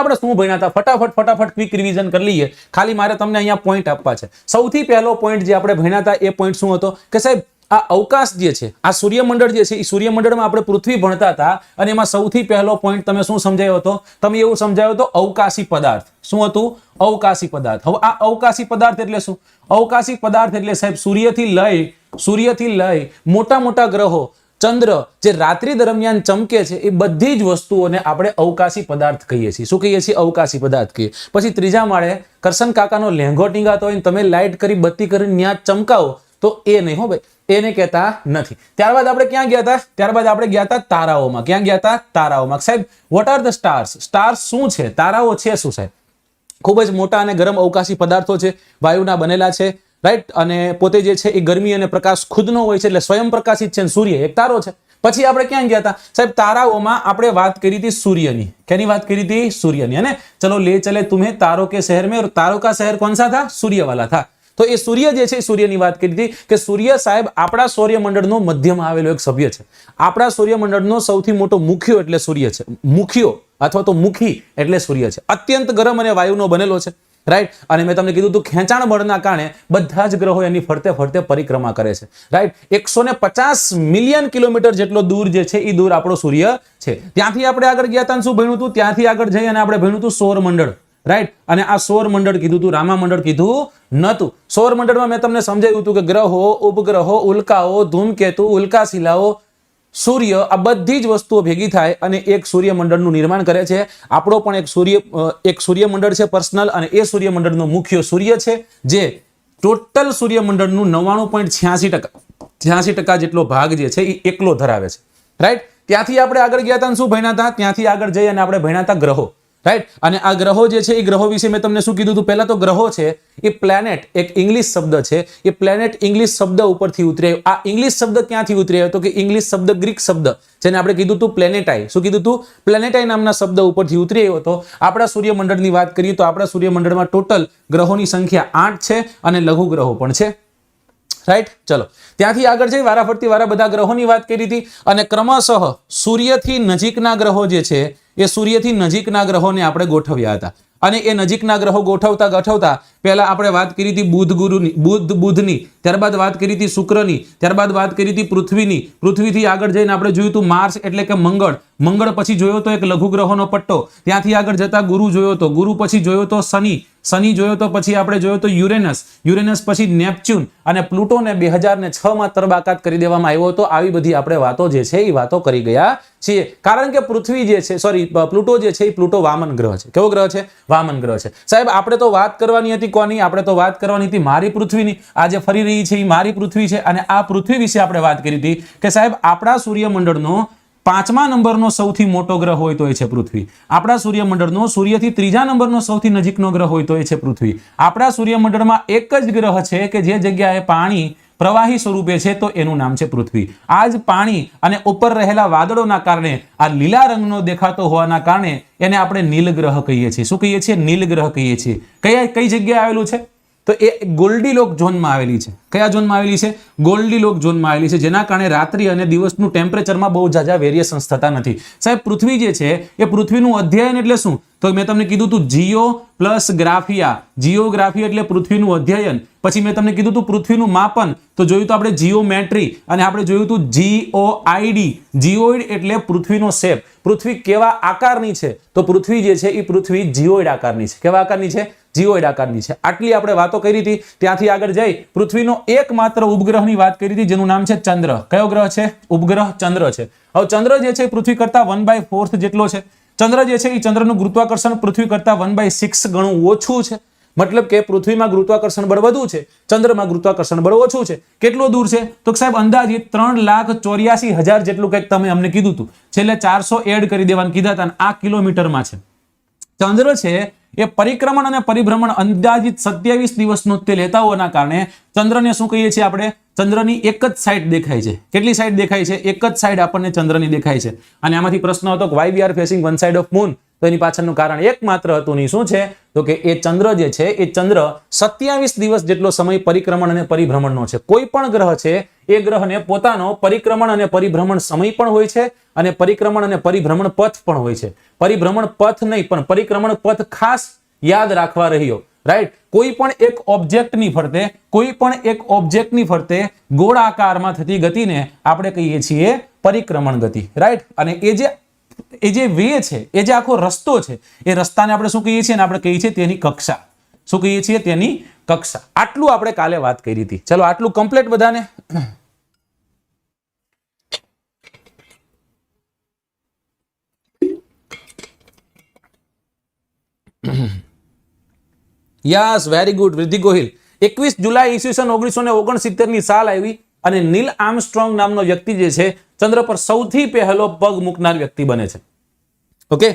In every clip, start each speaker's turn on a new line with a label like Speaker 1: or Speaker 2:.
Speaker 1: આપણે શું ભણ્યા હતા ફટાફટ ક્વિક રિવિઝન કરી લઈએ. ખાલી મારે તમને અહીંયા પોઈન્ટ આપવા છે. સૌથી પહેલો પોઈન્ટ જે આપણે ભણ્યા હતા એ પોઈન્ટ શું હતો કે સાહેબ આ અવકાશ જે છે, આ સૂર્યમંડળ જે છે, એ સૂર્યમંડળમાં આપણે પૃથ્વી ભણતા હતા અને એમાં સૌથી પહેલો પોઈન્ટ તમે શું સમજાયો હતો? તમે એવું સમજાયો હતો અવકાશી પદાર્થ. શું હતું? અવકાશી પદાર્થ. હવે આ અવકાશી પદાર્થ એટલે શું? અવકાશી પદાર્થ એટલે સાહેબ સૂર્યથી લઈ મોટા મોટા ગ્રહો, ચંદ્ર જે રાત્રિ દરમિયાન ચમકે છે, એ બધી જ વસ્તુઓને આપણે અવકાશી પદાર્થ કહીએ છીએ. શું કહીએ છીએ? અવકાશી પદાર્થ કહીએ. પછી ત્રીજા માળે કરશન કાકાનો લેંઘો ટીંગાતો હોય, તમે લાઇટ કરી બત્તી કરીને ત્યાં ચમકાવો તો એ નહીં હો ભાઈ, એને કહેતા નથી. ત્યારબાદ આપણે ક્યાં ગયા હતા? ત્યારબાદ આપણે ગયા હતા તારાઓમાં. ક્યાં ગયા હતા? તારાઓમાં. સાહેબ what are the stars? Stars શું છે? તારાઓ છે શું સાહેબ? ખૂબ જ મોટા અને ગરમ અવકાશી પદાર્થો છે, વાયુના બનેલા છે, રાઈટ. અને પોતે જે છે એ ગરમી અને પ્રકાશ ખુદનો હોય છે, એટલે સ્વયં પ્રકાશિત છે. સૂર્ય એક તારો છે. પછી આપણે ક્યાં ગયા હતા સાહેબ? તારાઓમાં આપણે વાત કરી હતી સૂર્યની. કેની વાત કરી હતી? સૂર્યની. અને ચલો લે ચલે तुम्हें तारों के शहर में, और तारों का शहर कौन सा था? सूर्य वाला था. तो ये सूर्य जे છે સૂર્યની વાત કરી હતી કે સૂર્ય સાહેબ આપણા સૌર્યમંડળનો મધ્યમાં આવેલો એક સભ્ય છે. આપણા સૌર્યમંડળનો સૌથી મોટો મુખ્યો એટલે સૂર્ય છે. મુખ્યો અથવા તો મુખી એટલે સૂર્ય છે. અત્યંત ગરમ અને વાયુનો બનેલો છે, રાઈટ. અને મેં તમને કીધું હતું ખેંચાણ બળના કારણે બધા જ ગ્રહો એની ફરતે ફરતે પરિક્રમા કરે છે, રાઈટ. 150 મિલિયન કિલોમીટર જેટલો દૂર જે છે એ દૂર આપણો સૂર્ય છે. ત્યાંથી આપણે આગળ ગયા હતા, શું ભણ્યું હતું? ત્યાંથી આગળ જઈ અને આપણે ભણ્યું હતું સૌરમંડળ, રાઈટ. અને આ સૌરમંડળ કીધું હતું, રામામંડળ કીધું નતું. સૌરમંડળમાં મેં તમને સમજાવ્યું હતું કે ગ્રહો, ઉપગ્રહો, ઉલ્કાઓ, ધૂમકેતુ, ઉલ્કાશિલાઓ, સૂર્ય, આ બધી જ વસ્તુઓ ભેગી થાય અને એક સૂર્યમંડળનું નિર્માણ કરે છે. આપણો પણ એક સૂર્યમંડળ છે પર્સનલ, અને એ સૂર્યમંડળનો મુખ્ય સૂર્ય છે, જે ટોટલ સૂર્યમંડળનું 99.86% જેટલો ભાગ જે છે એ એકલો ધરાવે છે, રાઈટ. ત્યાંથી આપણે આગળ ગયા હતા, શું ભણ્યા હતા? ત્યાંથી આગળ જઈ અને આપણે ભણ્યા હતા ગ્રહો, રાઈટ. અને આ ગ્રહો જે છે એ ગ્રહો વિશે મેં તમને શું કીધું હતું? પહેલા તો ગ્રહો છે એ પ્લેનેટ એક ઇંગ્લિશ શબ્દ છે, એ પ્લેનેટ ઇંગ્લિશ શબ્દ ઉપરથી ઉતરી આવ્યો. આ ઇંગ્લિશ શબ્દ ક્યાંથી ઉતરી આવ્યો? તો કે ઇંગ્લિશ શબ્દ ગ્રીક શબ્દ જેને આપણે કીધું હતું પ્લેનેટાઈ. શું કીધું હતું? પ્લેનેટાઈ નામના શબ્દ ઉપરથી ઉતરી આવ્યો હતો. આપણા સૂર્યમંડળની વાત કરીએ તો આપણા સૂર્યમંડળમાં ટોટલ ગ્રહોની સંખ્યા 8 છે અને લઘુ ગ્રહો પણ છે, રાઈટ. ચલો ત્યાંથી આગળ જઈ વારાફરતી બધા ગ્રહોની વાત કરી હતી અને ક્રમશઃ સૂર્યથી નજીકના ગ્રહો જે છે એ સૂર્યથી નજીકના ગ્રહોને આપણે ગોઠવ્યા હતા. અને એ નજીકના ગ્રહો ગોઠવતા પહેલા આપણે વાત કરી હતી બુધની, ત્યારબાદ વાત કરી હતી શુક્રની, ત્યારબાદ વાત કરી હતી પૃથ્વીની. પૃથ્વીથી આગળ જઈને આપણે જોયું હતું માર્સ એટલે કે મંગળ પછી જોયો તો એક લઘુ ગ્રહોનો પટ્ટો. ત્યાંથી આગળ જતા ગુરુ જોયો તો, ગુરુ પછી જોયો તો શનિ જોયો તો, પછી આપણે જોયો તો યુરેનસ પછી નેપચ્યુન, અને પ્લુટોને 2006 માં તરબાકાત કરી દેવામાં આવ્યો હતો. આવી બધી આપણે વાતો જે છે એ વાતો કરી ગયા છીએ. કારણ કે પૃથ્વી જે છે પ્લુટો જે છે એ પ્લુટો વામન ગ્રહ છે. કેવો ગ્રહ છે? વામન ગ્રહ છે. સાહેબ આપણે તો વાત કરવાની હતી કોની? આપણે તો વાત કરવાની હતી મારી પૃથ્વીની. આ જે ફરી રહી છે એ મારી પૃથ્વી છે. અને આ પૃથ્વી વિશે આપણે વાત કરી હતી કે સાહેબ આપણા સૂર્યમંડળનો 5મા નંબરનો સૌથી મોટો ગ્રહ હોય તો એ છે પૃથ્વી. આપણા સૂર્યમંડળનો સૂર્યથી 3જા નંબરનો સૌથી નજીકનો ગ્રહ હોય તો એ છે પૃથ્વી. આપણા સૂર્યમંડળમાં એક જ ગ્રહ છે કે જે જગ્યાએ પાણી પ્રવાહી સ્વરૂપે છે, તો એનું નામ છે પૃથ્વી. આ જ પાણી અને ઉપર રહેલા વાદળોના કારણે આ લીલા રંગનો દેખાતો હોવાના કારણે એને આપણે નીલ ગ્રહ કહીએ છીએ. શું કહીએ છીએ? નીલ ગ્રહ કહીએ છીએ. કઈ જગ્યાએ આવેલું છે? તો એ ગોલ્ડીલોક ઝોનમાં આવેલી છે. કયા ઝોનમાં આવેલી છે? ગોલ્ડીલોક ઝોનમાં આવેલી છે, જેના કારણે રાત્રિ અને દિવસનું ટેમ્પરેચરમાં બહુ ઝાઝા વેરિએશન્સ થતા નથી. સાહેબ પૃથ્વી જે છે એ પૃથ્વીનું અધ્યયન એટલે શું? તો મેં તમને કીધું હતું જીઓ પ્લસ ગ્રાફિયા. જીઓગ્રાફી એટલે પૃથ્વીનું અધ્યયન. પછી મેં તમને કીધું હતું પૃથ્વીનું માપન, તો જોયું તો આપણે જીઓમેટ્રી, અને આપણે જોયું હતું જીઓઆઈડી. જીઓઇડ એટલે પૃથ્વીનો શેપ, પૃથ્વી કેવા આકારની છે? તો પૃથ્વી જે છે એ પૃથ્વી જીઓઇડ આકારની છે. કેવા આકારની છે? જીઓઇડ આકારની છે. આટલી આપણે વાતો કરી હતી. ત્યાંથી આગળ જઈ પૃથ્વીનો એકમાત્ર ઉપગ્રહની વાત કરી હતી, જેનું નામ છે ચંદ્ર. કયો ગ્રહ છે? ઉપગ્રહ ચંદ્ર છે. હવે ચંદ્ર જે છે પૃથ્વી કરતા 1/4 જેટલો છે. ચંદ્ર જે છે એ ચંદ્રનું ગુરુત્વાકર્ષણ પૃથ્વી કરતા 1/6 ગણું ઓછું છે. મતલબ કે પૃથ્વીમાં ગુરુત્વાકર્ષણ બળ વધુ છે, ચંદ્રમાં ગુરુત્વાકર્ષણ બળ ઓછું છે. કેટલો દૂર છે? તો સાહેબ અંદાજિત 3,84,000 જેટલું કંઈક તમે અમને કીધું હતું. છેલ્લે 400 એડ કરી દેવાનું કીધા હતા. આ કિલોમીટરમાં છે. ચંદ્ર છે એ પરિક્રમણ અને પરિભ્રમણ અંદાજિત 27 દિવસનો તે લેતા હોવાના કારણે ચંદ્રને શું કહીએ છીએ આપણે? ચંદ્રની એક જ સાઈડ દેખાય છે. કેટલી સાઈડ દેખાય છે? એક જ સાઈડ આપણને ચંદ્રની દેખાય છે. અને આમાંથી પ્રશ્ન હતો કે why we are facing one side of moon. તો એની પાછળનું કારણ એકમાત્ર હતું નહીં. શું છે? તો કે એ ચંદ્ર જે છે એ ચંદ્ર 27 દિવસ જેટલો સમય પરિક્રમણ અને પરિભ્રમણનો છે. કોઈ પણ ગ્રહ છે એ ગ્રહને પોતાનો પરિક્રમણ અને પરિભ્રમણ સમય પણ હોય છે અને પરિક્રમણ અને પરિભ્રમણ પથ પણ હોય છે. પરિભ્રમણ પથ નહીં પણ પરિક્રમણ પથ ખાસ યાદ રાખવા રહ્યો. રાઈટ. કોઈ પણ એક ઓબ્જેક્ટની ફરતે ગોળાકારમાં થતી ગતિને આપણે કહીએ છીએ પરિક્રમણ ગતિ. રાઈટ. અને એ જે વે છે, એ જે આખો રસ્તો છે, એ રસ્તાને આપણે શું કહીએ છીએ? આપણે કહીએ છીએ તેની કક્ષા. શું કહીએ છીએ? તેની કક્ષા. આટલું આપણે કાલે વાત કરી હતી. ચલો આટલું કમ્પ્લીટ બધાને. યસ, વેરી ગુડ વૃદ્ધિ ગોહિલ. 21 જુલાઈ ઈસવીસન 1969 ની સાલ આવી અને નીલ આર્મસ્ટ્રોંગ નામનો વ્યક્તિ જે છે ચંદ્ર પર સૌથી પહેલો પગ મૂકનાર વ્યક્તિ બને છે. ઓકે,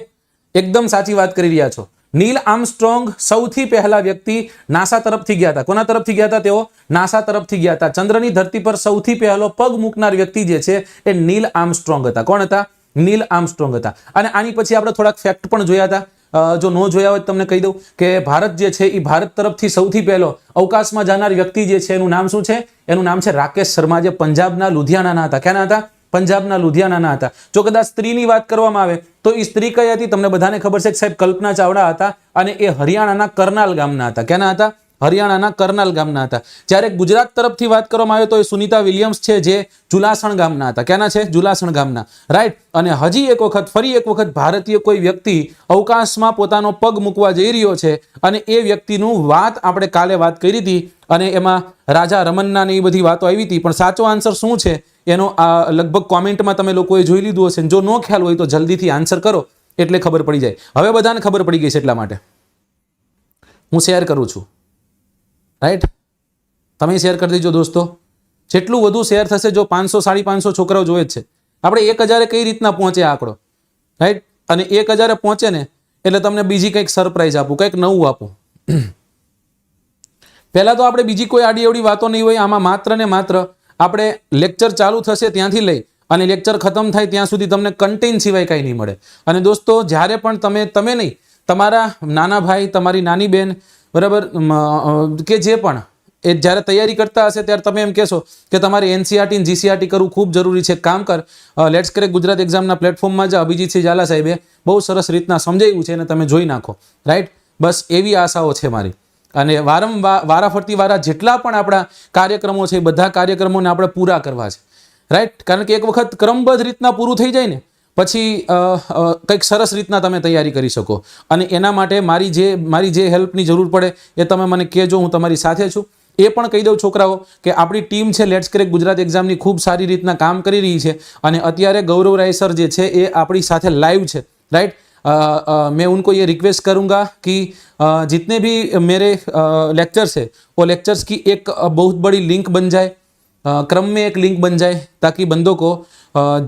Speaker 1: એકદમ સાચી વાત કરી રહ્યા છો. નીલ આર્મસ્ટ્રોંગ સૌથી પહેલા વ્યક્તિ નાસા તરફથી ગયા હતા. કોના તરફથી ગયા હતા? તેઓ નાસા તરફથી ગયા હતા. ચંદ્રની ધરતી પર સૌથી પહેલો પગ મૂકનાર વ્યક્તિ જે છે એ નીલ આર્મસ્ટ્રોંગ હતા. કોણ હતા? નીલ આર્મસ્ટ્રોંગ હતા. અને આની પછી આપણે થોડાક ફેક્ટ પણ જોયા હતા. જો ન જોયા હોય તમને કહી દઉં કે ભારત જે છે એ ભારત તરફથી સૌથી પહેલો અવકાશમાં જનાર વ્યક્તિ જે છે એનું નામ શું છે? એનું નામ છે રાકેશ શર્મા, જે પંજાબના લુધિયાણાના હતા. ક્યાંના હતા? પંજાબના લુધિયાણાના હતા. જો કદાચ સ્ત્રીની વાત કરવામાં આવે તો એ સ્ત્રી કઈ હતી? તમને બધાને ખબર છે કે સાહેબ કલ્પના ચાવડા હતા અને એ હરિયાણાના કરનાલ ગામના હતા. ક્યાંના હતા? હરિયાણાના કરનાલ ગામના હતા. જ્યારે ગુજરાત તરફથી વાત કરવામાં આવે તો એ સુનિતા વિલિયમ્સ છે, જે જુલાસણ ગામના હતા. ક્યાંના છે? જુલાસણ ગામના. રાઈટ. અને હજી એક વખત, ફરી એક વખત ભારતીય કોઈ વ્યક્તિ અવકાશમાં પોતાનો પગ મૂકવા જઈ રહ્યો છે અને એ વ્યક્તિનું વાત આપણે કાલે વાત કરી હતી અને એમાં રાજા રમન્ના ને એ બધી વાતો આવી હતી. પણ સાચો આન્સર શું છે એનો લગભગ કોમેન્ટમાં તમે લોકોએ જોઈ લીધું હશે. જો નો ખ્યાલ હોય તો જલ્દીથી આન્સર કરો એટલે ખબર પડી જાય. હવે બધાને ખબર પડી ગઈ છે એટલા માટે હું શેર કરું છું. રાઈટ. તમે શેર કરી દેજો દોસ્તો. જેટલું વધુ શેર થશે, જો 500 550 છોકરાઓ જોવે જ છે, આપણે 1000 કઈ રીતના પહોંચે આંકડો? રાઈટ. અને 1000 પહોંચે ને એટલે તમને બીજી કંઈક સરપ્રાઈઝ આપું, કંઈક નવું આપું. પહેલા તો આપણે બીજી કોઈ આડી અવડી વાતો નહીં હોય. આમાં માત્ર ને માત્ર આપણે લેક્ચર ચાલુ થશે ત્યાંથી લઈ અને લેક્ચર ખતમ થાય ત્યાં સુધી તમને કન્ટેન્ટ સિવાય કાંઈ નહીં મળે. અને દોસ્તો, જ્યારે પણ તમે નહીં, તમારા નાના ભાઈ, તમારી નાની બેન, બરાબર, કે જે પણ એ જ્યારે તૈયારી કરતા હશે ત્યારે તમે એમ કહેશો કે તમારે એનસીઆરટી અને જીસીઆરટી કરવું ખૂબ જરૂરી છે. કામ કર, લેટ્સ ક્રેક ગુજરાત એક્ઝામના પ્લેટફોર્મમાં જા. અભિજીતસિંહ ઝાલા સાહેબે બહુ સરસ રીતના સમજાવ્યું છે અને તમે જોઈ નાખો. રાઈટ. બસ એવી આશાઓ છે મારી. અને વારાફરતી વારા જેટલા પણ આપણા કાર્યક્રમો છે એ બધા કાર્યક્રમોને આપણે પૂરા કરવા છે. રાઈટ. કારણ કે એક વખત ક્રમબદ્ધ રીતના પૂરું થઈ જાય ને પછી કંઈક સરસ રીતના તમે તૈયારી કરી શકો. અને એના માટે મારી જે હેલ્પની જરૂર પડે એ તમે મને કહેજો, હું તમારી સાથે છું. એ પણ કહી દઉં છોકરાઓ કે આપણી ટીમ છે લેટ્સ ક્રેક ગુજરાત એક્ઝામની ખૂબ સારી રીતના કામ કરી રહી છે. અને અત્યારે ગૌરવ રાય સર જે છે એ આપણી સાથે લાઈવ છે. રાइट. मैं उनको ये रिक्वेस्ट करूंगा कि जितने भी मेरे लेक्चर्स है वो लेक्चर्स की एक बहुत बड़ी लिंक बन जाए, क्रम में एक लिंक बन जाए, ताकि बंदों को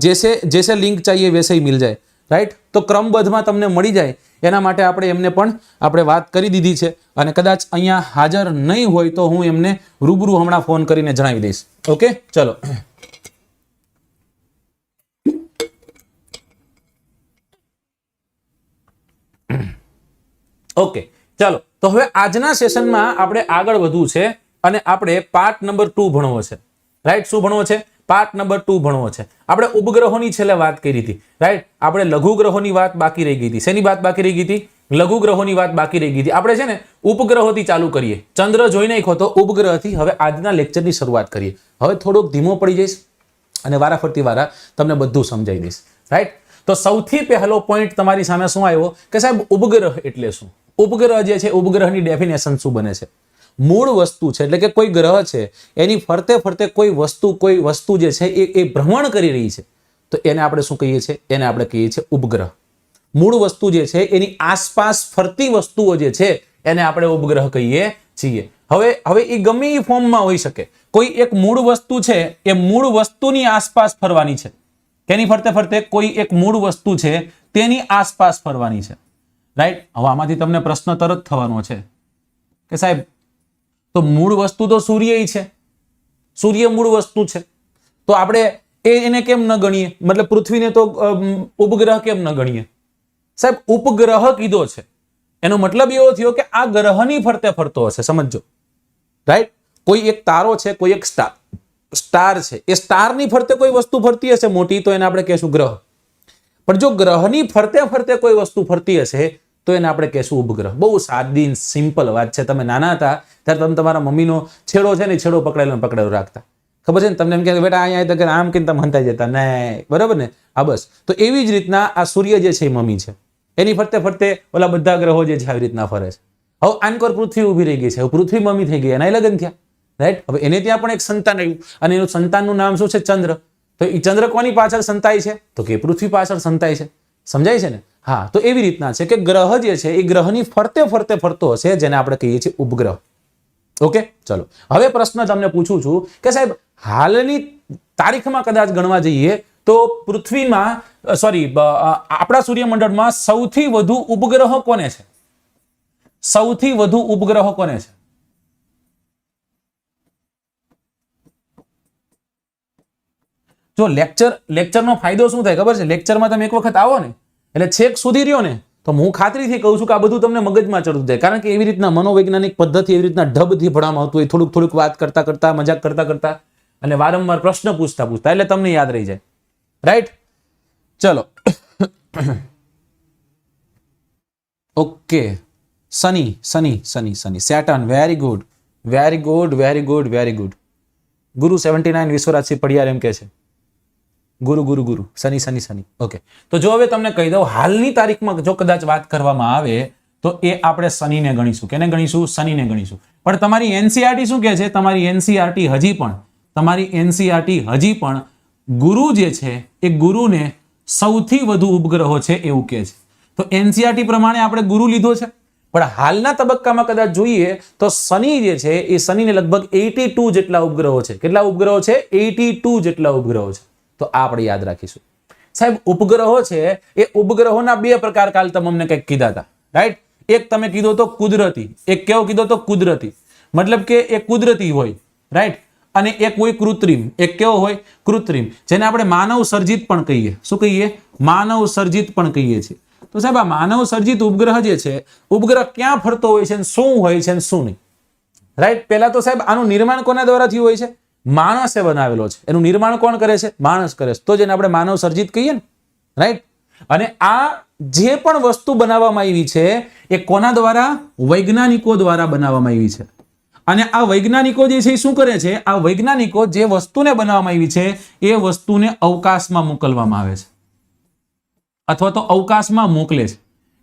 Speaker 1: जैसे जैसे लिंक चाहिए वैसे ही मिल जाए. राइट. तो क्रमबद्धમાં તમને મળી જાય એના માટે આપણે એમને પણ આપણે વાત કરી દીધી છે અને કદાચ અહીંયા હાજર નહીં હોય તો હું એમને રૂબરૂ હમણાં ફોન કરીને જણાવી દઈશ. ઓકે, ચલો. ઓકે, ચાલો. તો હવે આજના સેશનમાં આપણે આગળ વધવું છે અને આપણે પાર્ટ નંબર 2 ભણવો છે. રાઈટ. શું ભણવો છે? પાર્ટ નંબર 2 ભણવો છે. આપણે ઉપગ્રહોની છેલ્લે વાત કરી હતી. રાઈટ. આપણે લઘુગ્રહોની વાત બાકી રહી ગઈ હતી. શેની વાત બાકી રહી ગઈ હતી? લઘુગ્રહોની વાત બાકી રહી ગઈ હતી. આપણે છે ને ઉપગ્રહોથી ચાલુ કરીએ. ચંદ્ર જોઈ નાખો તો ઉપગ્રહથી હવે આજના લેક્ચરની શરૂઆત કરીએ. હવે થોડોક ધીમો પડી જઈશ અને વારાફરતી વારા તમને બધું સમજાવી દઈશ. રાઈટ. તો સૌથી પહેલો પોઈન્ટ તમારી સામે શું આવ્યો કે સાહેબ ઉપગ્રહ એટલે શું? ઉપગ્રહ જે છે, ઉપગ્રહની ડેફિનેશન શું બને છે? મૂળ વસ્તુ છે, એટલે કે કોઈ ગ્રહ છે એની ફરતે ફરતે કોઈ વસ્તુ જે છે એ ભ્રમણ કરી રહી છે, તો એને આપણે શું કહીએ છીએ? એને આપણે કહીએ છીએ ઉપગ્રહ. મૂળ વસ્તુ જે છે એની આસપાસ ફરતી વસ્તુઓ જે છે એને આપણે ઉપગ્રહ કહીએ છીએ. હવે એ ગમે એ ફોર્મમાં હોઈ શકે. કોઈ એક મૂળ વસ્તુ છે એ મૂળ વસ્તુની આસપાસ ફરવાની છે. તેની ફરતે ફરતે કોઈ એક મૂળ વસ્તુ છે તેની આસપાસ ફરવાની છે. રાઈટ. હવે આમાંથી તમને પ્રશ્ન તરત થવાનો છે કે સાહેબ તો મૂળ વસ્તુ તો સૂર્ય છે, સૂર્ય મૂળ વસ્તુ છે, તો આપણે એને કેમ ન ગણીએ? મતલબ પૃથ્વીને તો ઉપગ્રહ કેમ ન ગણીએ? સાહેબ ઉપગ્રહ કીધો છે, એનો મતલબ એવો થયો કે આ ગ્રહની ફરતે ફરતો હશે. સમજો, રાઈટ? કોઈ એક તારો છે, કોઈ એક સ્ટાર છે, એ સ્ટારની ફરતે કોઈ વસ્તુ ફરતી હશે મોટી, તો એને આપણે કહેશું ગ્રહ. પણ જો ગ્રહની ફરતે ફરતે કોઈ વસ્તુ ફરતી હશે તો એને આપણે કહેશું ઉપગ્રહ. બહુ સાદી સિમ્પલ વાત છે. તમે નાના હતા ત્યારે તમે તમારા મમ્મીનો છેડો છે ને, છેડો પકડેલો રાખતા. ખબર છે ને તમને? એમ કે બેટા અહીંયા આમ કે તમે હંતાઈ જતા નહીં, બરાબર ને? હા, બસ. તો એવી જ રીતના આ સૂર્ય જે છે એ મમ્મી છે, એની ફરતે ફરતે ઓલા બધા ગ્રહો જે છે આવી રીતના ફરે છે. હવે આનકોર પૃથ્વી ઊભી રહી ગઈ છે, હવે પૃથ્વી મમ્મી થઈ ગઈ, એના લગ્ન થયા, રાઈટ? હવે એને ત્યાં પણ એક સંતાન આવ્યું અને એનું સંતાનનું નામ શું છે? ચંદ્ર. તો એ ચંદ્ર કોની પાછળ સંતાય છે? તો કે પૃથ્વી પાછળ સંતાય છે. સમજાય છે ને? હા. તો એવી રીતના છે કે ગ્રહ જે છે એ ગ્રહની ફરતે ફરતે ફરતો હશે, જેને આપણે કહીએ છીએ ઉપગ્રહ. ઓકે, ચલો. હવે પ્રશ્ન તમને પૂછું છું કે સાહેબ હાલની તારીખમાં કદાચ ગણવા જઈએ તો પૃથ્વીમાં આપણા સૂર્યમંડળમાં સૌથી વધુ ઉપગ્રહ કોને છે? સૌથી વધુ ઉપગ્રહ કોને છે? જો લેક્ચરનો ફાયદો શું થાય ખબર છે? લેક્ચરમાં તમે એક વખત આવો ને એટલે છેક સુધી રહ્યો ને, તો હું ખાતરીથી કહું છું કે આ બધું તમને મગજમાં ચડતું જાય. કારણ કે એવી રીતના મનોવૈજ્ઞાનિક પદ્ધતિ એવી રીતના ઢબથી ભણવામાં આવતું હોય, થોડુંક વાત કરતા કરતા, મજાક કરતા કરતા અને વારંવાર પ્રશ્ન પૂછતા એટલે તમને યાદ રહી જાય. રાઈટ? ચલો. Okay. Shani. Saturn. Very good. Guru 79 Vishwarajsinh Padiyar એમ કે છે ગુરુ. શનિ. ઓકે. તો જો હવે તમને કહી દઉં, હાલની તારીખમાં જો કદાચ વાત કરવામાં આવે તો એ આપણે શનિને ગણીશું. કેને ગણીશું? શનિને ગણીશું. પણ તમારી એનસીઆરટી શું કહે છે? તમારી એનસીઆરટી હજી પણ ગુરુ જે છે એ ગુરુને સૌથી વધુ ઉપગ્રહો છે એવું કહે છે. તો એનસીઆરટી પ્રમાણે આપણે ગુરુ લીધો છે, પણ હાલના તબક્કામાં કદાચ જોઈએ તો શનિ જે છે એ શનિને લગભગ 82 જેટલા ઉપગ્રહો છે. કેટલા ઉપગ્રહો છે? 82 જેટલા ઉપગ્રહો છે. તો આ આપણે યાદ રાખીશું. સાહેબ ઉપગ્રહો છે એ ઉપગ્રહોના બે પ્રકાર કાલ તમે અમને કંઈક કીધા હતા, રાઈટ? એક તમે કીધો તો કુદરતી, એક કેવો કીધો તો કુદરતી, મતલબ કે એ કુદરતી હોય, રાઈટ? અને એક હોય કૃત્રિમ. એક કેવો હોય? કૃત્રિમ, જેને આપણે માનવ સર્જિત પણ કહીએ. શું કહીએ? માનવ સર્જિત પણ કહીએ છીએ. તો સાહેબ આ માનવ સર્જિત ઉપગ્રહ જે છે, ઉપગ્રહ ક્યાં ફરતો હોય છે, શું હોય છે, શું નહીં, રાઈટ? પહેલા તો સાહેબ આનું નિર્માણ કોના દ્વારા થયું હોય છે? માણસે બનાવેલો છે. એનું નિર્માણ કોણ કરે છે? માણસ કરે છે. તો જેને આપણે માનવ સર્જિત કહીએ ને, રાઈટ? અને આ જે પણ વસ્તુ બનાવવામાં આવી છે એ કોના દ્વારા? વૈજ્ઞાનિકો દ્વારા બનાવવામાં આવી છે. અને આ વૈજ્ઞાનિકો જે છે એ શું કરે છે? આ વૈજ્ઞાનિકો જે વસ્તુને બનાવવામાં આવી છે એ વસ્તુને અવકાશમાં મોકલવામાં આવે છે, અથવા તો અવકાશમાં મોકલે છે.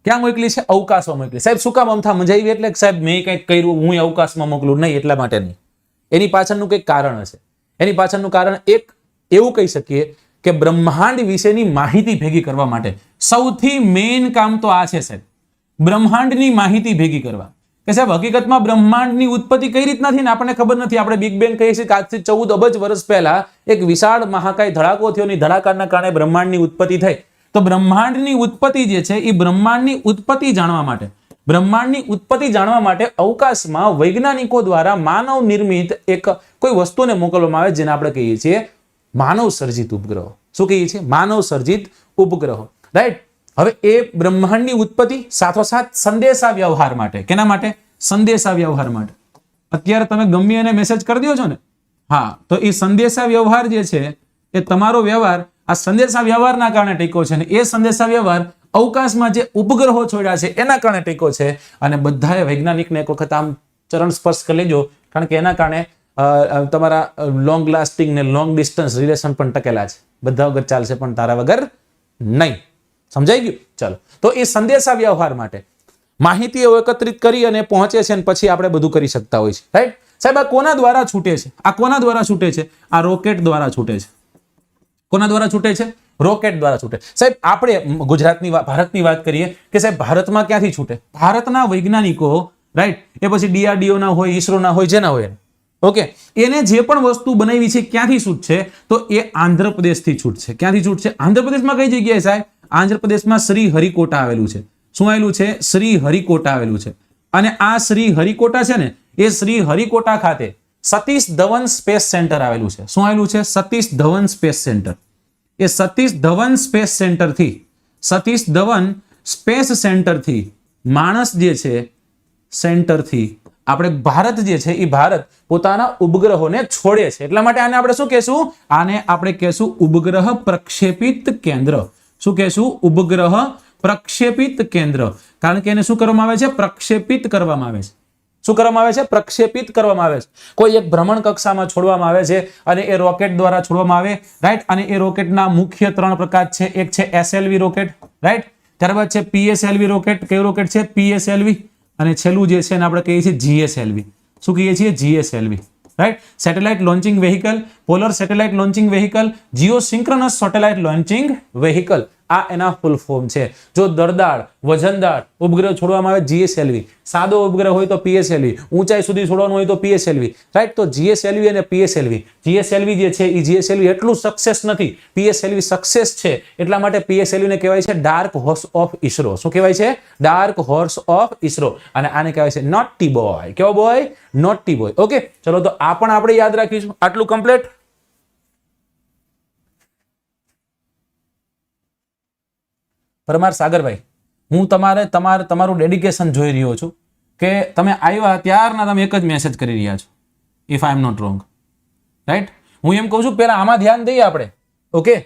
Speaker 1: ક્યાં મોકલી છે? અવકાશમાં મોકલી. સાહેબ શું કામ અમથા મજાવી? એટલે સાહેબ મેં કંઈક કર્યું, હું અવકાશમાં મોકલું? નહીં, એટલા માટે નહીં. એની પાછળનું કંઈક કારણ હશે. એની પાછળનું કારણ એક એવું કહી શકીએ કે બ્રહ્માંડ વિશેની માહિતી ભેગી કરવા માટે સૌથી મેઇન કામ તો આ છે સાહેબ, બ્રહ્માંડની માહિતી ભેગી કરવા. કે સાહેબ હકીકતમાં બ્રહ્માંડની ઉત્પત્તિ કઈ રીતના થઈ ને આપણને ખબર નથી. આપણે બિગ બેંગ કહીએ છીએ કે આજથી 14 અબજ વર્ષ પહેલા એક વિશાળ મહાકાય ધડાકો થયો, ની ધડાકાના કારણે બ્રહ્માંડની ઉત્પત્તિ થઈ. તો બ્રહ્માંડની ઉત્પત્તિ જે છે એ બ્રહ્માંડની ઉત્પત્તિ જાણવા માટે અવકાશમાં વૈજ્ઞાનિકો દ્વારા માનવ નિર્મિત એક કોઈ વસ્તુને મોકલવામાં આવે, જેને આપણે કહીએ છીએ માનવ સર્જિત ઉપગ્રહો. શું કહીએ છીએ? માનવ સર્જિત ઉપગ્રહો, રાઈટ? હવે એ બ્રહ્માંડની ઉત્પત્તિ સાથોસાથ સંદેશા વ્યવહાર માટે. કેના માટે? સંદેશા વ્યવહાર માટે. અત્યારે તમે ગમે એને મેસેજ કરી દો છો ને, હા, તો એ સંદેશા વ્યવહાર જે છે એ તમારો વ્યવહાર આ સંદેશા વ્યવહારના કારણે ટેકો છે, અને એ સંદેશા વ્યવહાર અવકાશમાં જે ઉપગ્રહો છોડ્યા છે એના કારણે ટેકો છે. અને બધાએ વૈજ્ઞાનિકને એક વખત આમ ચરણ સ્પર્શ કરી લેજો, કારણ કે એના કારણે તમારા લોંગ લાસ્ટિંગ ને લોંગ ડિસ્ટન્સ રિલેશન પણ ટકેલા છે. બધા વગર ચાલશે પણ તારા વગર નહીં. સમજાઈ ગયું? ચાલો. તો એ સંદેશા વ્યવહાર માટે માહિતીઓ એકત્રિત કરી અને પહોંચે છે, અને પછી આપણે બધું કરી શકતા હોય છે, રાઈટ? સાહેબ આ કોના દ્વારા છૂટે છે? આ કોના દ્વારા છૂટે છે? આ રોકેટ દ્વારા છૂટે છે. કોના દ્વારા છૂટે છે? રોકેટ દ્વારા છૂટે. સાહેબ આપણે ભારતની વાત કરીએ કે સાહેબ ભારતમાં ક્યાંથી છૂટે? ભારતના વૈજ્ઞાનિકો, રાઈટ? એ પછી DRDO ના હોય, ISRO ના હોય, જેના હોય, ઓકે, એને જે પણ વસ્તુ બનાવી છે ક્યાંથી છૂટશે? તો એ આંધ્રપ્રદેશથી છૂટશે. ક્યાંથી છૂટશે? આંધ્રપ્રદેશમાં કઈ જગ્યાએ સાહેબ? આંધ્રપ્રદેશમાં શ્રી હરિકોટા આવેલું છે. શું આવેલું છે? શ્રી હરિકોટા આવેલું છે. અને આ શ્રી હરિકોટા છે ને, એ શ્રી હરિકોટા ખાતે સતીશ ધવન સ્પેસ સેન્ટર આવેલું છે. શું આવેલું છે? Satish Dhawan space centre. એ સતીશ ધવન સ્પેસ સેન્ટરથી સતીશ ધવન સ્પેસ સેન્ટરથી માણસ જે છે સેન્ટરથી આપણે ભારત જે છે એ ભારત પોતાના ઉપગ્રહોને છોડે છે એટલા માટે આને આપણે શું કહેશું? આને આપણે કહેશું ઉપગ્રહ પ્રક્ષેપિત કેન્દ્ર. શું કહેશું? ઉપગ્રહ પ્રક્ષેપિત કેન્દ્ર. કારણ કે એને શું કરવામાં આવે છે? પ્રક્ષેપિત કરવામાં આવે છે. શું કરવામાં આવે છે? પ્રક્ષેપિત કરવામાં આવે છે. કોઈ એક ભ્રમણ કક્ષામાં છોડવામાં આવે છે અને એ રોકેટ દ્વારા છોડવામાં આવે, રાઈટ. અને એ રોકેટના મુખ્ય 3 પ્રકાર છે. એક છે SLV રોકેટ, રાઈટ. ત્યારબાદ છે PSLV રોકેટ. કયું રોકેટ છે? PSLV. અને છેલ્લું જે છે એને આપણે કહીએ છીએ GSLV. શું કહીએ છીએ? GSLV, right. Satellite launching vehicle, polar satellite launching vehicle, geosynchronous satellite launching vehicle. આ એના ફૂલ ફોર્મ છે. જો દળદાર વજનદાર ઉપગ્રહ છોડવામાં આવે GSLV, સાદો ઉપગ્રહ હોય તો PSLV, ઊંચાઈ સુધી છોડવાનું હોય તો PSLV, રાઈટ. તો GSLV અને PSLV, GSLV જે છે એ GSLV એટલું સક્સેસ નથી, PSLV સક્સેસ છે. એટલા માટે PSLV ને કહેવાય છે ડાર્ક હોર્સ ઓફ ઈસરો. શું કહેવાય છે? Dark horse of ISRO. અને આને કહેવાય છે નોટી બોય. કેવો બોય? Naughty boy. ઓકે, ચલો તો આ પણ આપણે યાદ રાખીશું. આટલું કમ્પ્લીટ. પરમાર સાગરભાઈ, હું તમારું ડેડિકેશન જોઈ રહ્યો છું કે તમે આવ્યા ત્યારના તમે એક જ મેસેજ કરી રહ્યા છો, if I am not wrong, right. હું એમ કહું છું પહેલા આમાં ધ્યાન દઈએ આપણે. ઓકે,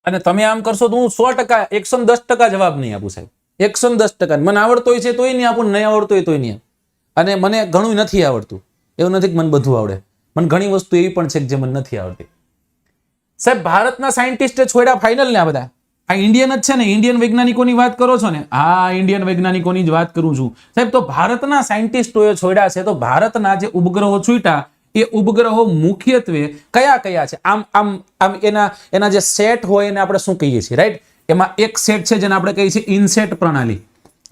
Speaker 1: અને તમે આમ કરશો તો હું 100%, 110% જવાબ નહીં આપું સાહેબ. 110%. મને આવડતો હોય છે તોય નહીં આપું, નહીં આવડતો હોય તોય નહીં. અને મને ઘણું નથી આવડતું. એવું નથી કે મને બધું આવડે. મને ઘણી વસ્તુ એવી પણ છે કે જે મને નથી આવડતી. સાહેબ ભારતના સાયન્ટિસ્ટે છોડ્યા ફાઇનલ ને આ બધા. આ ઇન્ડિયન જ છે ને? ઇન્ડિયન વૈજ્ઞાનિકોની વાત કરો છો ને? હા, ઇન્ડિયન વૈજ્ઞાનિકોની જ વાત કરું છું સાહેબ. તો ભારતના સાયન્ટિસ્ટોએ છોડ્યા છે. તો ભારતના જે ઉપગ્રહો છૂટ્યા એ ઉપગ્રહો મુખ્યત્વે કયા કયા છે? આમ એના જે સેટ હોય એને આપણે શું કહીએ છીએ, રાઈટ. એમાં એક સેટ છે જેને આપણે કહીએ છીએ ઇનસેટ પ્રણાલી.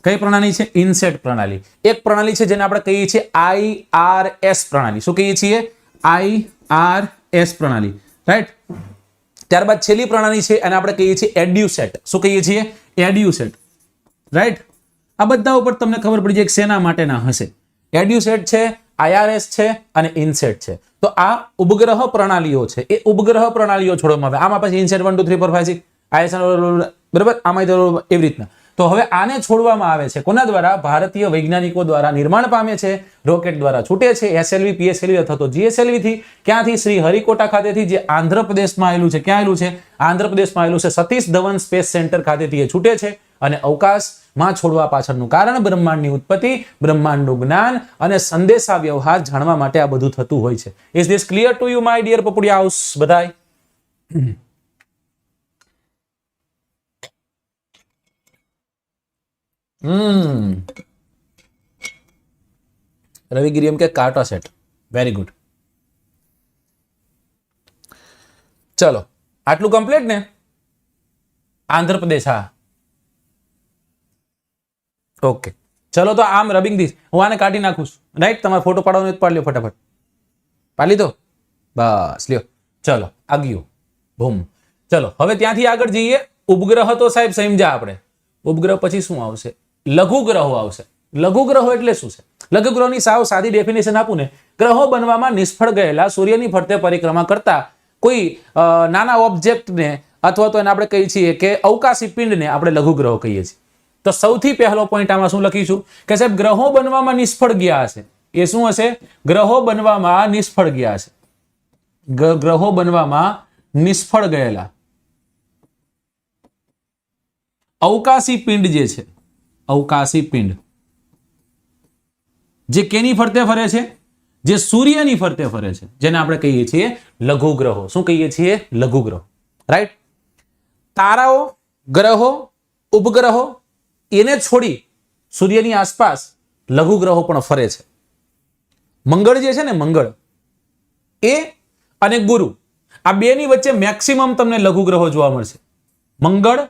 Speaker 1: કઈ પ્રણાલી છે? ઇનસેટ પ્રણાલી. એક પ્રણાલી છે જેને આપણે કહીએ છીએ IRS પ્રણાલી. શું કહીએ છીએ? IRS પ્રણાલી, રાઈટ. ત્યારબાદ છેલ્લી પ્રણાલી છે અને આપણે કહીએ છીએ એડ્યુસેટ. શું કહીએ છીએ? એડ્યુસેટ, રાઈટ. આ બધા ઉપર તમને ખબર પડી જાય કે શેના માટેના હશે. એડ્યુસેટ છે, IRS છે અને ઇનસેટ છે. તો આ ઉપગ્રહ પ્રણાલીઓ છે. એ ઉપગ્રહ પ્રણાલીઓ છોડવામાં આવે. આમાં પછી ઇનસેટ 1 2 3 4 5 6 IRS, બરાબર. આમાં એવી રીતના. તો હવે આને છોડવામાં આવે છે કોના દ્વારા? ભારતીય વૈજ્ઞાનિકો દ્વારા નિર્માણ પામે છે, રોકેટ દ્વારા છૂટે છે. SLV, PSLV અથવા તો GSLV થી. ક્યાંથી? શ્રી હરિકોટા ખાતેથી, જે આંધ્રપ્રદેશમાં આવેલું છે. ક્યાં આવેલું છે? આંધ્રપ્રદેશમાં આવેલું છે. સતીશ ધવન સ્પેસ સેન્ટર ખાતેથી એ છૂટે છે. અને અવકાશમાં છોડવા પાછળનું કારણ બ્રહ્માંડની ઉત્પત્તિ, બ્રહ્માંડનું જ્ઞાન અને સંદેશા વ્યવહાર જાણવા માટે આ બધું થતું હોય છે. Is this clear to you my dear પપુડિયા હાઉસ બધાય? રવિગીરી એમ કે કાર્ટો સેટ. Very good. ચલો, આટલું કમ્પ્લીટ ને? આંધ્રપ્રદેશ, હા. ઓકે, ચલો તો આમ રબિંગ ધીસ. હું આને કાઢી નાખું છું, રાઈટ. તમારે ફોટો પાડવાનો પાડી લ્યો ફટાફટ. પાડી લીધો? બસ લ્યો. ચલો આગળ. બૂમ. ચલો હવે ત્યાંથી આગળ જઈએ. ઉપગ્રહ તો સાહેબ સમજ્યા આપણે. ઉપગ્રહ પછી શું આવશે? લઘુગ્રહો આવશે. લઘુગ્રહો એટલે શું છે? લઘુગ્રહોની સાવ સાદી ડેફિનેશન આપું ને, ગ્રહો બનવામાં નિષ્ફળ ગયેલા સૂર્યની ફરતે પરિક્રમા કરતા કોઈ નાના ઓબ્જેક્ટને અથવા તો એને આપણે કહીએ છીએ કે અવકાશી પિંડને આપણે લઘુગ્રહો કહીએ છીએ. તો સૌથી પહેલો પોઈન્ટ આમાં શું લખીશું કે સાહેબ ગ્રહો બનવામાં નિષ્ફળ ગયા હશે. એ શું હશે? ગ્રહો બનવામાં નિષ્ફળ ગયા હશે. ગ્રહો બનવામાં નિષ્ફળ ગયેલા અવકાશી પિંડ જે છે, અવકાશી પિંડ જે કેની ફરતે ફરે છે? જે સૂર્યની ફરતે ફરે છે, જેને આપણે કહીએ છીએ લઘુગ્રહો. શું કહીએ છીએ? લઘુગ્રહો, રાઈટ. તારાઓ, ગ્રહો, ઉપગ્રહો એને છોડી સૂર્યની આસપાસ લઘુગ્રહો પણ ફરે છે. મંગળ જે છે ને, મંગળ એ અને ગુરુ, આ બેની વચ્ચે મેક્સિમમ તમને લઘુગ્રહો જોવા મળશે. મંગળ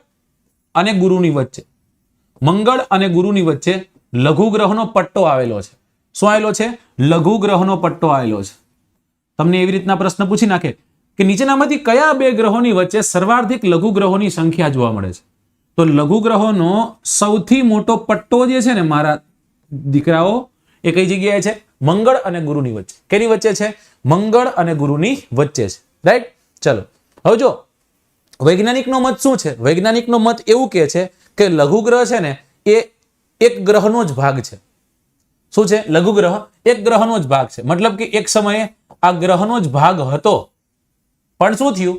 Speaker 1: અને ગુરુની વચ્ચે, મંગળ અને ગુરુની વચ્ચે લઘુગ્રહનો પટ્ટો આવેલો છે. શું આવેલો છે? લઘુગ્રહનો પટ્ટો આવેલો છે. તમને એવી રીતના પ્રશ્ન પૂછી નાખે કે નીચેનામાંથી કયા બે ગ્રહોની વચ્ચે સર્વાધિક લઘુગ્રહોની સંખ્યા જોવા મળે છે? તો લઘુગ્રહોનો સૌથી મોટો પટ્ટો જે છે ને મારા દીકરાઓ એ કઈ જગ્યાએ છે? મંગળ અને ગુરુની વચ્ચે. કેની વચ્ચે છે? મંગળ અને ગુરુની વચ્ચે છે. રાઈટ? ચલો હવે જો વૈજ્ઞાનિકનો મત શું છે? વૈજ્ઞાનિકનો મત એવું કહે છે કે લઘુગ્રહ છે ને એ એક ગ્રહનો જ ભાગ છે. શું છે? લઘુગ્રહ એક ગ્રહનો જ ભાગ છે. મતલબ કે એક સમયે આ ગ્રહનો જ ભાગ હતો, પણ શું થયું?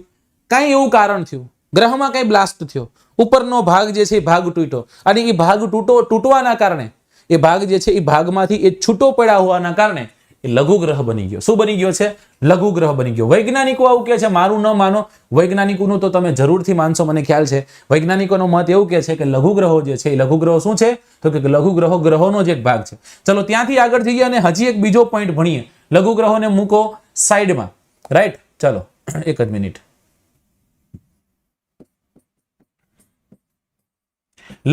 Speaker 1: કઈ એવું કારણ થયું, ગ્રહમાં કઈ બ્લાસ્ટ થયો, ઉપરનો ભાગ જે છે એ ભાગ તૂટ્યો, અને એ ભાગ તૂટવાના કારણે એ ભાગ જે છે એ ભાગમાંથી એ છૂટો પડ્યા હોવાના કારણે એ લઘુગ્રહ બની ગયો. શું બની ગયો છે? લઘુગ્રહ બની ગયો. વૈજ્ઞાનિકો આવું કહે છે, મારું ન માનો, વૈજ્ઞાનિકોનું તો તમે જરૂરથી માનશો, મને ખ્યાલ છે. વૈજ્ઞાનિકોનો મત એવું કહે છે કે લઘુગ્રહો જે છે એ લઘુગ્રહો શું છે? તો કે લઘુગ્રહો ગ્રહોનો જ એક ભાગ છે. ચલો ત્યાંથી આગળ જઈએ અને હજી એક બીજો પોઈન્ટ ભણીએ. લઘુગ્રહોને મૂકો સાઈડમાં. રાઈટ? ચલો એક જ મિનિટ.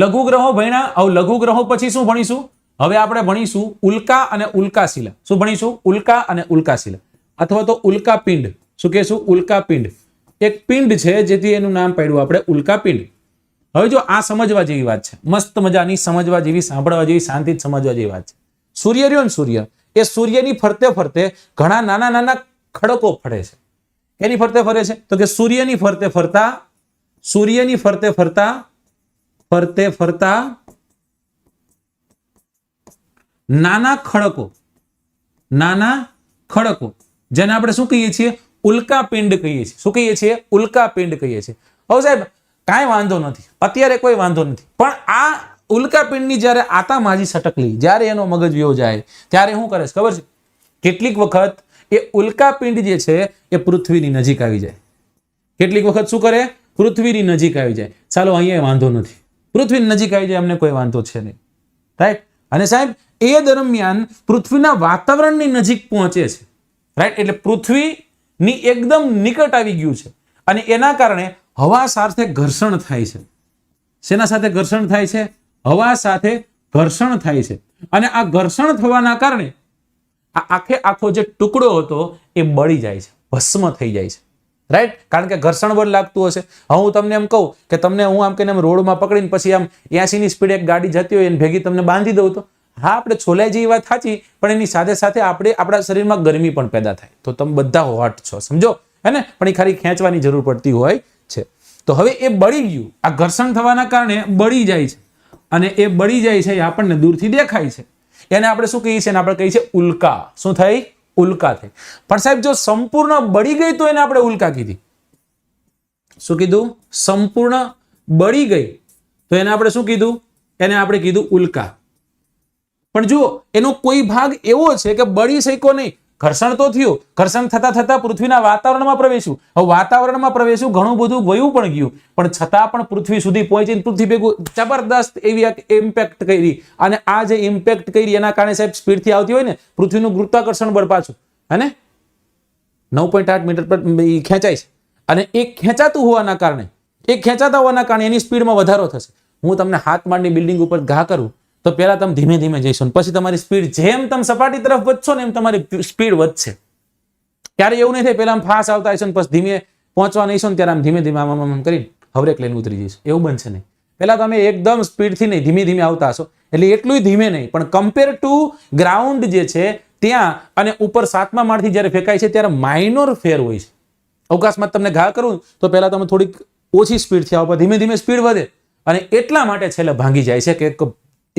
Speaker 1: લઘુગ્રહો ભણ્યા. હવે લઘુગ્રહો પછી શું ભણીશું? હવે આપણે ભણીશું ઉલ્કા અને ઉલ્કાશિલા. શું ભણીશું? ઉલ્કા અને ઉલ્કાશિલા, અથવા તો ઉલ્કાપિંડ. શું કહેશું? ઉલ્કાપિંડ. એક પિંડ છે જેથી એનું નામ પાડ્યું આપણે ઉલ્કાપિંડ. હવે જો આ સમજવા જેવી વાત છે, મસ્ત મજાની સમજવા જેવી, સાંભળવા જેવી, શાંતિ સમજવા જેવી વાત છે. સૂર્ય રહ્યો ને, સૂર્ય એ સૂર્યની ફરતે ફરતે ઘણા નાના નાના ખડકો ફરે છે. એની ફરતે ફરે છે તો કે સૂર્યની ફરતે ફરતા, સૂર્યની ફરતે ફરતા નાના ખડકો જેને આપણે શું કહીએ છીએ? ઉલ્કાપિંડ કહીએ છીએ. શું કહીએ છીએ? ઉલ્કાપિંડ કહીએ છીએ. હવે સાહેબ કાંઈ વાંધો નથી, અત્યારે કોઈ વાંધો નથી, પણ આ ઉલ્કાપિંડની જ્યારે આતામાજી સટકલી, જ્યારે એનો મગજ વ્યો જાય ત્યારે શું કરે છે ખબર છે? કેટલીક વખત એ ઉલ્કાપિંડ જે છે એ પૃથ્વીની નજીક આવી જાય. કેટલીક વખત શું કરે? પૃથ્વીની નજીક આવી જાય. ચાલો અહીંયા વાંધો નથી, પૃથ્વીની નજીક આવી જાય, અમને કોઈ વાંધો છે નહીં. રાઈટ? અને સાહેબ એ દરમિયાન પૃથ્વીના વાતાવરણની નજીક પહોંચે છે. રાઈટ? એટલે પૃથ્વીની એકદમ નિકટ આવી ગયું છે, અને એના કારણે હવા સાથે ઘર્ષણ થાય છે. શેના સાથે ઘર્ષણ થાય છે? હવા સાથે ઘર્ષણ થાય છે. અને આ ઘર્ષણ થવાના કારણે આ આખો જે ટુકડો હતો એ બળી જાય છે, ભસ્મ થઈ જાય છે. રાઈટ? કારણ કે ઘર્ષણ બળ લાગતું હશે. હવે હું તમને એમ કહું કે તમને હું આમ કે રોડમાં પકડીને પછી આમ 80 ની સ્પીડે એક ગાડી જતી હોય એને ભેગી તમને બાંધી દઉં તો હા, આપણે છોલાઈ જેવી વાત સાચી, પણ એની સાથે સાથે આપણા શરીરમાં ગરમી પણ પેદા થાય. તો તમે બધા હોટ છો, સમજો, હે ને? પણ એ ખાલી ખેંચવાની જરૂર પડતી હોય છે. તો હવે એ બળી ગયું, આ ઘર્ષણ થવાના કારણે બળી જાય છે, અને એ બળી જાય છે એ આપણને દૂરથી દેખાય છે. એને આપણે શું કહીએ છીએ? આપણે કહીએ છીએ ઉલ્કા. શું થઈ? ઉલ્કા થઈ. પણ સાહેબ જો સંપૂર્ણ બળી ગઈ તો એને આપણે ઉલ્કા કીધી. શું કીધું? સંપૂર્ણ બળી ગઈ તો એને આપણે શું કીધું? એને આપણે કીધું ઉલ્કા. પણ જો એનો કોઈ ભાગ એવો છે કે બળી શક્યો નહીં, ઘર્ષણ તો થયું, ઘર્ષણ થતા થતા પૃથ્વીના વાતાવરણમાં પ્રવેશ્યું. હવે વાતાવરણમાં પ્રવેશ્યું, ઘણું બધું વયું પણ ગયું, પણ છતાં પણ પૃથ્વી સુધી પહોંચીને પૃથ્વી ભેગું જબરદસ્ત એવી ઇમ્પેક્ટ કરી. અને આ જે ઇમ્પેક્ટ કરી એના કારણે સાહેબ સ્પીડથી આવતી હોય ને પૃથ્વીનું ગુરુત્વાકર્ષણ બળ પાછું, હે ને, 9.8 મીટર પર ખેંચાય છે. અને એ ખેંચાતા હોવાના કારણે એની સ્પીડમાં વધારો થશે. હું તમને 7 માળની બિલ્ડિંગ ઉપર ઘા કરું તો પહેલા તમે ધીમે ધીમે જઈશો, પછી તમારી સ્પીડ જેમ તમે સપાટી તરફ વધશો ને એમ તમારી સ્પીડ વધશે. ત્યારે એવું નહીં થાય પહેલા આમ ફાસ્ટ આવતા હશો ને પછી ધીમે પહોંચવા નહીં ને ત્યારે આમ ધીમે ધીમે આમ કરીને હવરેક લઈને ઉતરી જઈશું. એવું બનશે નહીં. પહેલા તમે એકદમ સ્પીડથી નહીં, ધીમે ધીમે આવતા હશો, એટલે એટલું ધીમે નહીં, પણ કમ્પેર ટુ ગ્રાઉન્ડ જે છે ત્યાં અને ઉપર 7મા માળથી જ્યારે ફેંકાય છે ત્યારે માઇનોર ફેર હોય છે. અવકાશમાં તમને ઘા કરું તો પહેલા તમે થોડીક ઓછી સ્પીડથી આવો, ધીમે ધીમે સ્પીડ વધે, અને એટલા માટે છેલ્લે ભાંગી જાય છે કે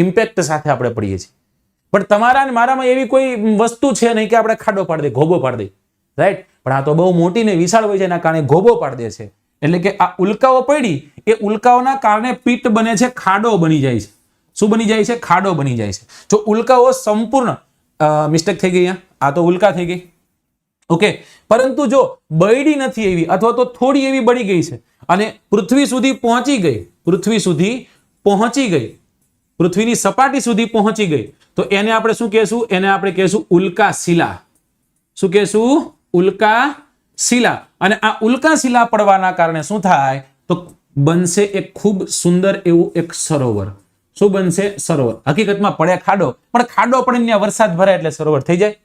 Speaker 1: ઇમ્પેક્ટ સાથે આપણે પડીએ છીએ. પણ તમારા અને મારામાં એવી કોઈ વસ્તુ છે નહીં કે આપણે ખાડો પાડી દે, ગોબો પાડી દે. રાઈટ? પણ આ તો બહુ મોટી ને વિશાળ હોય છે, એના કારણે ગોબો પાડી દે છે. એટલે કે આ ઉલ્કાઓ પડી, એ ઉલ્કાઓના કારણે પિત્ત બને છે, ખાડો બની જાય છે. શું બની જાય છે? ખાડો બની જાય છે. જો ઉલ્કાઓ સંપૂર્ણ મિસ્ટેક થઈ ગઈ, આ તો ઉલ્કા થઈ ગઈ, ઓકે, પરંતુ જો બળી નથી એવી, અથવા તો થોડી એવી બળી ગઈ છે અને પૃથ્વી સુધી પહોંચી ગઈ, પૃથ્વીની સપાટી સુધી પહોંચી ગઈ, તો એને આપણે શું કહેશું? એને આપણે કહેશું ઉલ્કાશિલા. શું કહેશું? ઉલ્કાશિલા. અને આ ઉલ્કાશિલા પડવાના કારણે શું થાય? તો બનશે એક ખૂબ સુંદર એવું એક સરોવર. શું બનશે? સરોવર. હકીકતમાં પડે ખાડો, પણ ખાડો પડે ત્યાં વરસાદ ભરાય એટલે સરોવર થઈ જાય.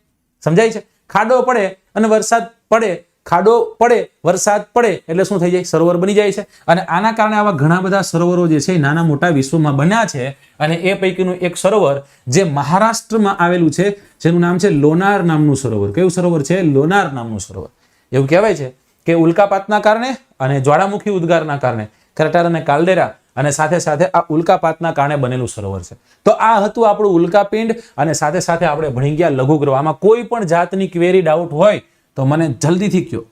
Speaker 1: સમજાય છે? ખાડો પડે અને વરસાદ પડે, ખાડો પડે, વરસાદ પડે એટલે શું થઈ જાય? સરોવર બની જાય છે. અને આના કારણે આવા ઘણા બધા સરોવરો જે છે એ નાના મોટા વિશ્વમાં બન્યા છે. અને એ પૈકીનું એક સરોવર જે મહારાષ્ટ્રમાં આવેલું છે, જેનું નામ છે લોનાર નામનું સરોવર. કયું સરોવર છે? લોનાર નામનું સરોવર. એવું કહેવાય છે કે ઉલ્કાપાતના કારણે અને જ્વાળામુખી ઉદ્ગારના કારણે ક્રેટર અને કાલ્ડેરા અને સાથે સાથે આ ઉલ્કાપાતના કારણે બનેલું સરોવર છે. તો આ હતું આપણું ઉલ્કાપિંડ અને સાથે સાથે આપણે ભણી ગયા લઘુગ્રહ. આમાં કોઈ પણ જાતની ક્વેરી ડાઉટ હોય તો મને જલ્દીથી કહો.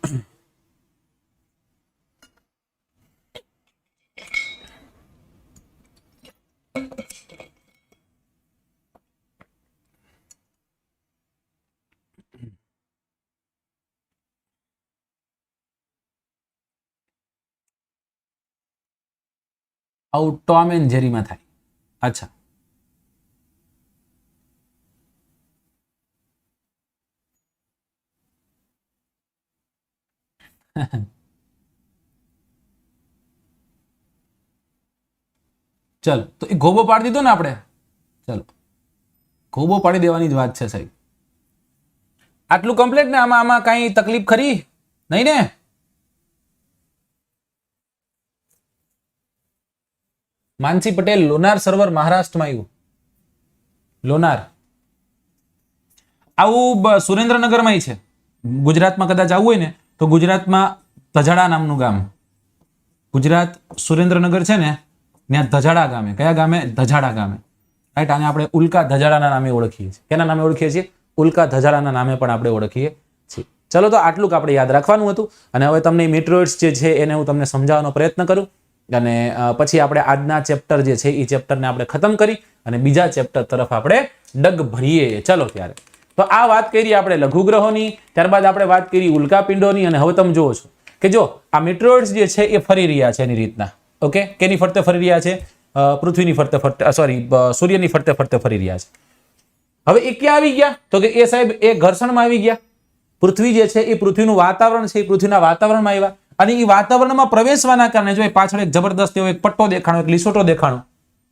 Speaker 1: આવું ટોમ એન્ડ જેરીમાં થાય. અચ્છા, ચલો તો એ ગોબો પાડી દીધો ને આપણે. ચલો, ગોબો પાડી દેવાની જ વાત છે સાહેબ. આટલું કમ્પ્લીટ ને? આમાં કઈ તકલીફ ખરી નહીં ને? માનસી પટેલ, લોનાર સરોવર મહારાષ્ટ્રમાં આવ્યું. લોનાર આવું સુરેન્દ્રનગરમાં છે. ગુજરાતમાં કદાચ આવવું હોય ને તો ગુજરાતમાં ધજાડા નામનું ગામ, ગુજરાત સુરેન્દ્રનગર છે ને ત્યાં ધજાડા ગામે. કયા ગામે? ધજાડા ગામે. રાઈટ. આને આપણે ઉલ્કા ધજાડાના નામે ઓળખીએ છીએ. કેના નામે ઓળખીએ છીએ? ઉલ્કા ધજાડાના નામે પણ આપણે ઓળખીએ છીએ. ચલો, તો આટલું આપણે યાદ રાખવાનું હતું. અને હવે તમને મેટ્રોઇડ્સ જે છે એને હું તમને સમજાવવાનો પ્રયત્ન કરું અને પછી આપણે આજના ચેપ્ટર જે છે એ ચેપ્ટરને આપણે ખતમ કરી અને બીજા ચેપ્ટર તરફ આપણે ડગ ભરીએ. ચલો ત્યારે, તો આ વાત કરી આપણે લઘુગ્રહોની, ત્યારબાદ આપણે વાત કરી ઉલ્કાપિંડોની. અને હવે તમે જુઓ છો કે જો આ મેટ્રોઇડ્સ જે છે એ ફરી રહ્યા છે એની રીતના. ઓકે, કેની ફરતે ફરી રહ્યા છે? પૃથ્વીની ફરતે ફરતે, સોરી, સૂર્યની ફરતે ફરતે ફરી રહ્યા છે. હવે એ ક્યાં આવી ગયા? તો કે એ સાહેબ એ ઘર્ષણમાં આવી ગયા. પૃથ્વી જે છે એ પૃથ્વીનું વાતાવરણ છે એ પૃથ્વીના વાતાવરણમાં આવ્યા. અને એ વાતાવરણમાં પ્રવેશવાના કારણે જો પાછળ એક જબરદસ્ત એવો એક પટ્ટો દેખાણો, એક લીસોટો દેખાણો.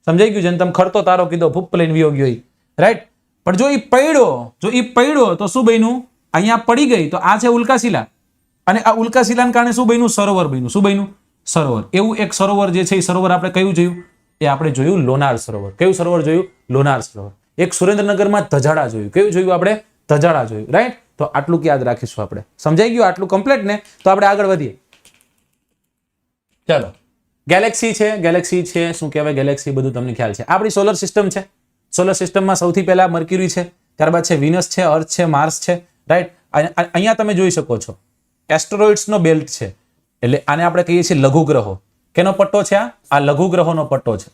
Speaker 1: સમજાઈ ગયું? જેને તમે ખડતો તારો કીધો, ફૂપ લઈને વિયો ગયો, રાઈટ. પણ જો એ પડ્યો તો શું બન્યું? અહીંયા પડી ગઈ તો આ છે ઉલ્કાશિલા. અને આ ઉલ્કાશિલાને કારણે શું બન્યું? સરોવર બન્યું. શું બન્યું? સરોવર. એવું એક સરોવર જે છે એ સરોવર આપણે કયું જોયું? એ આપણે જોયું લોનાર સરોવર. કયું સરોવર જોયું? લોનાર સરોવર. એક સુરેન્દ્રનગરમાં ધજાડા જોયું. કયું જોયું આપણે? ધજાડા જોયું. રાઈટ. તો આટલું યાદ રાખીશું આપણે. સમજાઈ ગયું? આટલું કમ્પ્લીટ ને? તો આપણે આગળ વધીએ. ચલો, ગેલેક્સી છે. શું કહેવાય ગેલેક્સી? બધું તમને ખ્યાલ છે. આપણી સોલર સિસ્ટમ છે. સોલર સિસ્ટમમાં સૌથી પહેલા મર્ક્યુરી છે, ત્યારબાદ છે વિનસ છે, અર્થ છે, માર્સ છે. રાઈટ. અહીંયા તમે જોઈ શકો છો એસ્ટેરોઇડ્સનો બેલ્ટ છે. એટલે આને આપણે કહીએ છીએ લઘુગ્રહો. કેનો પટ્ટો છે? આ લઘુગ્રહોનો પટ્ટો છે.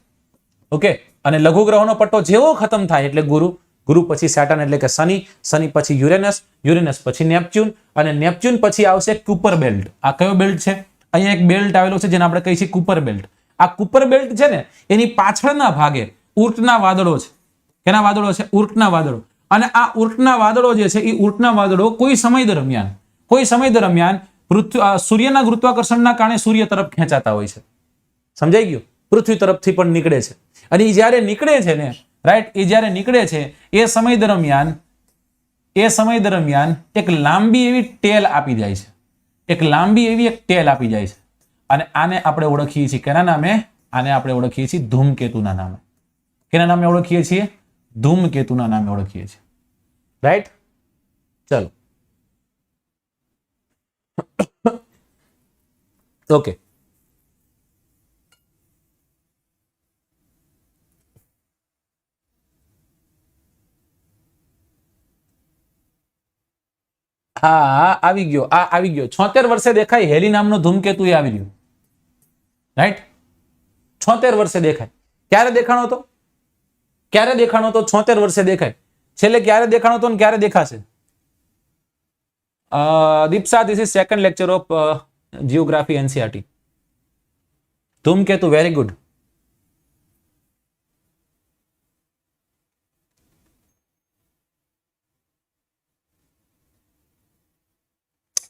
Speaker 1: ઓકે. અને લઘુગ્રહોનો પટ્ટો જેવો ખતમ થાય એટલે ગુરુ પછી સેટર્ન એટલે કે શનિ પછી યુરેનસ પછી નેપચ્યુન અને નેપચ્યુન પછી આવશે કુપર બેલ્ટ. આ કયો બેલ્ટ છે? અહીંયા એક બેલ્ટ આવેલો છે જેને આપણે કહીએ છીએ કુપર બેલ્ટ. આ કુપર બેલ્ટ છે ને એની પાછળના ભાગે ઉર્ટના વાદળો છે. કેના વાદળો છે? ઉર્ટના વાદળો. અને આ ઉર્ટના વાદળો જે છે એ ઉર્ટના વાદળો કોઈ સમય દરમિયાન સૂર્યના ગુરુત્વાકર્ષણના કારણે સૂર્ય તરફ ખેંચાતા હોય છે. સમજાઈ ગયું? પૃથ્વી તરફથી પણ નીકળે છે. અને એ જ્યારે નીકળે છે ને, રાઈટ, એ જ્યારે નીકળે છે એ સમય દરમિયાન એક લાંબી એવી ટેલ આપી જાય છે. અને આને આપણે ઓળખીએ છીએ કેના નામે? આને આપણે ઓળખીએ છીએ ધૂમકેતુના નામે. કેના નામે ઓળખીએ છીએ? ધૂમકેતુના નામે ઓળખીએ છીએ. રાઈટ. ચલો, ઓકે. હા, આવી ગયો. 76 વર્ષે દેખાય હેલી નામનો ધૂમકેતુ એ આવી ગયો. રાઈટ. 76 વર્ષે દેખાય. ક્યારે દેખાણો હતો? 76 વર્ષે દેખાય. છેલ્લે ક્યારે દેખાણો હતો ને ક્યારે દેખાશે? Dipsa, this is second lecture of geography NCERT. ધૂમકેતુ, વેરી ગુડ.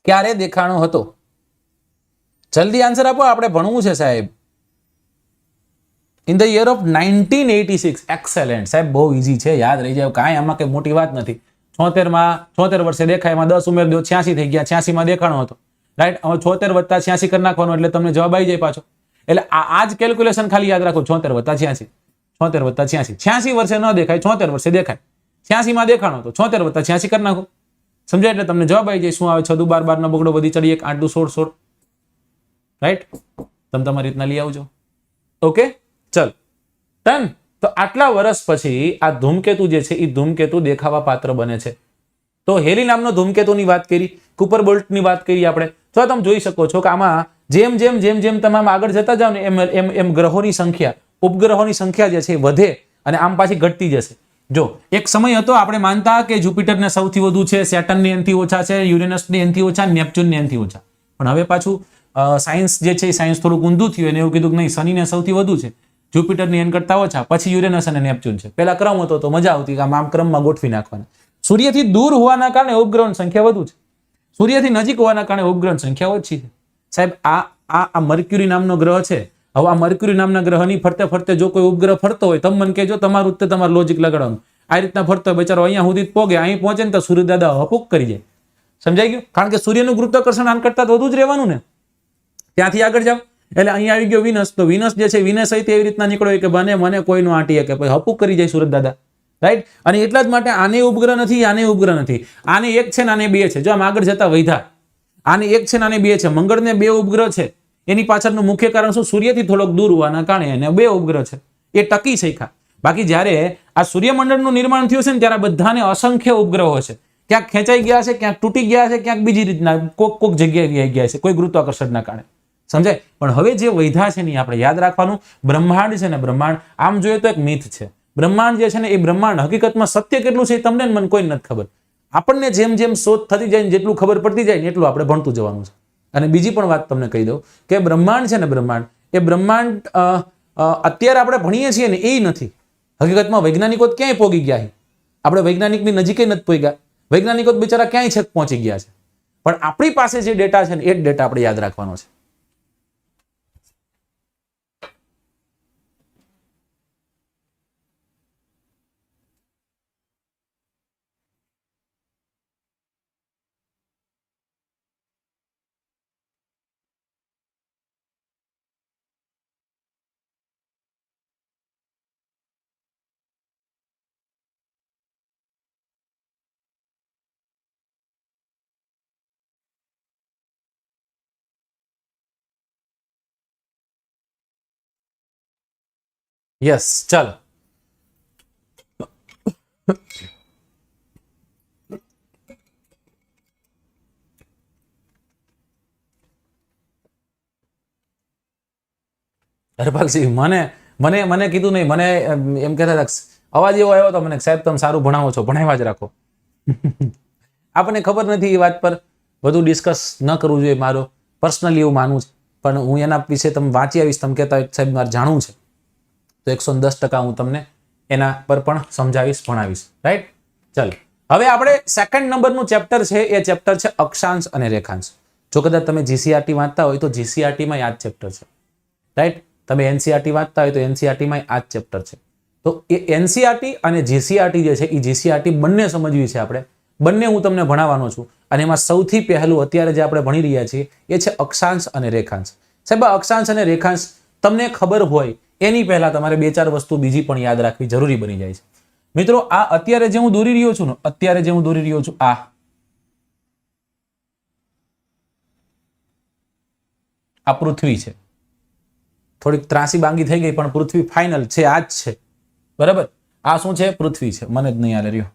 Speaker 1: ક્યારે દેખાણો હતો? જલ્દી આન્સર આપો, આપણે ભણવું છે સાહેબ. In the year of 1986. Excellent સાહેબ, બહુ ઈઝી છે, યાદ રહી જાય. કાંઈ આમાં કઈ મોટી વાત નથી. 76 વર્ષે દેખાય, એમાં 10 ઉમેર દો, 86 થઈ ગયા. 86 માં દેખાણો હતો. રાઈટ. હવે 76 + 86 કરી નાખવાનો એટલે તમને જવાબ આવી જાય પાછો. એટલે આ જ કેલ્ક્યુલેશન ખાલી યાદ રાખો. 76 + 86, 76 + 86. 86 વર્ષે ન દેખાય, 76 વર્ષે દેખાય. 86 માં દેખાણો તો 76 + 86 કરી નાખો. સમજાય? એટલે તમને જવાબ આવી જાય. શું આવે? 6 દુ 12, 12 નો બગડો વધી ચડી 1, 8 દુ 16, 16. રાઈટ. તમે તમારી રીતના લઈ આવજો. ઓકે, ચલ ડન. તો આટલા વર્ષ પછી આ ધૂમકેતુ જે છે એ ધૂમકેતુ દેખાવા પાત્ર બને છે. તો હેલી નામનો ધૂમકેતુની વાત કરી, કુપર બોલ્ટની વાત કરી આપણે. તો તમે જોઈ શકો છો કે આમાં જેમ જેમ જેમ જેમ તમે આમ આગળ જતા જાવ ને એમ એમ ગ્રહોની સંખ્યા, ઉપગ્રહોની સંખ્યા જે છે એ વધે અને આમ પાછી ઘટતી જશે. જો એક સમય હતો આપણે માનતા કે જુપિટરને સૌથી વધુ છે, સેટર્નને એનથી ઓછા છે, યુરેનસને એનથી ઓછા, નેપચ્યુનને એનથી ઓછા. પણ હવે પાછું સાયન્સ જે છે એ સાયન્સ થોડુંક ઊંધું થયું અને એવું કીધું કે નહીં, શનિને સૌથી વધુ છે, જુપિટરની એન કરતા ઓછા, પછી યુરેનસ અને નેપચ્યુન છે. પેલા ક્રમ હતો તો મજા આવતી કે આમ ક્રમમાં ગોઠવી નાખવાના. સૂર્યથી દૂર હોવાના કારણે ઉપગ્રહોની સંખ્યા વધુ છે, સૂર્યથી નજીક હોવાના કારણે ઉપગ્રહોની સંખ્યા ઓછી છે. સાહેબ આ મર્ક્યુરી નામનો ગ્રહ છે. હવે આ મર્ક્યુરી નામના ગ્રહની ફરતે ફરતે જો કોઈ ઉપગ્રહ ફરતો હોય, તમે મને કહેજો, તમારું તે તમારું લોજિક લગાડવાનું. આ રીતના ફરતો હોય બચારો, અહીંયા સુધી પોગે, અહીં પહોંચે ને તો સૂર્ય દાદા હપુક કરી જાય. સમજાઈ ગયું? કારણ કે સૂર્યનું ગુરુત્વાકર્ષણ આન કરતા વધુ જ રહેવાનું ને. ત્યાંથી આગળ જાવ એટલે અહીંયા આવી ગયો વિનસ. તો વિનસ જે છે, વિનસ અહીં એવી રીતના નીકળ્યો કે મને કોઈનું આંટીએ કે હપુક કરી જાય સૂરજ દાદા. રાઈટ. અને એટલા જ માટે આને ઉપગ્રહ નથી, આને ઉપગ્રહ નથી. આને એક છે ને આને બે છે. જો આમ આગળ જતા વૈધા, આને એક છે ને આને બે છે. મંગળને બે ઉપગ્રહ છે. એની પાછળનું મુખ્ય કારણ શું? સૂર્યથી થોડોક દૂર હોવાના કારણે એને બે ઉપગ્રહ છે. એ ટકી શીખા. બાકી જ્યારે આ સૂર્યમંડળનું નિર્માણ થયું છે ને ત્યારે બધાને અસંખ્ય ઉપગ્રહો છે. ક્યાંક ખેંચાઈ ગયા છે, ક્યાંક તૂટી ગયા છે, ક્યાંક બીજી રીતના કોક જગ્યાએ આવી ગયા છે કોઈ ગુરુત્વાકર્ષણના કારણે. સમજાય? પણ હવે જે વૈધા છે ને આપણે યાદ રાખવાનું, બ્રહ્માંડ છે ને, બ્રહ્માંડ આમ જોઈએ તો એક મિથ છે. બ્રહ્માંડ જે છે ને એ બ્રહ્માંડ હકીકતમાં સત્ય કેટલું છે એ તમને મને કોઈ નથી ખબર. આપણને જેમ જેમ શોધ થતી જાય ને જેટલું ખબર પડતી જાય ને એટલું આપણે ભણતું જવાનું છે. અને બીજી પણ વાત તમને કહી દઉં કે બ્રહ્માંડ છે ને, બ્રહ્માંડ એ બ્રહ્માંડ અત્યારે આપણે ભણીએ છીએ ને એ નથી. હકીકતમાં વૈજ્ઞાનિકો ક્યાંય પોગી ગયા છે. આપણે વૈજ્ઞાનિકની નજીકે નથી પોગ્યા. વૈજ્ઞાનિકો બિચારા ક્યાંય છેક પહોંચી ગયા છે. પણ આપણી પાસે જે ડેટા છે ને એ જ ડેટા આપણે યાદ રાખવાનો છે. યસ, ચાલો. હરપાલસિંહ મને કીધું નહીં, મને એમ કહેતા હતા અવાજ એવો આવ્યો તો મને, સાહેબ તમે સારું ભણાવો છો, ભણાવ્યા જ રાખો. આપણને ખબર નથી એ વાત પર વધુ ડિસ્કસ ન કરવું જોઈએ. મારો પર્સનલી એવું માનવું છે. પણ હું એના વિશે તમે વાંચી આવીશ. તમે કહેતા સાહેબ મારે જાણવું છે તો 110% હું તમને એના પર પણ સમજાવીશ, ભણાવીશ. રાઈટ. ચાલો હવે આપણે સેકન્ડ નંબરનું ચેપ્ટર છે એ ચેપ્ટર છે અક્ષાંશ અને રેખાંશ. જો કદાચ તમે જીસીઆરટી વાંચતા હોય તો જીસીઆરટીમાં આ જ ચેપ્ટર છે. રાઈટ. તમે એનસીઆરટી વાંચતા હોય તો એનસીઆરટીમાં આ જ ચેપ્ટર છે. તો એ એનસીઆરટી અને જીસીઆરટી જે છે એ જીસીઆરટી બંને સમજવી છે આપણે. બંને હું તમને ભણાવવાનો છું. અને એમાં સૌથી પહેલું અત્યારે જે આપણે ભણી રહ્યા છીએ એ છે અક્ષાંશ અને રેખાંશ. સાહેબ અક્ષાંશ અને રેખાંશ તમને ખબર હોય એની પહેલા તમારે 2-4 વસ્તુ બીજી પણ યાદ રાખવી જરૂરી બની જાય છે. મિત્રો આ અત્યારે જે હું દોરી રહ્યો છું ને, અત્યારે જે હું દોરી રહ્યો છું આ પૃથ્વી છે. થોડીક ત્રાસી બાંગી થઈ ગઈ પણ પૃથ્વી ફાઇનલ છે, આ જ છે. બરાબર. આ શું છે? પૃથ્વી છે. મને જ નહીં હાલે રહ્યો.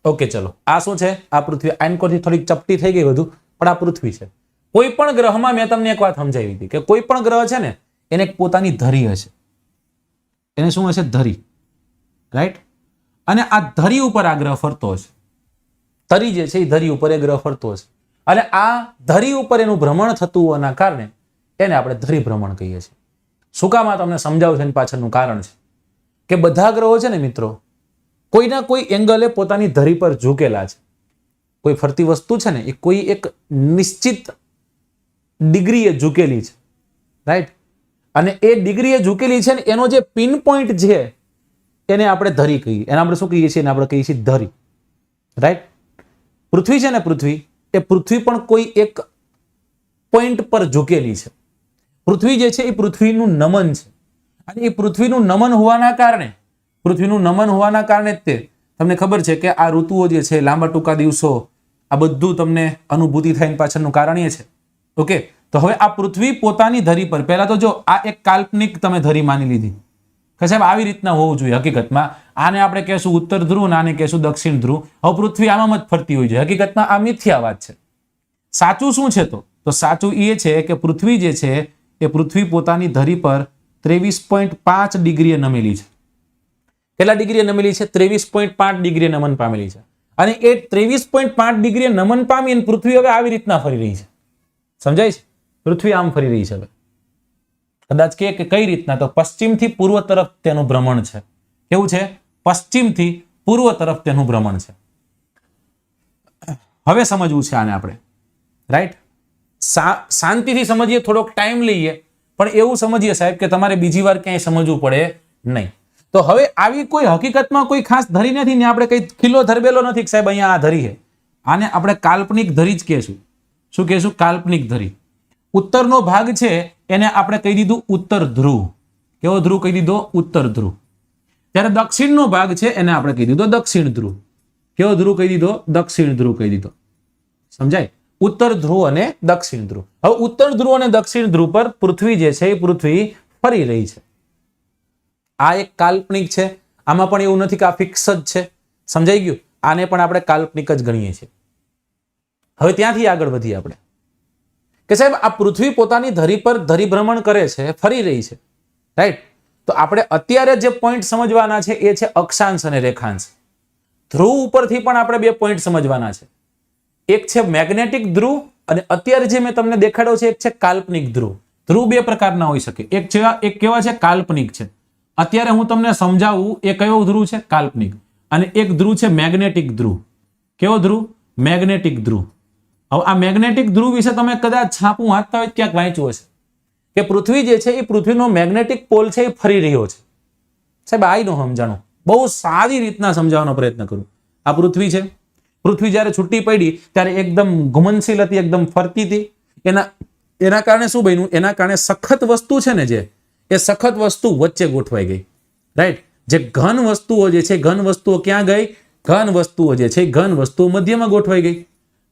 Speaker 1: ઓકે ચલો, આ શું છે? આ પૃથ્વી. આયનકોરથી થોડીક ચપટી થઈ ગઈ વધુ, પણ આ પૃથ્વી છે. કોઈ પણ ગ્રહમાં મેં તમને એક વાત સમજાવી હતી કે કોઈ પણ ગ્રહ છે ને એને એક પોતાની ધરી હશે. એને શું હશે? ધરી. રાઈટ. અને આ ધરી ઉપર આ ગ્રહ ફરતો હશે. ધરી જે છે એ ધરી ઉપર એ ગ્રહ ફરતો હશે. અને આ ધરી ઉપર એનું ભ્રમણ થતું હોવાના કારણે એને આપણે ધરી ભ્રમણ કહીએ છીએ. શું કામ? તમને સમજાવું છું. એની પાછળનું કારણ છે કે બધા ગ્રહો છે ને મિત્રો કોઈના કોઈ એંગલે પોતાની ધરી પર ઝૂકેલા છે. કોઈ ફરતી વસ્તુ છે ને એ કોઈ એક નિશ્ચિત ડિગ્રીએ ઝૂકેલી છે. રાઈટ. અને એ ડિગ્રીએ ઝૂકેલી છે ને એનો જે પિન પોઈન્ટ છે એને આપણે ધરી કહીએ. એને આપણે શું કહીએ છીએ? એને આપણે કહીએ છીએ ધરી. રાઈટ? પૃથ્વી છે ને, પૃથ્વી એ પૃથ્વી પણ કોઈ એક પોઈન્ટ પર ઝૂકેલી છે. પૃથ્વી જે છે એ પૃથ્વીનું નમન છે, અને એ પૃથ્વીનું નમન હોવાના કારણે તે તમને ખબર છે કે આ ઋતુઓ જે છે, લાંબા ટૂંકા દિવસો, આ બધું તમને અનુભૂતિ થાય પાછળનું કારણ એ છે. ઓકે, તો હવે આ પૃથ્વી પોતાની ધરી પર, પહેલા તો જો આ એક કાલ્પનિક તમે ધરી માની લીધી કે સાહેબ આવી રીતના હોવું જોઈએ. હકીકતમાં આને આપણે કહેશું ઉત્તર ધ્રુવ અને આને કહેશું દક્ષિણ ધ્રુવ. હવે પૃથ્વી આમાં જ ફરતી હોય છે. હકીકતમાં આ મિથ્યા વાત છે. સાચું શું છે? તો સાચું એ છે કે પૃથ્વી જે છે એ પૃથ્વી પોતાની ધરી પર 23.5 ડિગ્રીએ નમેલી છે. કેટલા ડિગ્રીએ નમેલી છે? 23.5 ડિગ્રીએ નમન પામેલી છે. અને એ 23.5 ડિગ્રીએ નમન પામી અને પૃથ્વી હવે આવી રીતના ફરી રહી છે. સમજાય છે? પૃથ્વી આમ ફરી રહી છે. હવે કદાચ કે કઈ રીતના? તો પશ્ચિમથી પૂર્વ તરફ તેનું ભ્રમણ છે. કેવું છે? પશ્ચિમથી પૂર્વ તરફ તેનું ભ્રમણ છે. હવે સમજવું છે આને આપણે, રાઈટ? શાંતિથી સમજીએ, થોડોક ટાઈમ લઈએ, પણ એવું સમજીએ સાહેબ કે તમારે બીજી વાર ક્યાંય સમજવું પડે નહીં. તો હવે આવી કોઈ હકીકતમાં કોઈ ખાસ ધરી નથી ને, આપણે કઈ ખીલો ધરબેલો નથી કે સાહેબ અહીંયા આ ધરી છે. આને આપણે કાલ્પનિક ધરી જ કહેશું. શું કહેશું? કાલ્પનિક ધરી. ઉત્તરનો ભાગ છે એને આપણે કહી દીધું ઉત્તર ધ્રુવ. કેવો ધ્રુવ કહી દીધો? ઉત્તર ધ્રુવ. ત્યારે દક્ષિણનો ભાગ છે એને આપણે કહી દીધો દક્ષિણ ધ્રુવ. કેવો ધ્રુવ કહી દીધો? દક્ષિણ ધ્રુવ કહી દીધો. સમજાય? ઉત્તર ધ્રુવ અને દક્ષિણ ધ્રુવ. હવે ઉત્તર ધ્રુવ અને દક્ષિણ ધ્રુવ પર પૃથ્વી જે છે એ પૃથ્વી ફરી રહી છે. આ એક કાલ્પનિક છે. આમાં પણ એવું નથી કે આ ફિક્સ જ છે. સમજાઈ ગયું? આને પણ આપણે કાલ્પનિક જ ગણીએ છીએ. હવે ત્યાંથી આગળ વધીએ આપણે કે સાહેબ આ પૃથ્વી પોતાની ધરી પર ધરીભ્રમણ કરે છે, ફરી રહી છે, રાઈટ? તો આપણે અત્યારે જે પોઈન્ટ સમજવાના છે એ છે અક્ષાંશ અને રેખાંશ. ધ્રુવ ઉપરથી પણ આપણે બે પોઈન્ટ સમજવાના છે. એક છે મેગ્નેટિક ધ્રુવ અને અત્યારે જે મેં તમને દેખાડ્યો છે એક છે કાલ્પનિક ધ્રુવ. ધ્રુવ બે પ્રકારના હોઈ શકે. એક કેવા છે? કાલ્પનિક છે. અત્યારે હું તમને સમજાવું એ કયો ધ્રુવ છે? કાલ્પનિક. અને એક ધ્રુવ છે મેગ્નેટિક ધ્રુવ. કેવો ધ્રુવ? મેગ્નેટિક ધ્રુવ. હવે આ મેગ્નેટિક ધ્રુવ વિશે તમે કદાચ છાપું વાંચતા હોય ક્યાંક વાંચ્યું હશે કે પૃથ્વી જે છે એ પૃથ્વીનો મેગ્નેટિક પોલ છે એ ફરી રહ્યો છે. સાહેબ આઈ નો સમજાણું, બહુ સારી રીતના સમજાવવાનો પ્રયત્ન કરું. આ પૃથ્વી છે. પૃથ્વી જ્યારે છૂટી પડી ત્યારે એકદમ ઘુમનશીલ હતી, એકદમ ફરતી હતી. એના કારણે શું બન્યું? એના કારણે સખત વસ્તુ છે ને, જે એ સખત વસ્તુ વચ્ચે ગોઠવાઈ ગઈ, રાઈટ? જે ઘન વસ્તુઓ જે છે, ઘન વસ્તુઓ ક્યાં ગઈ? ઘન વસ્તુઓ જે છે ઘન વસ્તુઓ મધ્યમાં ગોઠવાઈ ગઈ,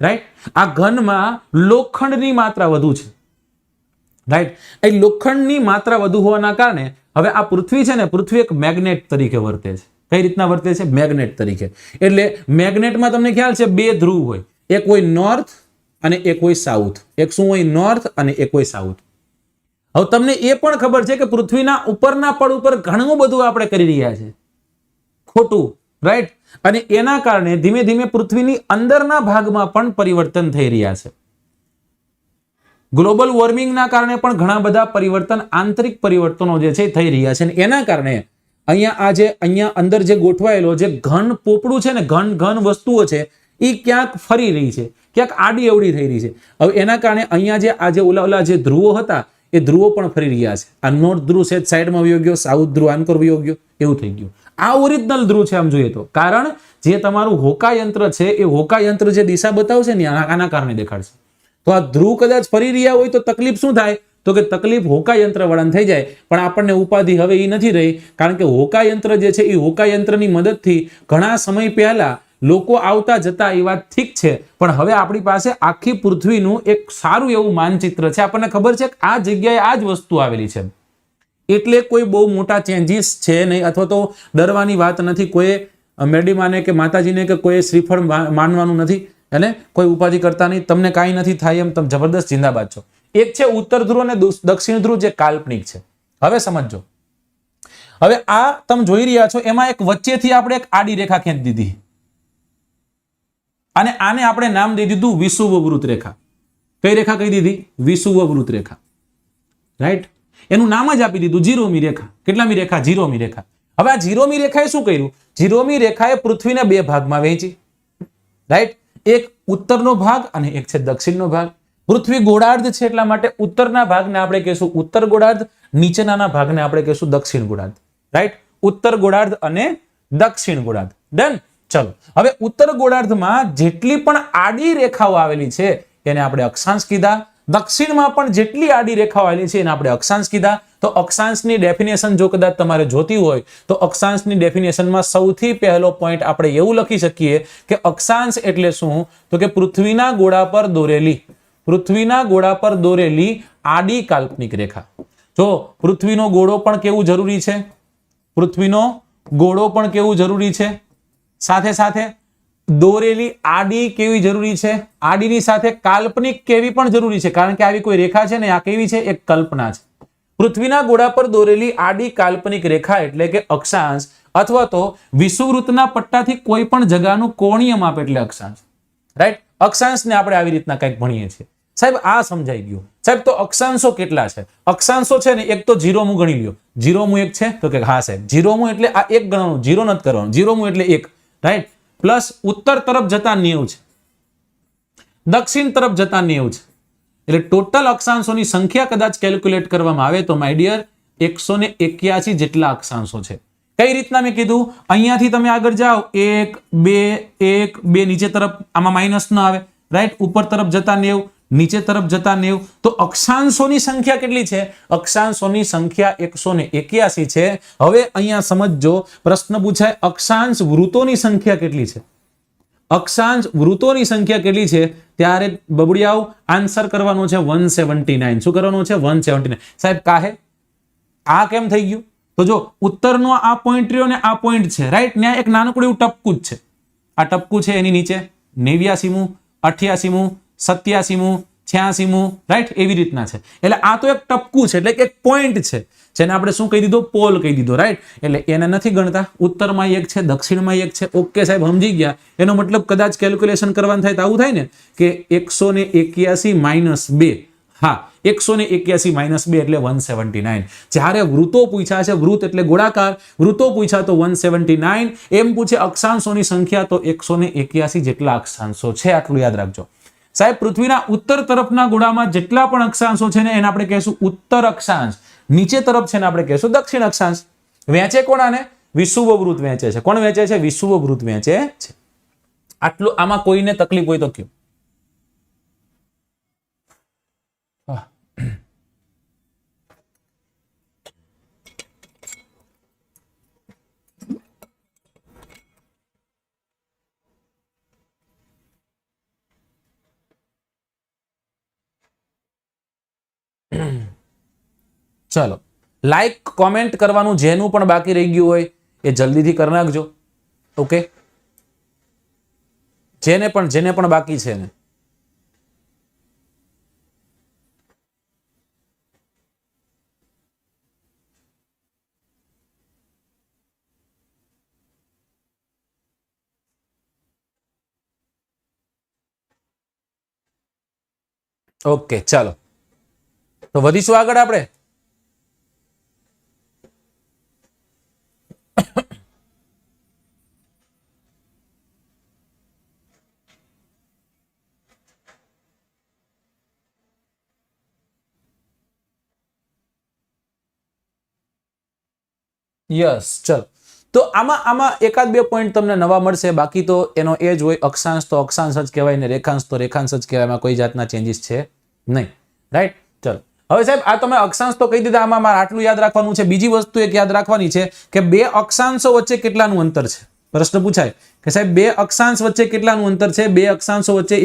Speaker 1: રાઈટ? આ ઘનમાં લોખંડની માત્રા વધુ છે, રાઈટ? એ લોખંડની માત્રા વધુ હોવાના કારણે હવે આ પૃથ્વી છે ને, પૃથ્વી એક મેગ્નેટ તરીકે વર્તે છે. કઈ રીતના વર્તે છે? મેગ્નેટ તરીકે. એટલે મેગ્નેટમાં તમને ખ્યાલ છે બે ધ્રુવ હોય, એક હોય નોર્થ અને એક હોય સાઉથ. એક શું હોય? નોર્થ અને એક હોય સાઉથ. હવે તમને એ પણ ખબર છે કે પૃથ્વીના ઉપરના પડ ઉપર ઘણું બધું આપણે કરી રહ્યા છે, ખોટું, રાઈટ? અને એના કારણે ધીમે ધીમે પૃથ્વીની અંદરના ભાગમાં પણ પરિવર્તન થઈ રહ્યા છે. ગ્લોબલ વોર્મિંગના કારણે પણ ઘણા બધા પરિવર્તન, આંતરિક પરિવર્તનો જે છે થઈ રહ્યા છે. અને એના કારણે અહીંયા અંદર જે ગોઠવાયેલો જે ઘન પોપડું છે ને, ઘન વસ્તુઓ છે એ ક્યાંક ફરી રહી છે, ક્યાંક આડી અવડી થઈ રહી છે. હવે એના કારણે અહીંયા જે ઓલા જે ધ્રુવો હતા એ ધ્રુવો પણ ફરી રહ્યા છે. આ નોર્થ ધ્રુવ છે સાઈડમાં વયો ગયો, સાઉથ ધ્રુવ આનકોર વયો ગયો, એવું થઈ ગયું. આ ઓરિજિનલ ધ્રુવ છે આમ જોઈએ તો. કારણ જે તમારું હોકા યંત્ર છે એ હોકા યંત્ર જે દિશા બતાવશે ને આના કારણે દેખાડશે. તો આ ધ્રુવ કદાચ ફરી રહ્યા હોય તો તકલીફ શું થાય? તો કે તકલીફ હોકા યંત્ર વળાંક થઈ જાય. પણ આપણને ઉપાધિ હવે એ નથી રહી, કારણ કે હોકા યંત્ર જે છે એ હોકા યંત્રની મદદથી ઘણા સમય પહેલા લોકો આવતા જતા, એ વાત ઠીક છે, પણ હવે આપણી પાસે આખી પૃથ્વીનું એક સારું એવું માનચિત્ર છે. આપણને ખબર છે કે આ જગ્યાએ આ જ વસ્તુ આવેલી છે. એટલે કોઈ બહુ મોટા ચેન્જીસ છે નહીં, અથવા તો ડરવાની વાત નથી. કોઈ મેડીમાને કે માતાજીને કે કોઈ શ્રીફળ માનવાનું નથી, અને કોઈ ઉપાધિ કરતા નહીં. તમને કાંઈ નથી થાય એમ તમે જબરદસ્ત જિંદાબાદ છો. એક છે ઉત્તર ધ્રુવ અને દક્ષિણ ધ્રુવ જે કાલ્પનિક છે. હવે સમજો. હવે આ તમે જોઈ રહ્યા છો એમાં એક વચ્ચેથી આપણે એક આડી રેખા ખેંચી દીધી અને આને આપણે નામ દઈ દીધું વિષુવવૃત્ત રેખા. કઈ રેખા કહી દીધી? વિષુવવૃત્ત રેખા, રાઈટ? એનું નામ જ આપી દીધું જીરોમી રેખા. કેટલામી રેખા? જીરોમી રેખા. હવે આ જીરોમી રેખાએ શું કર્યું? જીરોમી રેખાએ પૃથ્વીને બે ભાગમાં વહેંચી, રાઈટ? એક ઉત્તરનો ભાગ અને એક છે દક્ષિણનો ભાગ. પૃથ્વી ગોળાર્ધ છે એટલા માટે ઉત્તરના ભાગને આપણે કહીશું ઉત્તર ગોળાર્ધ, નીચેના ભાગને આપણે કહીશું દક્ષિણ ગોળાર્ધ, રાઈટ? ઉત્તર ગોળાર્ધ અને દક્ષિણ ગોળાર્ધ. ડન. ચલો હવે ઉત્તર ગોળાર્ધમાં જેટલી પણ આડી રેખાઓ આવેલી છે એને આપણે અક્ષાંશ કીધા. દક્ષિણમાં પણ જેટલી આડી રેખાઓ આવેલી છે એને આપણે અક્ષાંશ કીધા. તો અક્ષાંશની ડેફિનેશન જો કદાચ તમારે જોતી હોય તો અક્ષાંશની ડેફિનેશનમાં સૌથી પહેલો પોઈન્ટ આપણે એવું લખી શકીએ કે અક્ષાંશ એટલે શું? તો કે પૃથ્વીના ગોળા પર દોરેલી આડી કાલ્પનિક રેખા. જો પૃથ્વીનો ગોળો પણ કેવું જરૂરી છે? પૃથ્વીનો ગોળો પણ કેવું જરૂરી છે? સાથે સાથે દોરેલી આડી કેવી જરૂરી છે? આડીની સાથે કાલ્પનિક કેવી પણ જરૂરી છે, કારણ કે આવી કોઈ રેખા છે ને આ કેવી છે? એક કલ્પના છે. પૃથ્વીના ગોળા પર દોરેલી આડી કાલ્પનિક રેખા એટલે કે અક્ષાંશ, અથવા તો વિષુવવૃત્તના પટ્ટાથી કોઈ પણ જગાનું કોણીય માપ એટલે અક્ષાંશ. રાઈટ? અક્ષાંશને આપણે આવી રીતના કંઈક ભણીએ છીએ. સાહેબ આ સમજાઈ ગયું. સાહેબ તો અક્ષાંશો કેટલા છે? અક્ષાંશો છે ને એક તો 0 ગણી લ્યો. 0 એક છે તો કે હા સાહેબ 0 એટલે આ એક ગણવાનું, 0 નથી કરવાનું. 0 એટલે 1. રાઈટ? પ્લસ ઉત્તર તરફ જતા 90 છે, દક્ષિણ તરફ જતા 90 છે. એટલે ટોટલ અક્ષાંશોની સંખ્યા કદાચ કેલ્ક્યુલેટ કરવામાં આવે તો માય ડિયર 181 જેટલા અક્ષાંશો છે. કઈ રીતના મેં કીધું? અહીંયાથી તમે આગળ જાઓ 1 2 1 2 નીચે તરફ આમાં માઇનસ ન આવે. રાઈટ? ઉપર તરફ જતા 90, નીચે તરફ જતા 90. તો અક્ષાંશોની સંખ્યા કેટલી છે? અક્ષાંશોની સંખ્યા 181 છે. હવે અહીંયા સમજજો, પ્રશ્ન પૂછાય અક્ષાંશ વૃત્તોની સંખ્યા કેટલી છે? અક્ષાંશ વૃત્તોની સંખ્યા કેટલી છે? ત્યારે બબડિયાઓ આન્સર કરવાનો છે 179. શું કરવાનું છે? 179. સાહેબ કાહે આ કેમ થઈ ગયું? તો જો ઉત્તરનો આ પોઈન્ટ રહ્યો ને આ પોઈન્ટ છે. રાઈટ? ત્યાં એક નાનકડું એવું ટપકું જ છે. આ ટપકું છે એની નીચે 89મું, 88મું, 87મું, 86મું. રાઈટ? એવી રીતના છે. એટલે આ તો એક ટપકું છે, એટલે એક પોઈન્ટ છે જેને આપણે શું કહી દીધો? પોલ કહી દીધો. રાઈટ? એટલે એને નથી ગણતા. ઉત્તરમાં એક છે, દક્ષિણમાં એક છે. ઓકે સાહેબ સમજી ગયા. એનો મતલબ કદાચ કેલ્ક્યુલેશન કરવાનું થાય તો આવું થાય ને કે 181 માઇનસ 2. હા, 181 માઇનસ 2 એટલે 179. જ્યારે વૃત્તો પૂછ્યા છે, વૃત્ત એટલે ગોળાકાર, વૃત્તો પૂછ્યા તો 179. એમ પૂછે અક્ષાંશોની સંખ્યા તો 181 જેટલા અક્ષાંશો છે. આટલું યાદ રાખજો સાહેબ. પૃથ્વીના ઉત્તર તરફના ગોળામાં જેટલા પણ અક્ષાંશો છે ને એને આપણે કહેશું ઉત્તર અક્ષાંશ. નીચે તરફ છે ને આપણે કહેશું દક્ષિણ અક્ષાંશ. વહેંચે કોણ આને? વિષુવવૃત્ત વહેંચે છે. કોણ વહેંચે છે? વિષુવવૃત્ત વહેંચે છે. આટલું. આમાં કોઈને તકલીફ હોય તો કયો. ચલો લાઈક કોમેન્ટ કરવાનું જેનું પણ બાકી રહી ગયું હોય એ જલ્દીથી કરી નાખજો. ઓકે? જેને પણ બાકી છે ને. ઓકે ચાલો તો વધીશું આગળ આપણે. યસ ચલો. તો આમાં એકાદ બે પોઈન્ટ તમને નવા મળશે. બાકી તો એનો એ જ હોય, અક્ષાંશ તો અક્ષાંશ જ કહેવાય ને રેખાંશ તો રેખાંશ જ કહેવાય. એમાં કોઈ જાતના ચેન્જીસ છે નહીં. રાઈટ? ચલો હવે સાહેબ આ તમે અક્ષાંશ તો કહી દીધા. આમાં મારે આટલું યાદ રાખવાનું છે. બીજી વસ્તુ એક યાદ રાખવાની છે કે બે અક્ષાંશો વચ્ચે કેટલાનું અંતર છે. પ્રશ્ન પૂછાય કે સાહેબ બે અક્ષાંશ વચ્ચે કેટલાનું અંતર છે? બે અક્ષાંશો વચ્ચે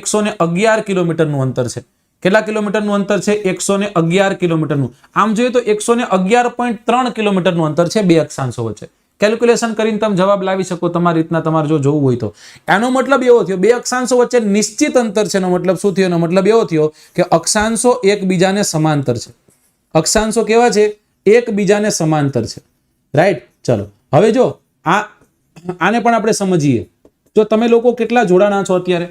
Speaker 1: 111 કિલોમીટરનું અંતર છે. કેટલા કિલોમીટરનું અંતર છે? 111 કિલોમીટરનું. આમ જોઈએ તો 111.3 કિલોમીટરનું અંતર છે બે અક્ષાંશો વચ્ચે. કેલ્ક્યુલેશન કરીને તમે જવાબ લાવી શકો તમારી રીતના, તમારે જો જોવું હોય તો. આનો મતલબ એવો થયો બે અક્ષાંશો વચ્ચે નિશ્ચિત અંતર છે. એનો મતલબ શું થયો? એનો મતલબ એવો થયો કે અક્ષાંશો એકબીજાને સમાંતર છે. અક્ષાંશો કેવા છે? એકબીજાને સમાંતર છે. રાઈટ? ચલો હવે જો આને પણ આપણે સમજીએ. જો તમે લોકો કેટલા જોડાણા છો અત્યારે?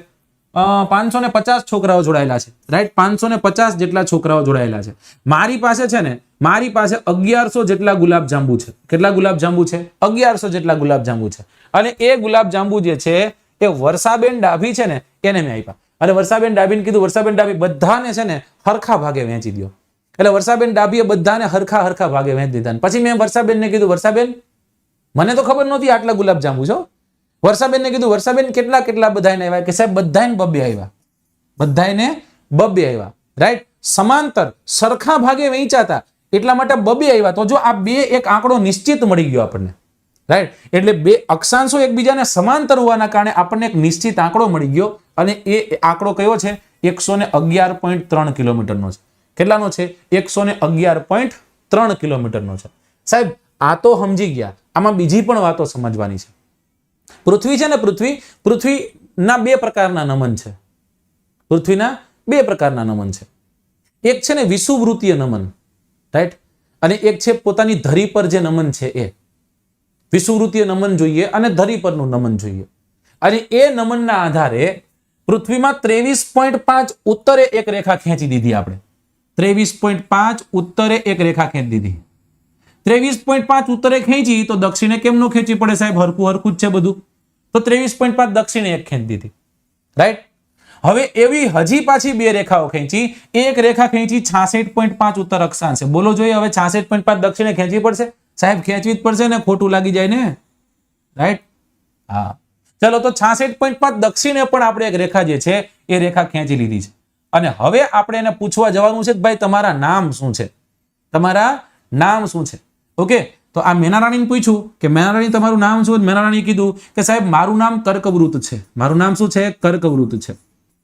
Speaker 1: 550 છોકરાઓ જોડાયેલા છે. રાઈટ? 550 જેટલા છોકરાઓ જોડાયેલા છે. મારી પાસે છે ને, મારી પાસે 1100 જેટલા ગુલાબજાંબુ છે. કેટલા ગુલાબજાંબુ છે? 1100 જેટલા ગુલાબજાંબુ છે. અને એ ગુલાબજાંબુ જે છે એ વર્ષાબેન ડાભી છે ને એને મેં આપ્યા. અને વર્ષાબેન ડાભીને કીધું વર્ષાબેન ડાભી બધાને છે ને હરખા ભાગે વહેંચી દો. એટલે વર્ષાબેન ડાભીએ બધાને હરખા ભાગે વહેંચી દીધા. પછી મેં વર્ષાબેનને કીધું વર્ષાબેન મને તો ખબર નહોતી આટલા ગુલાબજાંબુ છો. વર્ષાબેનને કીધું, વર્ષાબેન કેટલા કેટલા બધાને આવ્યા? કે સાહેબ બધાને બબ્બે આવ્યા, બધાને બબ્બે આવ્યા. રાઈટ, સમાંતર સરખા ભાગે વહેંચાતા એટલા માટે બબ્બે આવ્યા. તો જો આ બે એક આંકડો નિશ્ચિત મળી ગયો આપણને. રાઈટ, એટલે બે અક્ષાંશો એકબીજાને સમાંતર હોવાના કારણે આપણને એક નિશ્ચિત આંકડો મળી ગયો અને એ આંકડો કયો છે? 111.3 કિલોમીટરનો છે. કેટલાનો છે? 111.3 કિલોમીટરનો છે. સાહેબ આ તો સમજી ગયા, આમાં બીજી પણ વાતો સમજવાની છે. પૃથ્વી છે ને, પૃથ્વીના બે પ્રકારના નમન છે. પૃથ્વીના બે પ્રકારના નમન છે. એક છે ને વિષુવવૃત્તીય નમન, રાઈટ, અને એક છે પોતાની ધરી પર જે નમન છે એ. વિષુવવૃત્તીય નમન જોઈએ અને ધરી પરનું નમન જોઈએ. અને એ નમનના આધારે પૃથ્વીમાં 23.5 ઉત્તરે એક રેખા ખેંચી દીધી આપણે. 23.5 ઉત્તરે એક રેખા ખેંચી દીધી. 23.5 ઉત્તરે ખેંચી તો દક્ષિણે કેમ નો ખેંચી પડે સાહેબ? હરખું જ છે બધું. તો 23.5 દક્ષિણે એક ખેંચી દીધી. રાઈટ, હવે એવી હજી પાછી બે રેખાઓ ખેંચી. એક રેખા ખેંચી 66.5 ઉત્તર અક્ષાંશે. બોલો જોઈએ હવે 66.5 દક્ષિણે ખેંચવી પડશે સાહેબ? ખેંચવી જ પડશે ને, ખોટું લાગી જાય ને. રાઈટ, હા ચલો, તો 66.5 દક્ષિણે પણ આપણે એક રેખા જે છે એ રેખા ખેંચી લીધી છે. અને હવે આપણે એને પૂછવા જવાનું છે કે ભાઈ તમારા નામ શું છે? તમારા નામ શું છે? ઓકે, તો આ મેનારાણીને પૂછ્યું કે મેનારાણી તમારું નામ શું? મેનારાણીએ કીધું કે સાહેબ મારું નામ કર્કવૃત છે. મારું નામ શું છે? કર્કવૃત છે.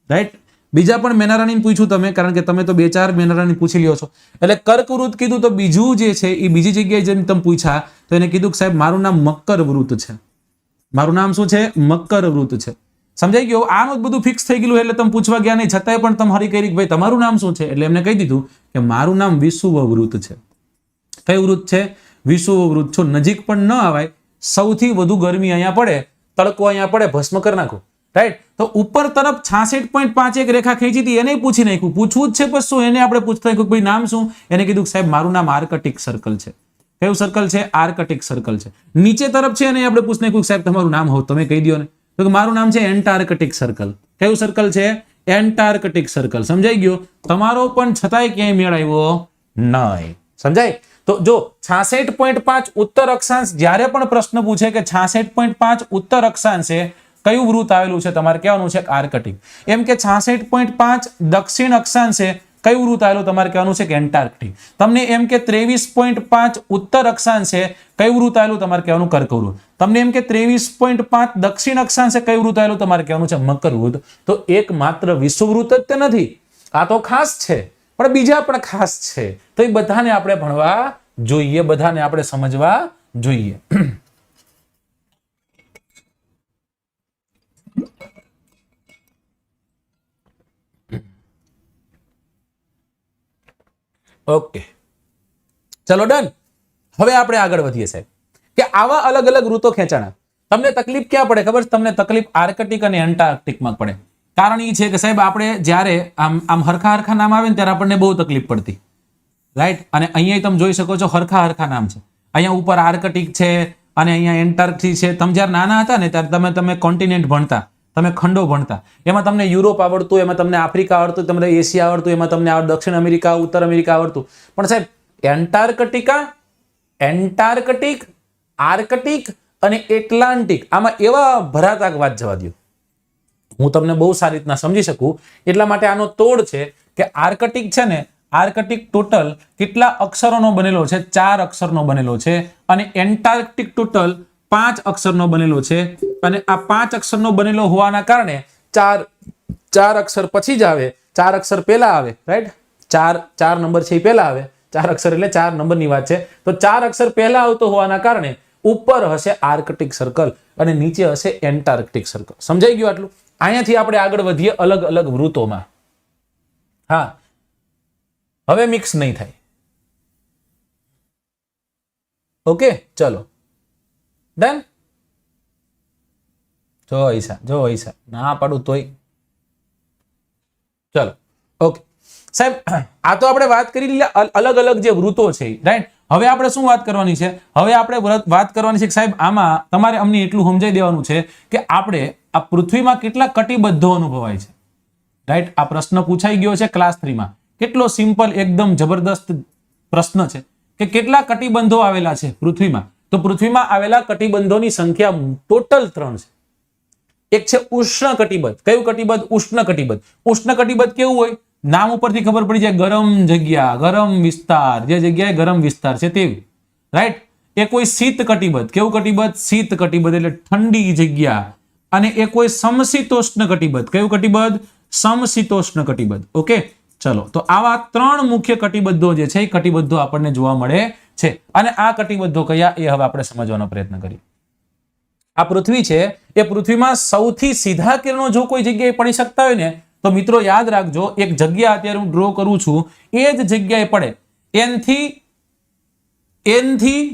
Speaker 1: રાઈટ, બીજા પણ મેનારાણીને પૂછ્યું તમે, કારણ કે તમે તો બે ચાર મેનારાણી પૂછી લ્યો છો. એટલે કર્કવૃત કીધું તો બીજું જે છે એ બીજી જગ્યાએ જેમ તમે પૂછ્યા તો એને કીધું કે સાહેબ મારું નામ મકરવૃત છે. મારું નામ શું છે? મકરવૃત છે. સમજાઈ ગયું? આનું બધું ફિક્સ થઈ ગયું એટલે તમે પૂછવા ગયા નહીં, છતાંય પણ તમે હરી કરી કે ભાઈ તમારું નામ શું છે? એટલે એમને કહી દીધું કે મારું નામ વિષુવવૃત છે. કયું વૃત છે? વિષુવવૃત છો. નજીક પણ ન આવાય. સૌથી વધુ ગરમી અહીંયા પડે, તડકો અહીંયા પડે, ભસ્મ કરી નાખો. રાઈટ, તો ઉપર તરફ 66.5 એક રેખા ખેંચી હતી, એને પૂછી નાખ્યું. પૂછવું જ છે પણ શું? એને આપણે પૂછતા નાખ્યું ભાઈ નામ શું? એને કીધું સાહેબ મારું નામ આર્કટિક સર્કલ છે. કયું સર્કલ છે? આર્કટિક સર્કલ છે. નીચે તરફ છે એને આપણે પૂછી નાખ્યું સાહેબ તમારું નામ હોવ તમે કહી દો ને. તો કે મારું નામ છે એન્ટાર્કટિક સર્કલ. કયું સર્કલ છે? Antarctic circle. સમજાઈ ગયો? તમારો પણ છતાંય ક્યાંય મેળ આવ્યો નહીં. સમજાય? તો જો 66.5 ઉત્તર અક્ષાંશ જ્યારે પણ પ્રશ્ન પૂછે કે 66.5 ઉત્તર અક્ષાંશે કયું વૃત્ત આવેલું છે, તમારે કહેવાનું છે આર્કટિક. એમ કે 66.5 દક્ષિણ અક્ષાંશે કયું વૃત્ત આવેલું, તમારે કહેવાનું છે કે એન્ટાર્કટિક. તમને એમ કે 23.5 ઉત્તર અક્ષાંશે કયું વૃત્ત આવેલું, તમારે કહેવાનું કર્કવૃત્ત. તમને એમ કે 23.5 દક્ષિણ અક્ષાંશે કયું વૃત્ત આવેલું, તમારે કહેવાનું છે મકરવૃત્ત. તો એક માત્ર વિષુવવૃત્ત જ તે નથી, આ તો ખાસ છે પણ બીજા પણ ખાસ છે. તો એ બધાને આપણે ભણવા જોઈએ, બધાને આપણે સમજવા જોઈએ. ઓકે, ચલો ડન. હવે આપણે આગળ વધીએ સાહેબ કે આવા અલગ અલગ વૃત્તો ખેંચાણા. તમને તકલીફ ક્યાં પડે ખબર છે? તમને તકલીફ આર્કટિક અને એન્ટાર્કટિકમાં પડે. કારણ એ છે કે સાહેબ આપણે જ્યારે આમ હરખા નામ આવે ને ત્યારે આપણને બહુ તકલીફ પડતી. રાઈટ, અને અહીંયા તમે જોઈ શકો છો હરખા નામ છે. અહીંયા ઉપર આર્કટિક છે અને અહીંયા એન્ટાર્કટિક છે. તમે જ્યારે નાના હતા ને ત્યારે તમે કોન્ટિનેન્ટ ભણતા, તમે ખંડો ભણતા. એમાં તમને યુરોપ આવડતું, એમાં તમને આફ્રિકા આવડતું, તમને એશિયા આવડતું, એમાં તમને દક્ષિણ અમેરિકા, ઉત્તર અમેરિકા આવડતું. પણ સાહેબ એન્ટાર્કટિકા, એન્ટાર્કટિક, આર્કટિક અને એટલાન્ટિક આમાં એવા ભરાતા વાત જવા દો, હું તમને બહુ સારી રીતના સમજી શકું એટલા માટે આનો તોડ છે કે આર્કટિક છે ને, આર્કટિક ટોટલ કેટલા અક્ષરોનો બનેલો છે? 4 અક્ષરનો બનેલો છે. અને એન્ટાર્કટિક ટોટલ 5 અક્ષરનો બનેલો છે. અને આ 5 અક્ષરનો બનેલો હોવાના કારણે ચાર અક્ષર પછી જ આવે, 4 અક્ષર પહેલા આવે. રાઈટ, ચાર નંબર છે એ પહેલા આવે. 4 અક્ષર એટલે 4 નંબરની વાત છે. તો 4 અક્ષર પહેલા આવતો હોવાના કારણે ઉપર હશે આર્કટિક સર્કલ અને નીચે હશે એન્ટાર્કટિક સર્કલ. સમજાઈ ગયું આટલું? અહીંયાથી આપણે આગળ વધીએ અલગ અલગ વૃત્તોમાં. હા, હવે મિક્સ નહીં થાય. ઓકે, ચલો ડન. જો ઈશા ના પાડું તોય ચલો. ઓકે સાહેબ, આ તો આપણે વાત કરી અલગ અલગ જે વૃત્તો છે. રાઈટ, હવે આપણે શું વાત કરવાની છે? હવે આપણે વાત કરવાની છે કે સાહેબ આમાં તમારે અમને એટલું સમજાઈ દેવાનું છે કે આપણે આ પૃથ્વીમાં કેટલા કટિબદ્ધો અનુભવાય છે. રાઈટ, આ પ્રશ્ન પૂછાઈ ગયો છે ક્લાસ 3 માં. કેટલો સિમ્પલ એકદમ જબરદસ્ત પ્રશ્ન છે કે કેટલા કટિબંધો આવેલા છે પૃથ્વીમાં. તો પૃથ્વીમાં આવેલા કટિબંધોની સંખ્યા ટોટલ 3 છે. એક છે ઉષ્ણ કટિબંધ. કયું કટિબંધ? ઉષ્ણ કટિબંધ. ઉષ્ણ કટિબંધ કેવું હોય? નામ ઉપરથી ખબર પડી જાય, ગરમ જગ્યા, ગરમ વિસ્તાર, જે જગ્યાએ ગરમ વિસ્તાર છે તેવી, રાઈટ. એ કોઈ શીત કટિબંધ. કેવું કટિબંધ? શીત કટિબંધ એટલે ઠંડી જગ્યા. અને એ કોઈ સમશીતોષ્ણ કટિબંધ. કયું કટિબંધ? સમશીતોષ્ણ કટિબંધ. ઓકે, ચલો. તો આવા 3 મુખ્ય કટિબંધો જે છે એ કટિબંધો આપણને જોવા મળે છે. અને આ કટિબંધો કયા એ હવે આપણે સમજવાનો પ્રયત્ન કરીએ. આ પૃથ્વી છે, એ પૃથ્વીમાં સૌથી સીધા કિરણો જો કોઈ જગ્યાએ પડી શકતા હોય ને, તો મિત્રો યાદ રાખજો, એક જગ્યા અત્યારે હું ડ્રો કરું છું, એ જ જગ્યાએ પડે. એનથી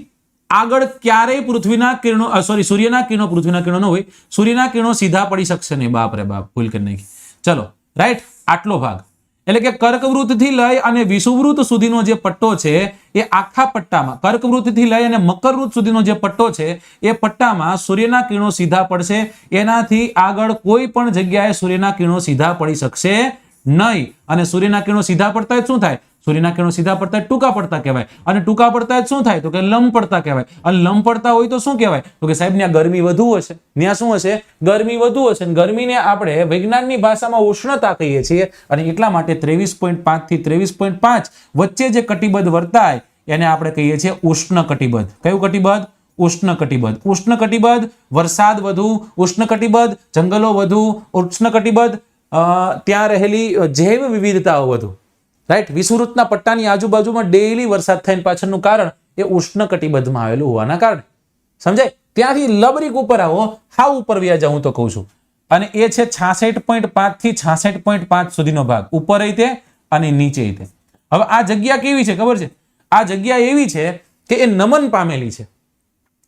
Speaker 1: આગળ ક્યારેય પૃથ્વીના કિરણો સૂર્યના કિરણો પૃથ્વીના કિરણો ન હોય, સૂર્યના કિરણો સીધા પડી શકશે નહીં. બાપ રે બાપ, ભૂલ કરી નાખી. ચલો, રાઈટ. આટલો ભાગ એટલે કે કર્કવૃતથી લઈ અને વિષુવવૃત્ત સુધીનો જે પટ્ટો છે એ આખા પટ્ટામાં, કર્કવૃતથી લઈ અને મકરવૃત્ત સુધીનો જે પટ્ટો છે એ પટ્ટામાં સૂર્યના કિરણો સીધા પડશે. એનાથી આગળ કોઈ પણ જગ્યાએ સૂર્યના કિરણો સીધા પડી શકશે નહીં. અને સૂર્યના કિરણો સીધા પડતા જ શું થાય? સૂર્યના કિરણો સીધા પડતા ટૂંકા પડતા કહેવાય. અને ટૂંકા પડતા જ શું થાય? તો કે લંબ પડતા કહેવાય. અને લંબ પડતા હોય તો શું કહેવાય? તો કે સાહેબ ત્યાં ગરમી વધુ હશે. ત્યાં શું હશે? ગરમી વધુ હશે. ગરમીને આપણે વૈજ્ઞાનિકની ભાષામાં ઉષ્ણતા કહીએ છીએ. અને એટલા માટે 23.5 થી 23.5 વચ્ચે જે કટિબંધ વર્તાય એને આપણે કહીએ છીએ ઉષ્ણ કટિબંધ. કયું કટિબંધ? ઉષ્ણ કટિબંધ. ઉષ્ણ કટિબંધ વરસાદ વધુ, ઉષ્ણ કટિબંધ જંગલો વધુ, ઉષ્ણ કટિબંધ ત્યાં રહેલી જૈવ વિવિધતાઓ વધુ, રાઈટ. વિષુવવૃત્તના પટ્ટાની આજુબાજુમાં ડેઈલી વરસાદ થાય પાછળનું કારણ એ ઉષ્ણ કટિબંધમાં આવેલું હોવાના કારણે. સમજાય? ત્યાંથી લબરીક ઉપર આવો, હાવ ઉપર વ્યા જાઉં હું તો કહું છું. અને એ છે 66.5 થી 66.5 સુધીનો ભાગ. ઉપર રીતે અને નીચે રીતે. હવે આ જગ્યા કેવી છે ખબર છે? આ જગ્યા એવી છે કે એ નમન પામેલી છે.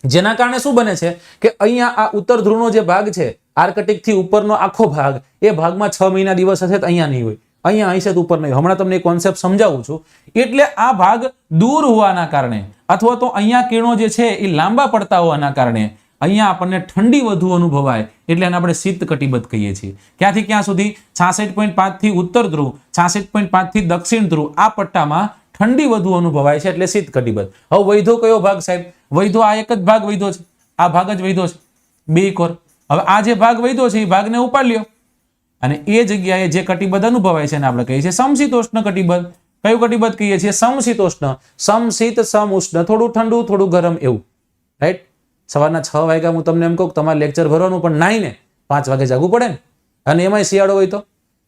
Speaker 1: જેના કારણે શું બને છે કે અહીંયા આ ઉત્તર ધ્રુવનો જે ભાગ છે, આર્કટિક થી ઉપરનો આખો ભાગ, એ ભાગમાં 6 મહિના દિવસ હશે તો અહીંયા નહીં હોય, અહીંયા હશે તો ઉપર નહીં. હમણાં તમને કોન્સેપ્ટ સમજાવું છું. એટલે આ ભાગ દૂર હોવાના કારણે અથવા તો અહીંયા કિરણો જે છે એ લાંબા પડતા હોવાના કારણે અહીંયા આપણને ઠંડી વધુ અનુભવાય. એટલે એને આપણે શીત કટિબંધ કહીએ છીએ. ક્યાંથી ક્યાં સુધી? 66.5 થી ઉત્તર ધ્રુવ, 66.5 થી દક્ષિણ ધ્રુવ, આ પટ્ટામાં ઠંડી વધુ અનુભવાય છે એટલે શીત કટિબંધ. હવે વૈધો કયો ભાગ સાહેબ? વૈધો આ એક જ ભાગ વૈધો છે. આ ભાગ જ વૈધો છે, બે કોર. હવે આ જે ભાગ વૈધો છે એ ભાગને ઉપાડ લ્યો અને એ જગ્યાએ જે કટિબંધ અનુભવાય છે એને આપણે કહીએ છીએ સમશીતોષ્ણ કટિબંધ. કયું કટિબંધ કહીએ છીએ? સમશીતોષ્ણ. સમશીત, સમઉષ્ણ, થોડું ઠંડુ થોડું ગરમ એવું, રાઈટ. સવારના 6 વાગ્યા હું તમને એમ કહું તમારે લેક્ચર ભરવાનું, પણ નાઈને 5 વાગે જાગવું પડે ને. અને એમાંય શિયાળો હોય તો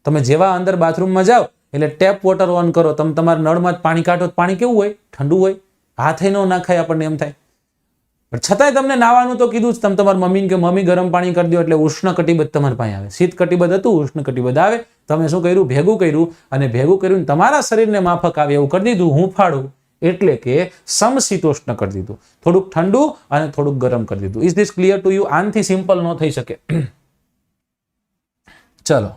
Speaker 1: તમે જેવા અંદર બાથરૂમમાં જાઓ એટલે ટેપ વોટર ઓન કરો, તમે તમારા નળમાં પાણી કાઢો, પાણી કેવું હોય? ઠંડુ હોય. હાથે ન નાખાય આપણને એમ થાય. પણ છતાંય તમને નાવાનું તો કીધું જ. તમે તમારા મમ્મીને કે મમ્મી ગરમ પાણી કરી દો એટલે ઉષ્ણ કટિબંધ તમારી પાસે આવે. શીત કટિબંધ હતું, ઉષ્ણ કટિબંધ આવે. તમે શું કર્યું? ભેગું કર્યું. અને ભેગું કર્યું તમારા શરીરને માફક આવે એવું કરી દીધું. હું ફાડું એટલે કે સમશીતોષ્ણ કરી દીધું. થોડુંક ઠંડુ અને થોડુંક ગરમ કરી દીધું. Is this clear to you? આનથી સિમ્પલ ન થઈ શકે. ચલો,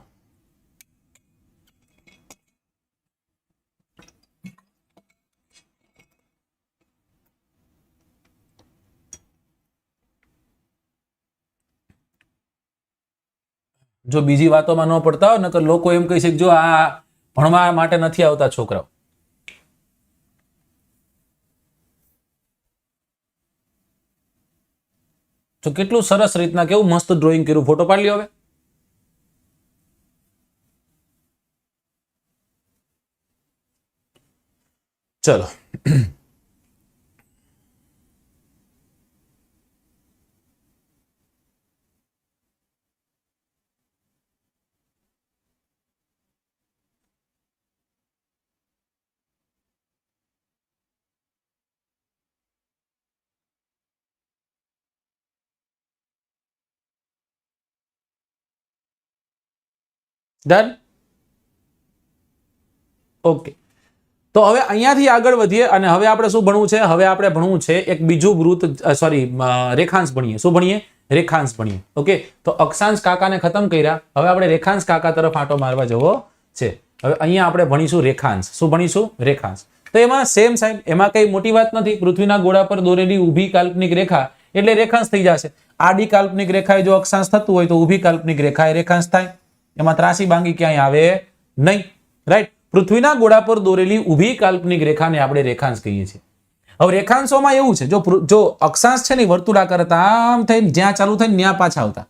Speaker 1: જો બીજી વાતોમાં ન પડતા હોય નકર લોકો એમ કહે છે કે જો આ ભણવા માટે નથી આવતા છોકરાઓ. તો કેટલું સરસ રીતના કેવું મસ્ત ડ્રોઈંગ કર્યું. ફોટો પાડી લ્યો હવે. ચલો, ડન. ઓકે, તો હવે અહીંયાથી આગળ વધીએ અને હવે આપણે શું ભણવું છે? હવે આપણે ભણવું છે એક બીજું વૃત્ત, રેખાંશ ભણીએ. શું ભણીએ? રેખાંશ ભણીએ. ઓકે, તો અક્ષાંશ કાકાને ખતમ કર્યા. હવે આપણે રેખાંશ કાકા તરફ આંટો મારવા જવો છે. હવે અહીંયા આપણે ભણીશું રેખાંશ. શું ભણીશું? રેખાંશ. તો એમાં સેમ સાહેબ, એમાં કઈ મોટી વાત નથી. પૃથ્વીના ગોળા પર દોરેલી ઊભી કાલ્પનિક રેખા એટલે રેખાંશ થઈ જશે. આડી કાલ્પનિક રેખાએ જો અક્ષાંશ થતું હોય તો ઊભી કાલ્પનિક રેખા એ રેખાંશ થાય. એમાં ત્રાસી બાંગી ક્યાંય આવે નહીં, રાઈટ. પૃથ્વીના ગોળા પર દોરેલી ઊભી કાલ્પનિક રેખાને આપણે રેખાંશ કહીએ છીએ. હવે રેખાંશોમાં એવું છે, જો અક્ષાંશ છે ને વર્તુળાકાર હતા, આમ થઈને જ્યાં ચાલુ થાય ત્યાં પાછા આવતા.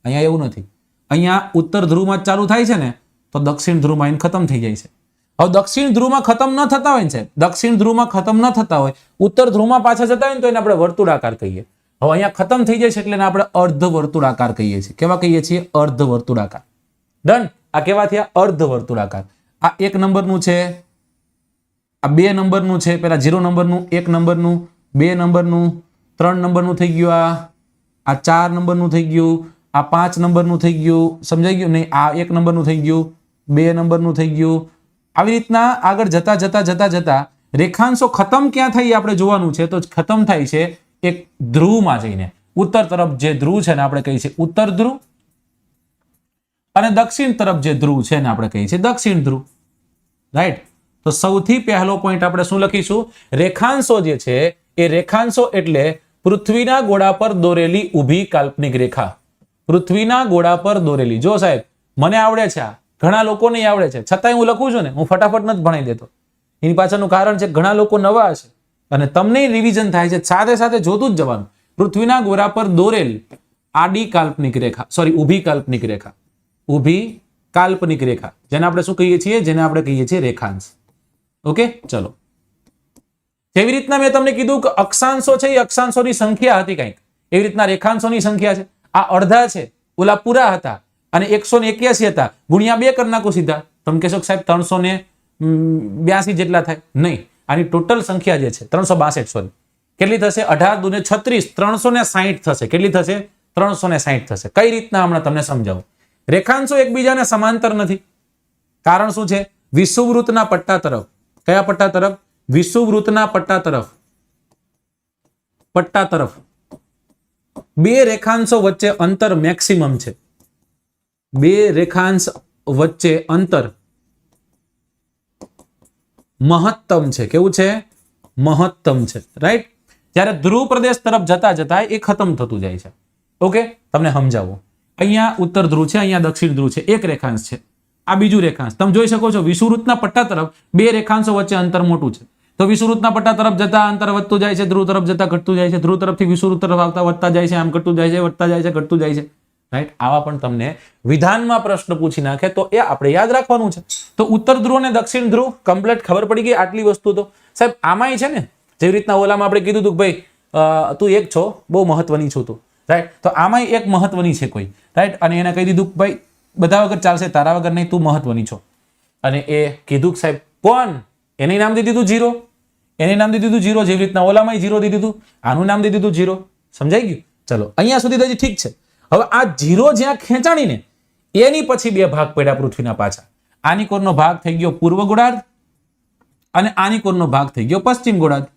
Speaker 1: અહીંયા એવું નથી. અહીંયા ઉત્તર ધ્રુવમાં ચાલુ થાય છે ને તો દક્ષિણ ધ્રુવમાં એને ખતમ થઈ જાય છે. હવે દક્ષિણ ધ્રુવમાં ખતમ ન થતા હોય ને સાહેબ, દક્ષિણ ધ્રુવમાં ખતમ ન થતા હોય, ઉત્તર ધ્રુવમાં પાછા જતા હોય ને તો એને આપણે વર્તુળાકાર કહીએ. હવે અહીંયા ખતમ થઈ જાય છે એટલે એને આપણે અર્ધ વર્તુળાકાર કહીએ છીએ. કેવા કહીએ છીએ? અર્ધ વર્તુળાકાર. ડન. આ કેવા થયા? અર્ધ વર્તુળાકાર. આ 1 નંબરનું છે, આ 2 નંબરનું છે, પેલા 0 નંબરનું, 1 નંબરનું, 2 નંબરનું, 3 નંબરનું થઈ ગયું, આ 4 નંબરનું થઈ ગયું, આ 5 નંબરનું થઈ ગયું. સમજાઈ ગયું નહીં? આ 1 નંબરનું થઈ ગયું, 2 નંબરનું થઈ ગયું. આવી રીતના આગળ જતા જતા જતા જતા રેખાંશો ખતમ ક્યાં થાય એ આપણે જોવાનું છે. તો ખતમ થાય છે એક ધ્રુવમાં જઈને. ઉત્તર તરફ જે ધ્રુવ છે ને આપણે કહીએ છીએ ઉત્તર ધ્રુવ, અને દક્ષિણ તરફ જે ધ્રુવ છે ને આપણે કહીએ છીએ દક્ષિણ ધ્રુવ. રાઈટ. તો સૌથી પહેલો પોઈન્ટ આપણે શું લખીશું? રેખાંશો જે છે એ રેખાંશો એટલે પૃથ્વીના ગોળા પર દોરેલી ઊભી કાલ્પનિક રેખા. પૃથ્વીના ગોળા પર દોરેલી. જો સાહેબ મને આવડે છે, આ ઘણા લોકો નહીં આવડે છે, છતાંય હું લખું છું ને, હું ફટાફટ નથી ભણાઈ દેતો. એની પાછળનું કારણ છે ઘણા લોકો નવા હશે અને તમને રિવિઝન થાય છે, સાથે સાથે જોતું જ જવાનું. પૃથ્વીના ગોળા પર દોરેલ આડી કાલ્પનિક રેખા, સોરી ઊભી કાલ્પનિક રેખા, ઊભી કાલ્પનિક રેખા, જેને આપણે શું કહીએ છીએ? જેને આપણે કહીએ છીએ રેખાંશ. ઓકે, ચલો. જેવી રીતના મેં તમને કીધું કે અક્ષાંશો છે એ અક્ષાંશોની સંખ્યા હતી કંઈક, એવી રીતના રેખાંશોની સંખ્યા છે. આ અડધા છે, ઓલા પૂરા હતા અને 181 હતા, ગુણ્યા 2 કરી નાખો સીધા. તમે કહેશો કે સાહેબ 382 જેટલા થાય. નહીં, આની ટોટલ સંખ્યા જે છે 362, સોરી, કેટલી થશે? 18 દુને 36, 360 થશે. કેટલી થશે? 360 થશે. કઈ રીતના હમણાં તમને સમજાવું. રેખાંશો એકબીજાને સમાંતર નથી. કારણ શું છે? વિષુવવૃત્તના પટ્ટા તરફ. કયા પટ્ટા તરફ? વિષુવવૃત્તના પટ્ટા તરફ. પટ્ટા તરફ બે રેખાંશો વચ્ચે અંતર મેક્સિમમ છે. બે રેખાંશ વચ્ચે અંતર મહત્તમ છે. કેવું છે? મહત્તમ છે. રાઈટ. જ્યારે ધ્રુવ પ્રદેશ તરફ જતા જતા એ ખતમ થતું જાય છે. ઓકે, તમને સમજાવો. અહીંયા ઉત્તર ધ્રુવ છે, અહીંયા દક્ષિણ ધ્રુવ છે, એક રેખાંશ છે, આ બીજું રેખાંશ. તમે જોઈ શકો છો વિષુવવૃત્તના પટ્ટા તરફ બે રેખાંશો વચ્ચે અંતર મોટું છે. તો વિષુવવૃત્તના પટ્ટા તરફ જતા અંતર વધતું જાય છે, ધ્રુવ તરફ જતા ઘટતું જાય છે, ધ્રુવ તરફથી વિષુવવૃત્ત તરફ આવતા વધતા જાય છે, આમ ઘટતું જાય છે, વધતા જાય છે, ઘટતું જાય છે. રાઈટ. આવા પણ તમને વિધાનમાં પ્રશ્ન પૂછી નાખે તો એ આપણે યાદ રાખવાનું છે. તો ઉત્તર ધ્રુવ અને દક્ષિણ ધ્રુવ કમ્પ્લીટ ખબર પડી ગઈ. આટલી વસ્તુ તો સાહેબ આમાંય છે ને, જેવી રીતના ઓલામાં આપણે કીધું હતું કે ભાઈ તું એક છો, બહુ મહત્વની છું તું. રાઈટ. તો આમાંય એક મહત્વની છે કોઈ. રાઈટ. અને એને કહી દીધું કે ભાઈ બધા વગર ચાલશે, તારા વગર નહીં, તું મહત્વની છો. અને એ કીધું કે સાહેબ કોણ? એને નામ દીધું 0, એને નામ દીધું 0. જેવી રીતના ઓલામાં 0 દીધું, આનું નામ દીધું 0. સમજાઈ ગયું? ચલો, અહીંયા સુધી તો હજી ઠીક છે. હવે આ 0 જ્યાં ખેંચાણીને એની પછી બે ભાગ પડ્યા પૃથ્વીના પાછા. આની કોરનો ભાગ થઈ ગયો પૂર્વ ગોળાર્ધ અને આની કોરનો ભાગ થઈ ગયો પશ્ચિમ ગોળાર્ધ.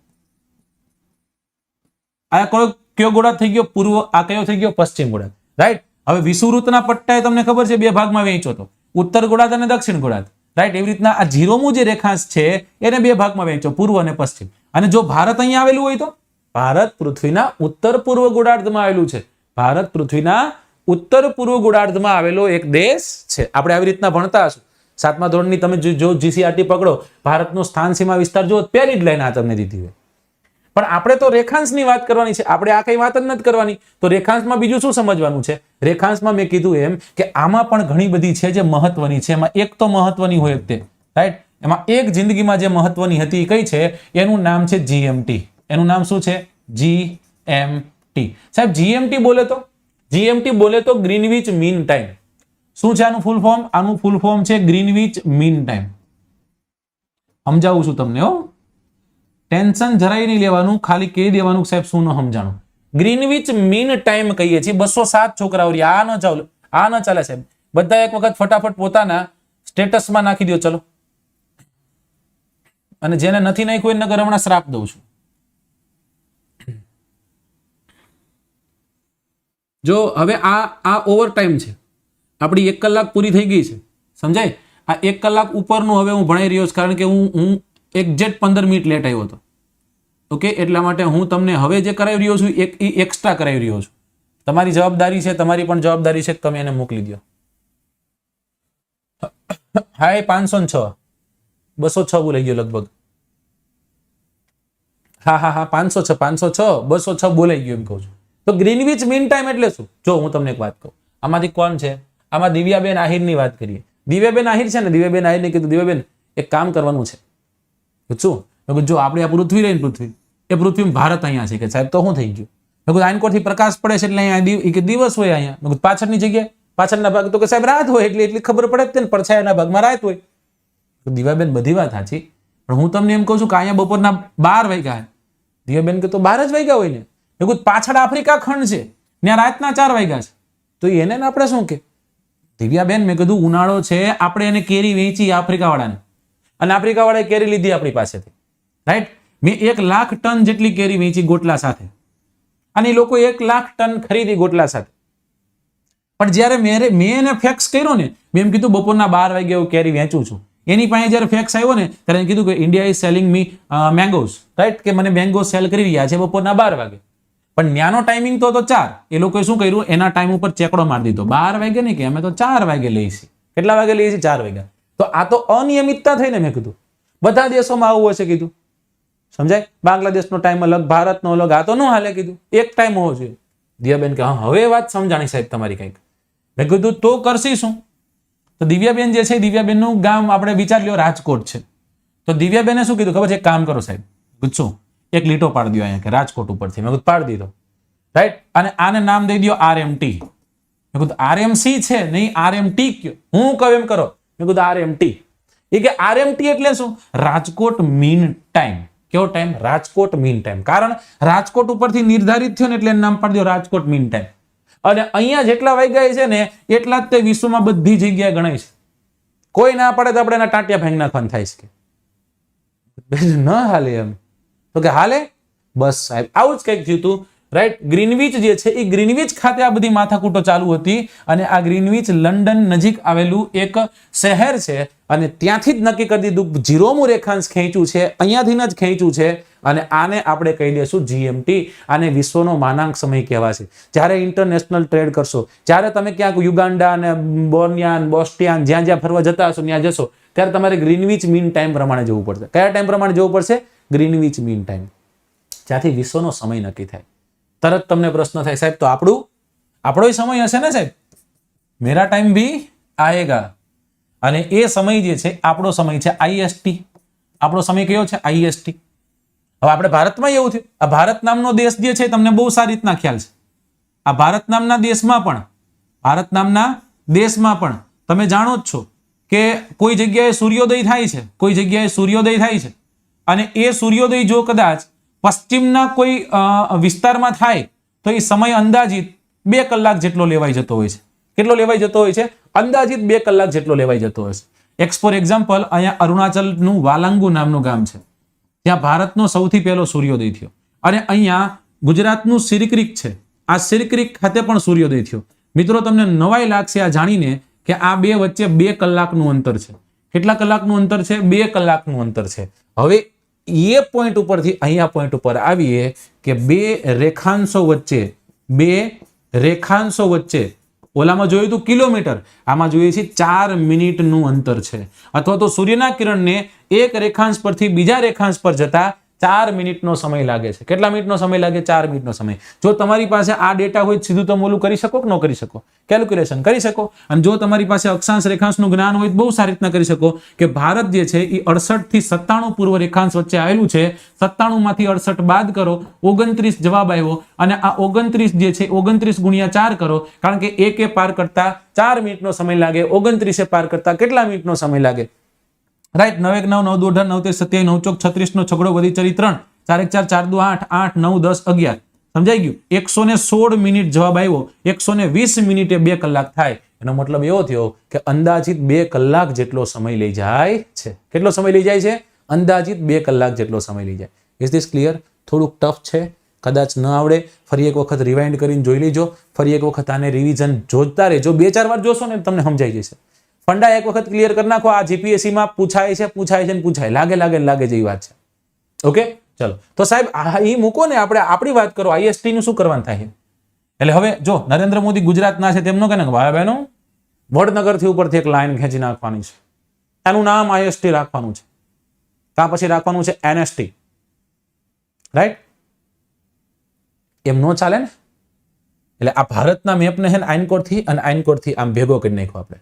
Speaker 1: આ કયો ગોળાર્ધ થઈ ગયો? પૂર્વ. આ કયો થઈ ગયો? પશ્ચિમ ગોળાર્ધ. રાઈટ. હવે વિષુવવૃત્તના પટ્ટાએ તમને ખબર છે બે ભાગમાં વહેંચ્યો હતો, ઉત્તર ગોળાર્ધ અને દક્ષિણ ગોળાર્ધ. રાઈટ. એવી રીતના આ 0મું જે રેખાંશ છે એને બે ભાગમાં વહેંચ્યો, પૂર્વ અને પશ્ચિમ. અને જો ભારત અહીંયા આવેલું હોય તો ભારત પૃથ્વીના ઉત્તર પૂર્વ ગોળાર્ધમાં આવેલું છે. ભારત પૃથ્વીના ઉત્તર પૂર્વ ગોળાર્ધમાં આવેલો એક દેશ છે. આપણે આવી રીતના ભણતા હશું 7મા ધોરણની. તમે જો જીસીઆરટી પકડો, ભારતનો સ્થાન સીમા વિસ્તાર જો પેરી જ લાઈન આ તમને દીધી હોય. પણ આપણે તો રેખાંશની વાત કરવાની છે, આપણે આ કઈ વાત જ નથી કરવાની. તો રેખાંશમાં બીજું શું સમજવાનું છે? રેખાંશમાં મેં કીધું એમ કે આમાં પણ ઘણી બધી છે જે મહત્વની છે. એમાં એક તો મહત્વની હોય તે. રાઈટ. એમાં એક જિંદગીમાં જે મહત્વની હતી કઈ છે? એનું નામ છે જીએમટી. એનું નામ શું છે? જીએમટી. સાહેબ જીએમટી બોલે તો, જીએમટી બોલે તો ગ્રીનવિચ મીન ટાઈમ. શું છે આનું ફૂલ ફોર્મ? આનું ફૂલ ફોર્મ છે ગ્રીનવિચ મીન ટાઈમ. સમજાવું છું તમને. હો, ટેન્શન જરાય નહીં લેવાનું, ખાલી કહી દેવાનું સાહેબ શું ન સમજાણું. ગ્રીનવિચ મીન ટાઈમ કહીએ છીએ. 207 છોકરાઓ આ ન ચાલે, આ ન ચાલે સાહેબ. બધા એક વખત ફટાફટ પોતાના સ્ટેટસમાં નાખી દો. ચલો. અને જેને નથી નાખ્યું એને નગર હમણાં શ્રાપ દઉં છું. જો હવે આ ઓવર ટાઈમ છે, આપણી 1 કલાક પૂરી થઈ ગઈ છે. સમજાય? આ 1 કલાક ઉપરનું હવે હું ભણાઈ રહ્યો છું, કારણ કે હું એક્ઝેક્ટ 15 મિનિટ લેટ આવ્યો હતો. ઓકે, એટલા માટે હું તમને હવે જે કરાવી રહ્યો છું એક એક્સ્ટ્રા કરાવી રહ્યો છું. તમારી જવાબદારી છે, તમારી પણ જવાબદારી છે કે તમે એને મોકલી દો. હાય 506, 206 બોલાઈ ગયો લગભગ. હા 506 206 બોલાઈ ગયું એમ કહું છું. તો ગ્રીનવિચ મીન ટાઈમ એટલે શું? જો હું તમને એક વાત કહું, આમાંથી કોણ છે? આમાં દિવ્યાબેન આહિરની વાત કરીએ. દિવ્યાબેન આહિર છે ને, દિવ્યાબેન આહિરને કીધું દિવ્યાબેન એક કામ કરવાનું છે. શું? જો આપણે આ પૃથ્વી રહી ને, પૃથ્વી એ પૃથ્વી ભારત અહીંયા છે કે સાહેબ તો શું થઈ ગયું? આનકોરથી પ્રકાશ પડે છે એટલે અહીંયા દિવસ હોય, અહીંયા પાછળની જગ્યાએ પાછળના ભાગ તો કે સાહેબ રાત હોય, એટલે એટલી ખબર પડે જ ને પડછાયાના ભાગમાં રાત હોય. દિવ્યાબેન બધી વાત સાચી, પણ હું તમને એમ કહું છું કે અહીંયા બપોરના 12 વાગ્યા. દિવ્યાબેન કે તો 12 જ વાગ્યા હોય ને. પાછળ આફ્રિકા ખંડ છે, ત્યાં રાતના 4 વાગ્યા છે, તો એને આપણે શું કે? દિવ્યાબેન મેં કીધું ઉનાળો છે, આપણે એને કેરી વેચી આફ્રિકા વાળાને, અને આફ્રિકા વાળાએ કેરી લીધી આપણી પાસેથી, રાઈટ? મેં 1 લાખ ટન જેટલી કેરી વેચી ગોટલા સાથે, અને લોકો 1 લાખ ટન ખરીદી ગોટલા સાથે. પણ જયારે મેં એને ફેક્સ કર્યો ને, મેં એમ કીધું બપોરના 12 વાગે હું કેરી વેચું છું, એની પાસે જયારે ફેક્સ આવ્યો ને ત્યારે કીધું કે India is selling me mangoes, right? કે મને મેંગો સેલ કરી રહ્યા છે બપોરના 12 વાગે. પણ ન્યાનો ટાઈમિંગ તો 4. એ લોકોએ શું કર્યું, એના ટાઈમ ઉપર ચેકડો મારી દીધો. 12 વાગે નહીં કે અમે તો 4 વાગે લઈએ છીએ. કેટલા વાગે લઈએ છીએ? 4 વાગ્યા. તો આ તો અનિયમિતતા થઈ ને. મેં કીધું બધા દેશોમાં આવું હશે કીધું, સમજાય? બાંગ્લાદેશનો ટાઈમ અલગ, ભારતનો અલગ, આ તો ન હાલે કીધું, એક ટાઈમ હોવો જોઈએ. દિવ્યાબેન કે હા હવે વાત સમજાણી સાહેબ તમારી કંઈક. મેં કીધું તો કરશી શું? તો દિવ્યાબેન જે છે, દિવ્યાબેનનું ગામ આપણે વિચાર લ્યો રાજકોટ છે. તો દિવ્યાબેને શું કીધું ખબર છે? એક કામ કરો સાહેબ, પૂછું એક લીટો પાડી દો અહીંયા કે રાજકોટ ઉપરથી. મેં કીધું પાડી દીધો, રાઈટ? અને આને નામ દઈ દો RMT. મેં કીધું RMC છે નહીં, RMT કયો? હું કહું એમ કરો. મેં કીધું RMT. એ કે RMT એટલે શું? Rajkot mean time. કેવો ટાઈમ? Rajkot mean time. કારણ રાજકોટ ઉપરથી નિર્ધારિત થયો ને એટલે નામ પાડી દો રાજકોટ મીન ટાઈમ. અને અહીંયા જેટલા વાગ્યા છે ને એટલા જ તે વિશ્વમાં બધી જગ્યાએ ગણાય છે. કોઈ ના પડે તો આપણે એના ટાંટિયા ફેંક નાખવાનું થાય છે કે ન હાલે એમ. તો કે હાલે. બસ સાહેબ આવું જ કંઈક થયું હતું, રાઈટ? ગ્રીનવિચ જે છે એ ગ્રીનવિચ ખાતે આ બધી માથાકૂટો ચાલુ હતી, અને આ ગ્રીનવિચ લંડન નજીક આવેલું એક શહેર છે, અને ત્યાંથી જ નક્કી કરી દીધું 0મું રેખાંશ ખેંચ્યું છે, અહીંયાથી જ ખેંચ્યું છે, અને આને આપણે કહી દઈશું GMT. આને વિશ્વનો માનાંક સમય કહેવાશે. જ્યારે ઇન્ટરનેશનલ ટ્રેડ કરશો, જ્યારે તમે ક્યાંક યુગાન્ડા અને બોર્નિયાન, બોસ્ટિયાન જ્યાં જ્યાં ફરવા જતા હશો ત્યાં જશો, ત્યારે તમારે ગ્રીનવિચ મીન ટાઈમ પ્રમાણે જવું પડશે. કયા ટાઈમ પ્રમાણે જવું પડશે? Greenwich mean time. જ્યાંથી વિશ્વનો સમય નક્કી થાય. તરત તમને પ્રશ્ન થાય સાહેબ તો આપણો સમય હશે ને સાહેબ? મેરા ટાઈમ ભી આએગા. અને એ સમય જે છે આપણો સમય છે IST. આપણો સમય કયો છે? IST. હવે આપણે ભારતમાં એવું થયું, આ ભારત નામનો દેશ જે છે તમને બહુ સારી રીતના ખ્યાલ છે. આ ભારત નામના દેશમાં પણ તમે જાણો જ છો કે કોઈ જગ્યાએ સૂર્યોદય થાય છે, કોઈ જગ્યાએ સૂર્યોદય થાય છે, અને એ સૂર્યોદય જો કદાચ પશ્ચિમના કોઈ વિસ્તારમાં થાય તો એ સમય અંદાજિત 2 કલાક જેટલો લેવાઈ જતો હોય છે. કેટલો લેવાઈ જતો હોય છે? અંદાજિત 2 કલાક જેટલો લેવાઈ જતો હોય છે. ફોર એક્ઝામ્પલ, અહીંયા અરુણાચલનું વાલાંગુ નામનું ગામ છે, ત્યાં ભારતનો સૌથી પહેલો સૂર્યોદય થયો. અને અહીંયા ગુજરાતનું સિરક્રીક છે, આ સિરક્રીક ખાતે પણ સૂર્યોદય થયો. મિત્રો તમને નવાઈ લાગશે આ જાણીને કે આ બે વચ્ચે 2 કલાકનું અંતર છે. કેટલા કલાકનું અંતર છે? 2 કલાકનું અંતર છે. હવે એ પોઈન્ટ ઉપરથી અહીંયા પોઈન્ટ ઉપર આવીએ કે બે રેખાંશો વચ્ચે ઓલામાં જોયું હતું કિલોમીટર, આમાં જોઈએ છે 4 મિનિટનું અંતર છે. અથવા તો સૂર્યના કિરણને એક રેખાંશ પરથી બીજા રેખાંશ પર જતા 4 મિનિટનો સમય લાગે છે. કેટલા મિનિટનો સમય લાગે? 4 મિનિટનો સમય. જો તમારી પાસે આ ડેટા હોય સીધું તમે ઓલું કરી શકો કે ન કરી શકો? કેલ્ક્યુલેશન કરી શકો. અને જો તમારી પાસે અક્ષાંશ રેખાંશનું જ્ઞાન હોય તો બહુ સારી રીતના કરી શકો કે ભારત જે છે એ 68 થી 97 પૂર્વ રેખાંશ વચ્ચે આવેલું છે. 97 માંથી 68 બાદ કરો, 29 જવાબ આવ્યો. અને આ 29 જે છે 29 ગુણ્યા 4 કરો, કારણ કે એક પાર કરતા 4 મિનિટનો સમય લાગે, 29 પાર કરતા કેટલા મિનિટનો સમય લાગે? રાઈટ? 9 1 9 9 2 9 13 27 9 ચોક 36 નો છગડો વધી ચડી 3 4 1 4 4 2 8 8 9 10 11. સમજાઈ ગયું? 116 મિનિટ જવાબ આવ્યો. 120 મિનિટે 2 કલાક થાય. એનો મતલબ એવો થયો કે અંદાજિત 2 કલાક જેટલો સમય લઈ જાય છે. કેટલો સમય લઈ જાય છે? અંદાજિત 2 કલાક જેટલો સમય લઈ જાય. Is this clear? થોડુંક ટફ છે, કદાચ ન આવડે, ફરી એક વખત રિવાઇન્ડ કરીને જોઈ લેજો. ફરી એક વખત આને રિવિઝન જોતા રહેજો. 2-4 વાર જોશો ને તમને સમજાઈ જશે. ફંડા એક વખત ક્લિયર કરી નાખો. આ GPSC માં પૂછાય છે. લાગે જેવી વાત છે. ઓકે, ચલો. તો સાહેબ એ મૂકો ને, આપણે આપણી વાત કરો. IST નું શું કરવાનું થાય? એટલે હવે જો નરેન્દ્ર મોદી ગુજરાતના છે તેમનો કે ને ભાઈ બહેનો વડનગરથી ઉપરથી એક લાઈન ખેંચી નાખવાની છે. એનું નામ IST રાખવાનું છે. ત્યાં પછી રાખવાનું છે NST. રાઈટ? એમ નો ચાલે ને. એટલે આ ભારતના મેપને છે ને આઈનકોરથી અને આઈનકોરથી આમ ભેગો કરી નાખ્યો આપણે,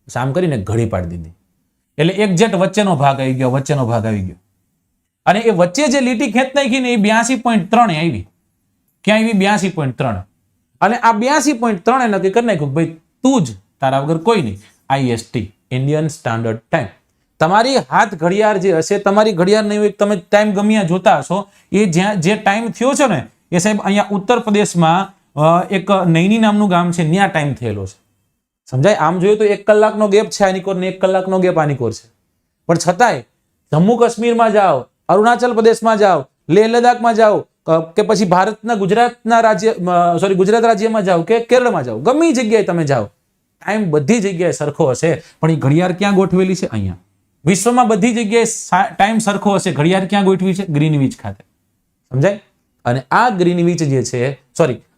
Speaker 1: આમ કરીને ઘડી પાડી દીધી. એટલે એક્ઝેક્ટ વચ્ચેનો ભાગ આવી ગયો, વચ્ચેનો ભાગ આવી ગયો. અને એ વચ્ચે જે લીટી ખેંચ નાખી ને એ 82.3 આવી. ક્યાં આવી? 82.3. અને આ 82.3 નક્કી કરી નાખ્યું ભાઈ તું જ, તારા વગર કોઈ નહીં. IST, Indian standard time. તમારી હાથ ઘડિયાળ જે હશે, તમારી ઘડિયાળ નહીં હોય, તમે ટાઈમ ગમ્યા જોતા હશો, એ જ્યાં જે ટાઈમ થયો છે ને એ સાહેબ અહીંયા ઉત્તર પ્રદેશમાં એક નૈની નામનું ગામ છે, ત્યાં ટાઈમ થયેલો છે. સમજાય? આમ જોઈએ તો 1 કલાકનો ગેપ છે આની કોર ને 1 કલાકનો ગેપ આની કોર છે. પણ છતાંય જમ્મુ કાશ્મીરમાં જાઓ, અરુણાચલ પ્રદેશમાં જાઓ, લેહ લદ્દાખમાં જાઓ, કે પછી ભારતના ગુજરાત રાજ્યમાં જાઓ કે કેરળમાં જાઓ, ગમે જગ્યાએ તમે જાઓ, ટાઈમ બધી જગ્યાએ સરખો હશે. પણ એ ઘડિયાળ ક્યાં ગોઠવેલી છે? અહીંયા. વિશ્વમાં બધી જગ્યાએ ટાઈમ સરખો હશે, ઘડિયાળ ક્યાં ગોઠવી છે? ગ્રીનવિચ ખાતે. સમજાય? અને આ ગ્રીનવિચ જે છે,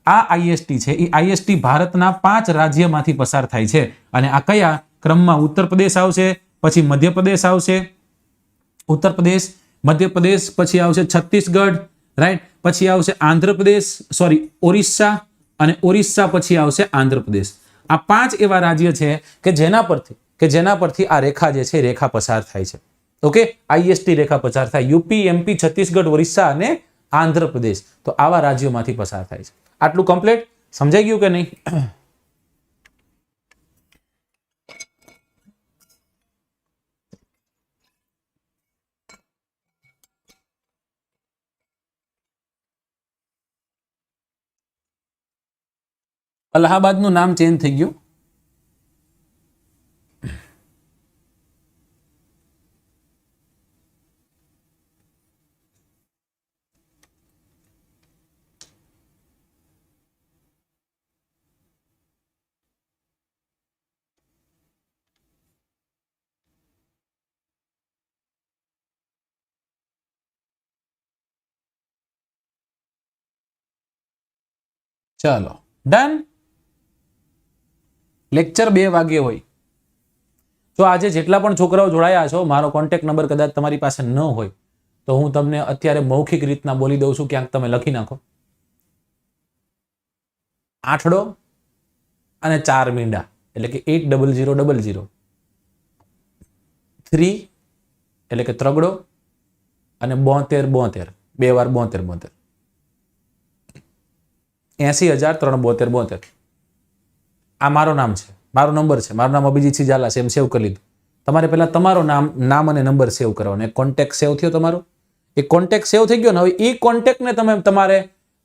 Speaker 1: આ IST છે, એ IST ભારતના 5 રાજ્યમાંથી પસાર થાય છે. અને આ કયા ક્રમમાં? ઉત્તર પ્રદેશ આવશે, પછી મધ્યપ્રદેશ આવશે, ઉત્તર પ્રદેશ, મધ્યપ્રદેશ, પછી આવશે છત્તીસગઢ, રાઈટ? પછી આવશે આંધ્રપ્રદેશ, ઓરિસ્સા, અને ઓરિસ્સા પછી આવશે આંધ્રપ્રદેશ. આ 5 એવા રાજ્ય છે કે જેના પરથી આ રેખા જે છે રેખા પસાર થાય છે. ઓકે, IST રેખા પસાર થાય. યુપી, MP, છત્તીસગઢ, ઓરિસ્સા અને આંધ્રપ્રદેશ, તો આવા રાજ્યોમાંથી પસાર થાય છે. આટલું કમ્પ્લીટ સમજાઈ ગયું કે નહીં? અલ્હાબાદનું નામ ચેન્જ થઈ ગયું. ચાલો, ડન. લેક્ચર 2 વાગે હોય. તો આજે જેટલા પણ છોકરાઓ જોડાયા છો, મારો કોન્ટેક્ટ નંબર કદાચ તમારી પાસે ન હોય તો હું તમને અત્યારે મૌખિક રીતના બોલી દઉં છું, ક્યાંક તમે લખી નાખો. 8 અને 4 મીંડા એટલે કે 80000. 3 એટલે કે ત્રગડો અને 72 2 વાર 72. 80,372. આ મારું નામ છે, મારો નંબર છે, મારું નામ અભિજીતસિંહ ઝાલા છે, એમ સેવ કરી લીધું. તમારે પહેલા તમારો નામ અને નંબર સેવ કરવાનો. એક કોન્ટેક્ટ સેવ થયો તમારો, એક કોન્ટેક્ટ સેવ થઈ ગયો ને, હવે એ કોન્ટેક્ટને તમારે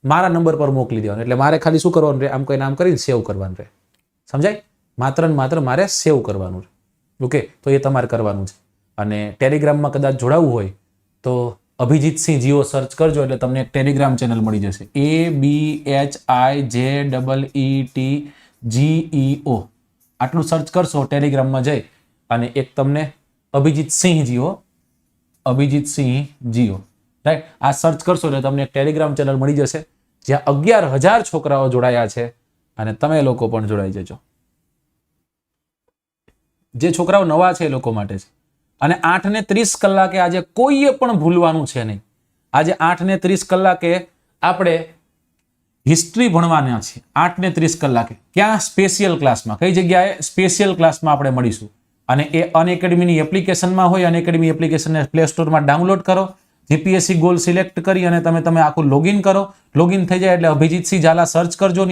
Speaker 1: મારા નંબર પર મોકલી દેવાનો. એટલે મારે ખાલી શું કરવાનું રહે? આમ કોઈ નામ કરીને સેવ કરવાનું રહે. સમજાય? માત્ર ને માત્ર મારે સેવ કરવાનું રહે. ઓકે, તો એ તમારે કરવાનું છે. અને ટેલિગ્રામમાં કદાચ જોડાવવું હોય તો અભિજીતસિંહ જીઓ સર્ચ કરજો એટલે તમને એક ટેલિગ્રામ ચેનલ મળી જશે. ABHIJEETGEO આટલું સર્ચ કરશો ટેલિગ્રામમાં જઈ અને એક તમને અભિજીતસિંહ જીઓ રાઈટ, આ સર્ચ કરશો એટલે તમને એક ટેલિગ્રામ ચેનલ મળી જશે જ્યાં 11,000 છોકરાઓ જોડાયા છે અને તમે લોકો પણ જોડાઈ જજો. જે છોકરાઓ નવા છે એ લોકો માટે છે. અને 8:30 કલાકે આજે કોઈએ પણ ભૂલવાનું છે નહીં. આજે 8:30 કલાકે આપણે હિસ્ટ્રી ભણવાના છે. 8:30 કલાકે ક્યાં? સ્પેશિયલ ક્લાસમાં. કઈ જગ્યાએ? સ્પેશિયલ ક્લાસમાં આપણે મળીશું. અને એ અનએકેડમીની એપ્લિકેશનમાં હોય, અનએકેડમી એપ્લિકેશનને પ્લે સ્ટોરમાં ડાઉનલોડ કરો, GPSC ગોલ સિલેક્ટ કરી અને તમે આખું લોગિન કરો. લોગિન થઈ જાય એટલે અભિજીતસિંહ ઝાલા સર્ચ કરજો.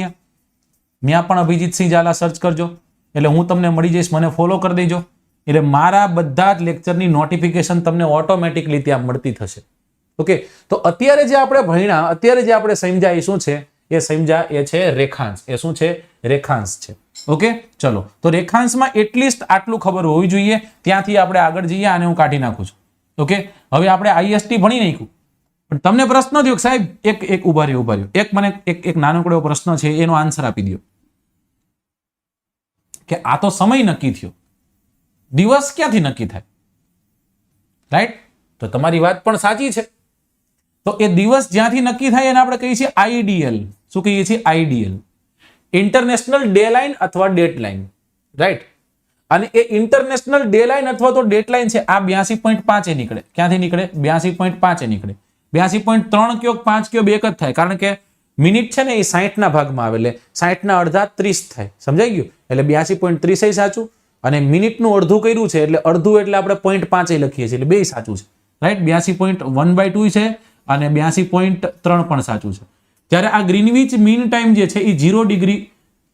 Speaker 1: ત્યાં પણ અભિજીતસિંહ ઝાલા સર્ચ કરજો એટલે હું તમને મળી જઈશ. મને ફોલો કરી દેજો એટલે મારા બધા જ લેક્ચરની નોટિફિકેશન તમને ઓટોમેટિકલી ત્યાં મળતી થશે. ઓકે, તો અત્યારે જે આપણે ભણ્યા, અત્યારે જે આપણે સમજ્યા એ શું છે? એ સમજ્યા એ છે રેખાંશ. એ શું છે? રેખાંશ છે. ઓકે, ચલો, તો રેખાંશમાં એટલીસ્ટ આટલું ખબર હોવી જોઈએ. ત્યાંથી આપણે આગળ જઈએ. આને હું કાઢી નાખું છું. ઓકે, હવે આપણે IST ભણી નાખ્યું, પણ તમને પ્રશ્ન થયો કે સાહેબ એક ઉભા રહ્યો, એક મને એક નાનકડો પ્રશ્ન છે, એનો આન્સર આપી દો કે આ તો સમય નક્કી થયો, દિવસ ક્યાંથી નક્કી થાય? રાઈટ? તો તમારી વાત પણ સાચી છે. તો એ દિવસ જ્યાંથી નક્કી થાય એને આપણે કહીએ છીએ આઈડીએલ. શું કહીએ છીએ? આઈડીએલ, ઇન્ટરનેશનલ ડે લાઇન અથવા ડેટ લાઇન. રાઈટ? અને એ ઇન્ટરનેશનલ ડે લાઇન અથવા તો ડેટ લાઇન છે આ 82.5 નીકળે. ક્યાંથી નીકળે? 82.5 નીકળે. 82.3 કયો 5 કયો બે એક જ થાય, કારણ કે મિનિટ છે ને એ 60 ના ભાગમાં આવે એટલે 60 ના અડધા 30 થાય. સમજાઈ ગયું? એટલે 82.30 સાચું અને મિનિટનું અડધું કર્યું છે એટલે અડધું એટલે આપણે 0.5 લખીએ છીએ એટલે બે સાચું છે. રાઈટ? 82.1/2 છે અને 82.3 પણ સાચું છે. ત્યારે આ ગ્રીનવિચ મીન ટાઈમ જે છે એ 0 ડિગ્રી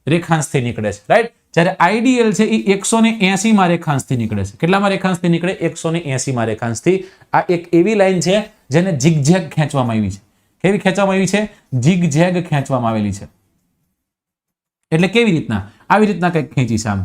Speaker 1: રેખાંશથી નીકળે છે. રાઈટ? જ્યારે આઈડીએલ છે એ 180 માં રેખાંશથી નીકળે છે. કેટલામાં રેખાંશથી નીકળે? 180 માં રેખાંશથી. આ એક એવી લાઈન છે જેને ઝિગઝેગ ખેંચવામાં આવી છે. કેવી ખેંચવામાં આવી છે? ઝિગઝેગ ખેંચવામાં આવેલી છે. એટલે કેવી રીતના? આવી રીતના કંઈક ખેંચી છે આમ.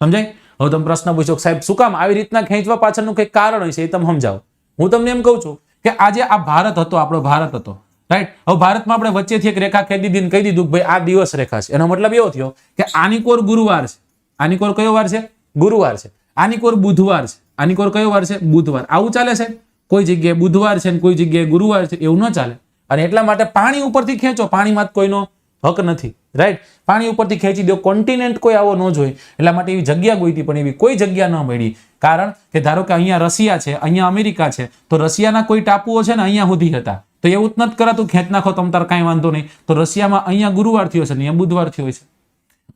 Speaker 1: સમજાય? હવે તમે પ્રશ્ન પૂછો સાહેબ શું કામ આવી રીતના ખેંચવા પાછળનું કંઈક કારણ હોય છે એ તમે સમજાવો. હું તમને એમ કહું છું કે આજે આ ભારત હતો, આપણો ભારત હતો. રાઈટ? હવે ભારતમાં આપણે વચ્ચેથી એક રેખા ખેંચી દીધી ને કહી દીધું કે ભાઈ આ દિવસ રેખા છે. એનો મતલબ એવો થયો કે આની કોર ગુરુવાર છે. આની કોર કયો વાર છે? ગુરુવાર છે. આની કોર બુધવાર છે. આની કોર કયો વાર છે? બુધવાર. આવું ચાલે છે? કોઈ જગ્યાએ બુધવાર છે ને કોઈ જગ્યાએ ગુરુવાર છે, એવું ન ચાલે. અને એટલા માટે પાણી ઉપરથી ખેંચો, પાણીમાં કોઈનો હક નથી. રાઈટ? પાણી ઉપરથી ખેંચી દો, કોન્ટિનેન્ટ કોઈ આવો ન જોઈએ. એટલા માટે એવી જગ્યા ગોઈતી પણ એવી કોઈ જગ્યા ન મળી. કારણ કે ધારો કે અહીંયા રશિયા છે, અહીંયા અમેરિકા છે, તો રશિયાના કોઈ ટાપુઓ છે ને અહીંયા સુધી હતા, તો એવું જ નથી કરાતું ખેંચ નાખો તમ તાર કાંઈ વાંધો નહીં. તો રશિયામાં અહીંયા ગુરુવાર થયો છે ને અહીંયા બુધવાર થયો છે.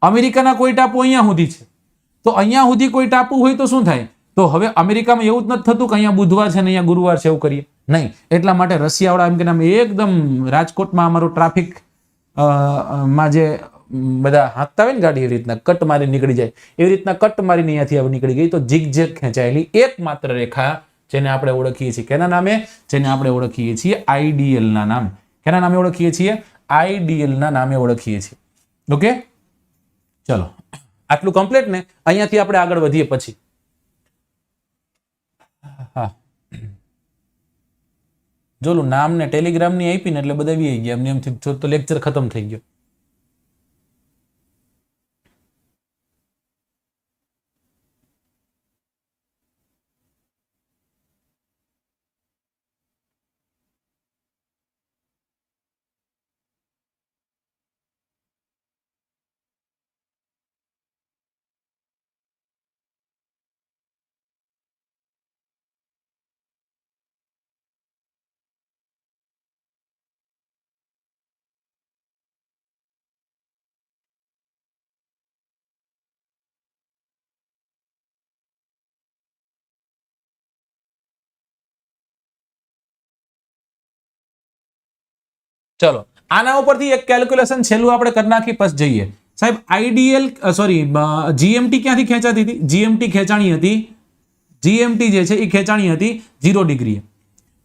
Speaker 1: અમેરિકાના કોઈ ટાપુ અહીંયા સુધી છે, તો અહીંયા સુધી કોઈ ટાપુ હોય તો શું થાય? તો હવે અમેરિકામાં એવું જ નથી થતું કે અહીંયા બુધવાર છે ને અહીંયા ગુરુવાર છે, એવું કરીએ નહીં. એટલા માટે રશિયાવાળા એમ કે એકદમ રાજકોટમાં અમારું ટ્રાફિક માં જે બધા હાંકતા હોય ને ગાડી, એવી રીતના કટ મારી નીકળી જાય, એવી રીતના કટ મારીને અહીંયાથી નીકળી ગઈ. તો ઝિગઝેગ ખેંચાયેલી એકમાત્ર રેખા જેને આપણે ઓળખીએ છીએ કેના નામે? જેને આપણે ઓળખીએ છીએ આઈડીએલ ના નામે. કેના નામે ઓળખીએ છીએ? આઈડીએલ ના નામે ઓળખીએ છીએ. ઓકે, ચલો આટલું કમ્પ્લીટ ને. અહીંયાથી આપણે આગળ વધીએ પછી. હા, જોલું નામ ને ટેલિગ્રામ ની આપી ને એટલે બધા આવી ગયા. એમને એમથી તો લેક્ચર ખતમ થઈ ગયો. ચલો આના ઉપરથી એક કેલ્ક્યુલેશન છેલ્લું આપણે કરી નાખી પછી જઈએ. સાહેબ આઈડીએલ જીએમટી ક્યાંથી ખેંચાતી હતી? જીએમટી ખેંચાણી હતી, જીએમટી જે છે એ ખેંચાણી હતી 0 ડિગ્રીએ.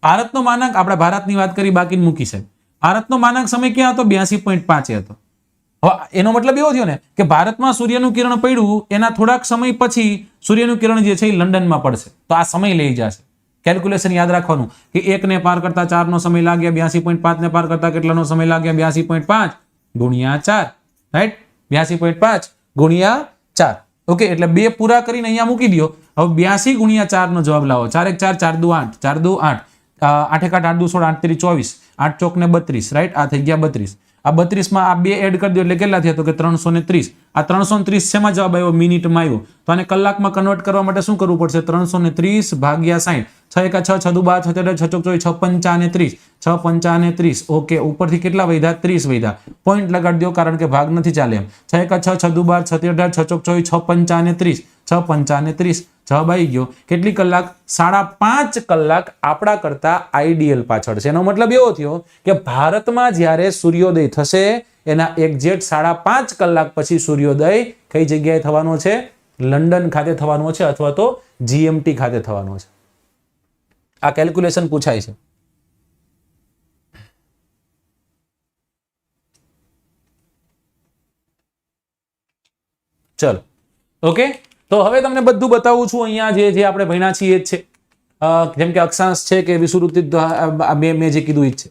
Speaker 1: ભારતનો માનાંક, આપણે ભારતની વાત કરી બાકી મૂકી સાહેબ. ભારતનો માનાંક સમય ક્યાં હતો? 82.5 હતો. હવે એનો મતલબ એવો થયો ને કે ભારતમાં સૂર્યનું કિરણ પડ્યું એના થોડાક સમય પછી સૂર્યનું કિરણ જે છે એ લંડનમાં પડશે, તો આ સમય લઈ જશે. કેલ્ક્યુલેશન યાદ રાખવાનું કે 1 ને પાર કરતા 4 નો સમય લાગ્યા, 82.5 ને પાર કરતા કેટલાનો સમય લાગ્યા? 82.5 ગુણ્યા 4. રાઈટ? 82.5 ગુણ્યા 4. ઓકે, એટલે 2 પૂરા કરીને અહીંયા મૂકી દો. હવે 82 ગુણ્યા 4 નો જવાબ લાવો. 4 1 4 4 2 8, 4 2 8, 8 1 8 8 2 16, 8 3 24, 8 ચોક ને 32. રાઈટ? આ થઈ ગયા 32. આ 32 માં આ 2 એડ કરી દો એટલે કેટલા થયા? તો કે 330. આ 330 શેમાં જવાબ આવ્યો? મિનિટમાં આવ્યો. તો આને કલાકમાં કન્વર્ટ કરવા માટે શું કરવું પડશે? 330 ભાગ્યા 60. 6 1 6 6 2 12 6 6 6 6 55 30. 6 55 30. ઓકે, ઉપરથી કેટલા વધ્યા? 30 વધ્યા. પોઈન્ટ લગાડી દો કારણ કે ભાગ નથી ચાલે એમ. 6 1 6 6 2 12 6 18 6 6 6 55 30. 6 55 30 જવાબ આવી ગયો. કેટલી કલાક? 5.5 કલાક આપણા કરતા આઈડીએલ પાછળ છે. એનો મતલબ એવો થયો કે ભારતમાં જ્યારે સૂર્યોદય થશે એના એક્ઝેક્ટ 5.5 કલાક પછી સૂર્યોદય કઈ જગ્યાએ થવાનો છે? લંડન ખાતે થવાનો છે અથવા તો જીએમટી ખાતે થવાનો છે. આ કેલ્ક્યુલેશન પૂછાય છે. ચલો ઓકે, તો હવે તમને બધું બતાવું છું. અહીંયા જે આપણે ભણ્યા છીએ જ છે, જેમ કે અક્ષાંશ છે કે વિષુવવૃત્તિ, મેં જે કીધું એ જ છે.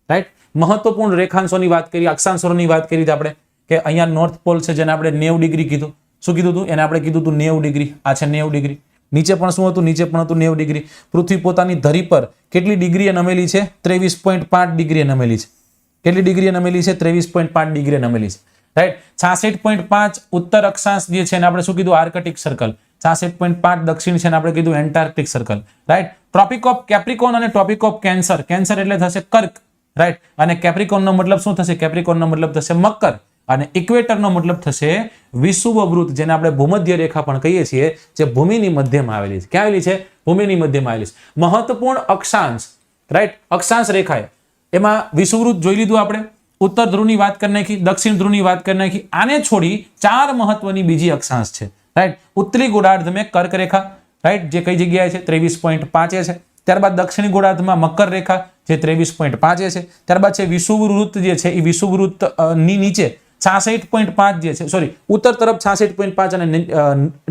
Speaker 1: રાઈટ? મહત્વપૂર્ણ રેખાંશોની વાત કરી, અક્ષાંશોની વાત કરી આપણે કે અહીંયા નોર્થ પોલ છે જેને આપણે 90 ડિગ્રી કીધું. શું કીધું હતું? એને આપણે કીધું હતું 90 ડિગ્રી. આ છે 90 ડિગ્રી. નીચે પણ શું હતું? નીચે પણ હતું 90 ડિગ્રી. પૃથ્વી પોતાની ધરી પર કેટલી ડિગ્રીએ નમેલી છે? 23.5 ડિગ્રીએ નમેલી છે. કેટલી ડિગ્રીએ નમેલી છે? 23.5 ડિગ્રીએ નમેલી છે. રાઈટ? 66.5 ઉત્તર અક્ષાંશ જે છે એને આપણે શું કીધું? Arctic circle. 66.5 દક્ષિણ છે ને આપણે કીધું Antarctic circle. Right? Tropic of Capricorn અને ટ્રોપિક ઓફ કેન્સર. કેન્સર એટલે થશે કર્ક, રાઈટ, અને કેપ્રિકોનનો મતલબ શું થશે? કેપ્રિકોનનો મતલબ થશે મકર, અને ઇક્વેટરનો મતલબ થશે વિષુવવૃત્ત, જેને આપણે ભૂમધ્ય રેખા પણ કહીએ છીએ, જે ભૂમિની મધ્યમાં આવેલી છે. ક્યાં આવેલી છે? ભૂમિની મધ્યમાં આવેલી છે. મહત્વપૂર્ણ અક્ષાંશ, રાઈટ, અક્ષાંશ રેખાએ એમાં વિષુવવૃત્ત જોઈ લીધું આપણે, ઉત્તર ધ્રુવની વાત કરી નાખી, દક્ષિણ ધ્રુવની વાત કરી નાખી. આને છોડી 4 મહત્વની બીજી અક્ષાંશ છે, રાઈટ. ઉત્તરી ગોળાર્ધમાં કર્ક રેખા, રાઈટ, જે કઈ જગ્યાએ છે? 23.5 છે. ત્યારબાદ દક્ષિણ ગોળાર્ધમાં મકર રેખા, જે 23.5 છે. ત્યારબાદ છે વિષુવવૃત્ત, જે છે એ વિષુવવૃત્ત ની નીચે 66.5 જે છે, સોરી, ઉત્તર તરફ 66.5 અને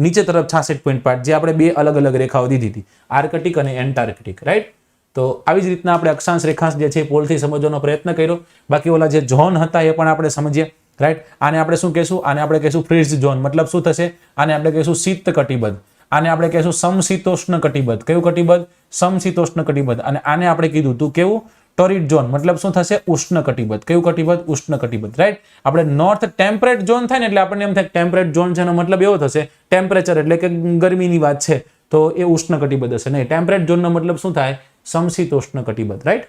Speaker 1: નીચે તરફ 66.5, જે આપણે 2 અલગ અલગ રેખાઓ દીધી હતી, આર્કટિક અને એન્ટાર્કટિક, રાઈટ. તો આવી જ રીતના આપણે અક્ષાંશ રેખાંશ જે છે પોલથી સમજવાનો પ્રયત્ન કર્યો. બાકી ઓલા જે ઝોન હતા એ પણ આપણે સમજીએ, રાઈટ. આને આપણે શું કહેશું? આને આપણે કહેશું ફ્રીઝ ઝોન. મતલબ શું થશે? આને આપણે કહેશું શીત કટિબદ્ધ, આને આપણે કહેશું સમશીતોષ્ણ કટિબદ્ધ. કયું કટિબદ્ધ? સમશીતોષ્ણ કટિબદ્ધ. અને આને આપણે કીધું તું કેવું? ટોરિડ ઝોન. મતલબ શું થશે? ઉષ્ણ કટિબદ્ધ. કયું કટિબદ્ધ? ઉષ્ણ કટિબદ્ધ, રાઈટ. આપણે નોર્થ ટેમ્પરેટ ઝોન થાય ને એટલે આપણને એમ થાય ટેમ્પરેટ ઝોન છે એનો મતલબ એવો થશે ટેમ્પરેચર એટલે કે ગરમીની વાત છે, તો એ ઉષ્ણ કટિબદ્ધ હશે. નહીં, ટેમ્પરેટ ઝોનનો મતલબ શું થાય? સમશીતોષ્ણ કટિબદ્ધ, રાઈટ.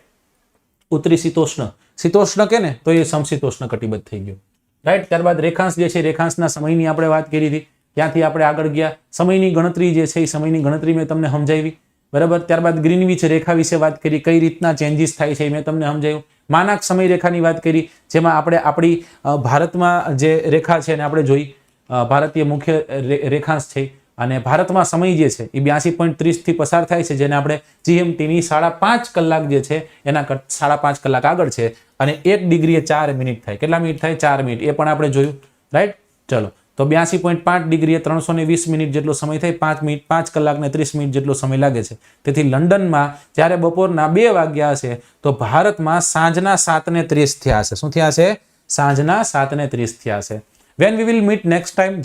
Speaker 1: ઉત્તરી શીતોષ્ણ, શીતોષ્ણ કે ને તો એ સમશીતોષ્ણ કટિબદ્ધ થઈ ગયો, રાઈટ. ત્યારબાદ રેખાંશ જે છે, રેખાંશના સમયની આપણે વાત કરી હતી, ત્યાંથી આપણે આગળ ગયા. સમયની ગણતરી જે છે એ સમયની ગણતરી મેં તમને સમજાવી, બરાબર. ત્યારબાદ ગ્રીનવિચ રેખા વિશે વાત કરી, કઈ રીતના ચેન્જીસ થાય છે એ મેં તમને સમજાવ્યું. માનાક સમય રેખાની વાત કરી, જેમાં આપણે આપણી ભારતમાં જે રેખા છે એને આપણે જોઈ, ભારતીય મુખ્ય રેખાંશ છે, અને ભારતમાં સમય જે છે એ 82.30 થી પસાર થાય છે, જેને આપણે GMTની 5.5 કલાક જે છે એના 5.5 કલાક આગળ છે, અને 1 ડિગ્રીએ 4 મિનિટ થાય. કેટલા મિનિટ થાય? 4 મિનિટ. એ પણ આપણે જોયું, રાઈટ. ચલો, તો 82.5 ડિગ્રીએ 320 મિનિટ જેટલો સમય થાય, 5 કલાક ને 30 મિનિટ જેટલો સમય લાગે છે. તેથી લંડનમાં જ્યારે બપોરના 2 વાગ્યા હશે તો ભારતમાં સાંજના 7:30 થયા હશે. શું થયા હશે? સાંજના 7:30 થયા હશે. When we will meet next time.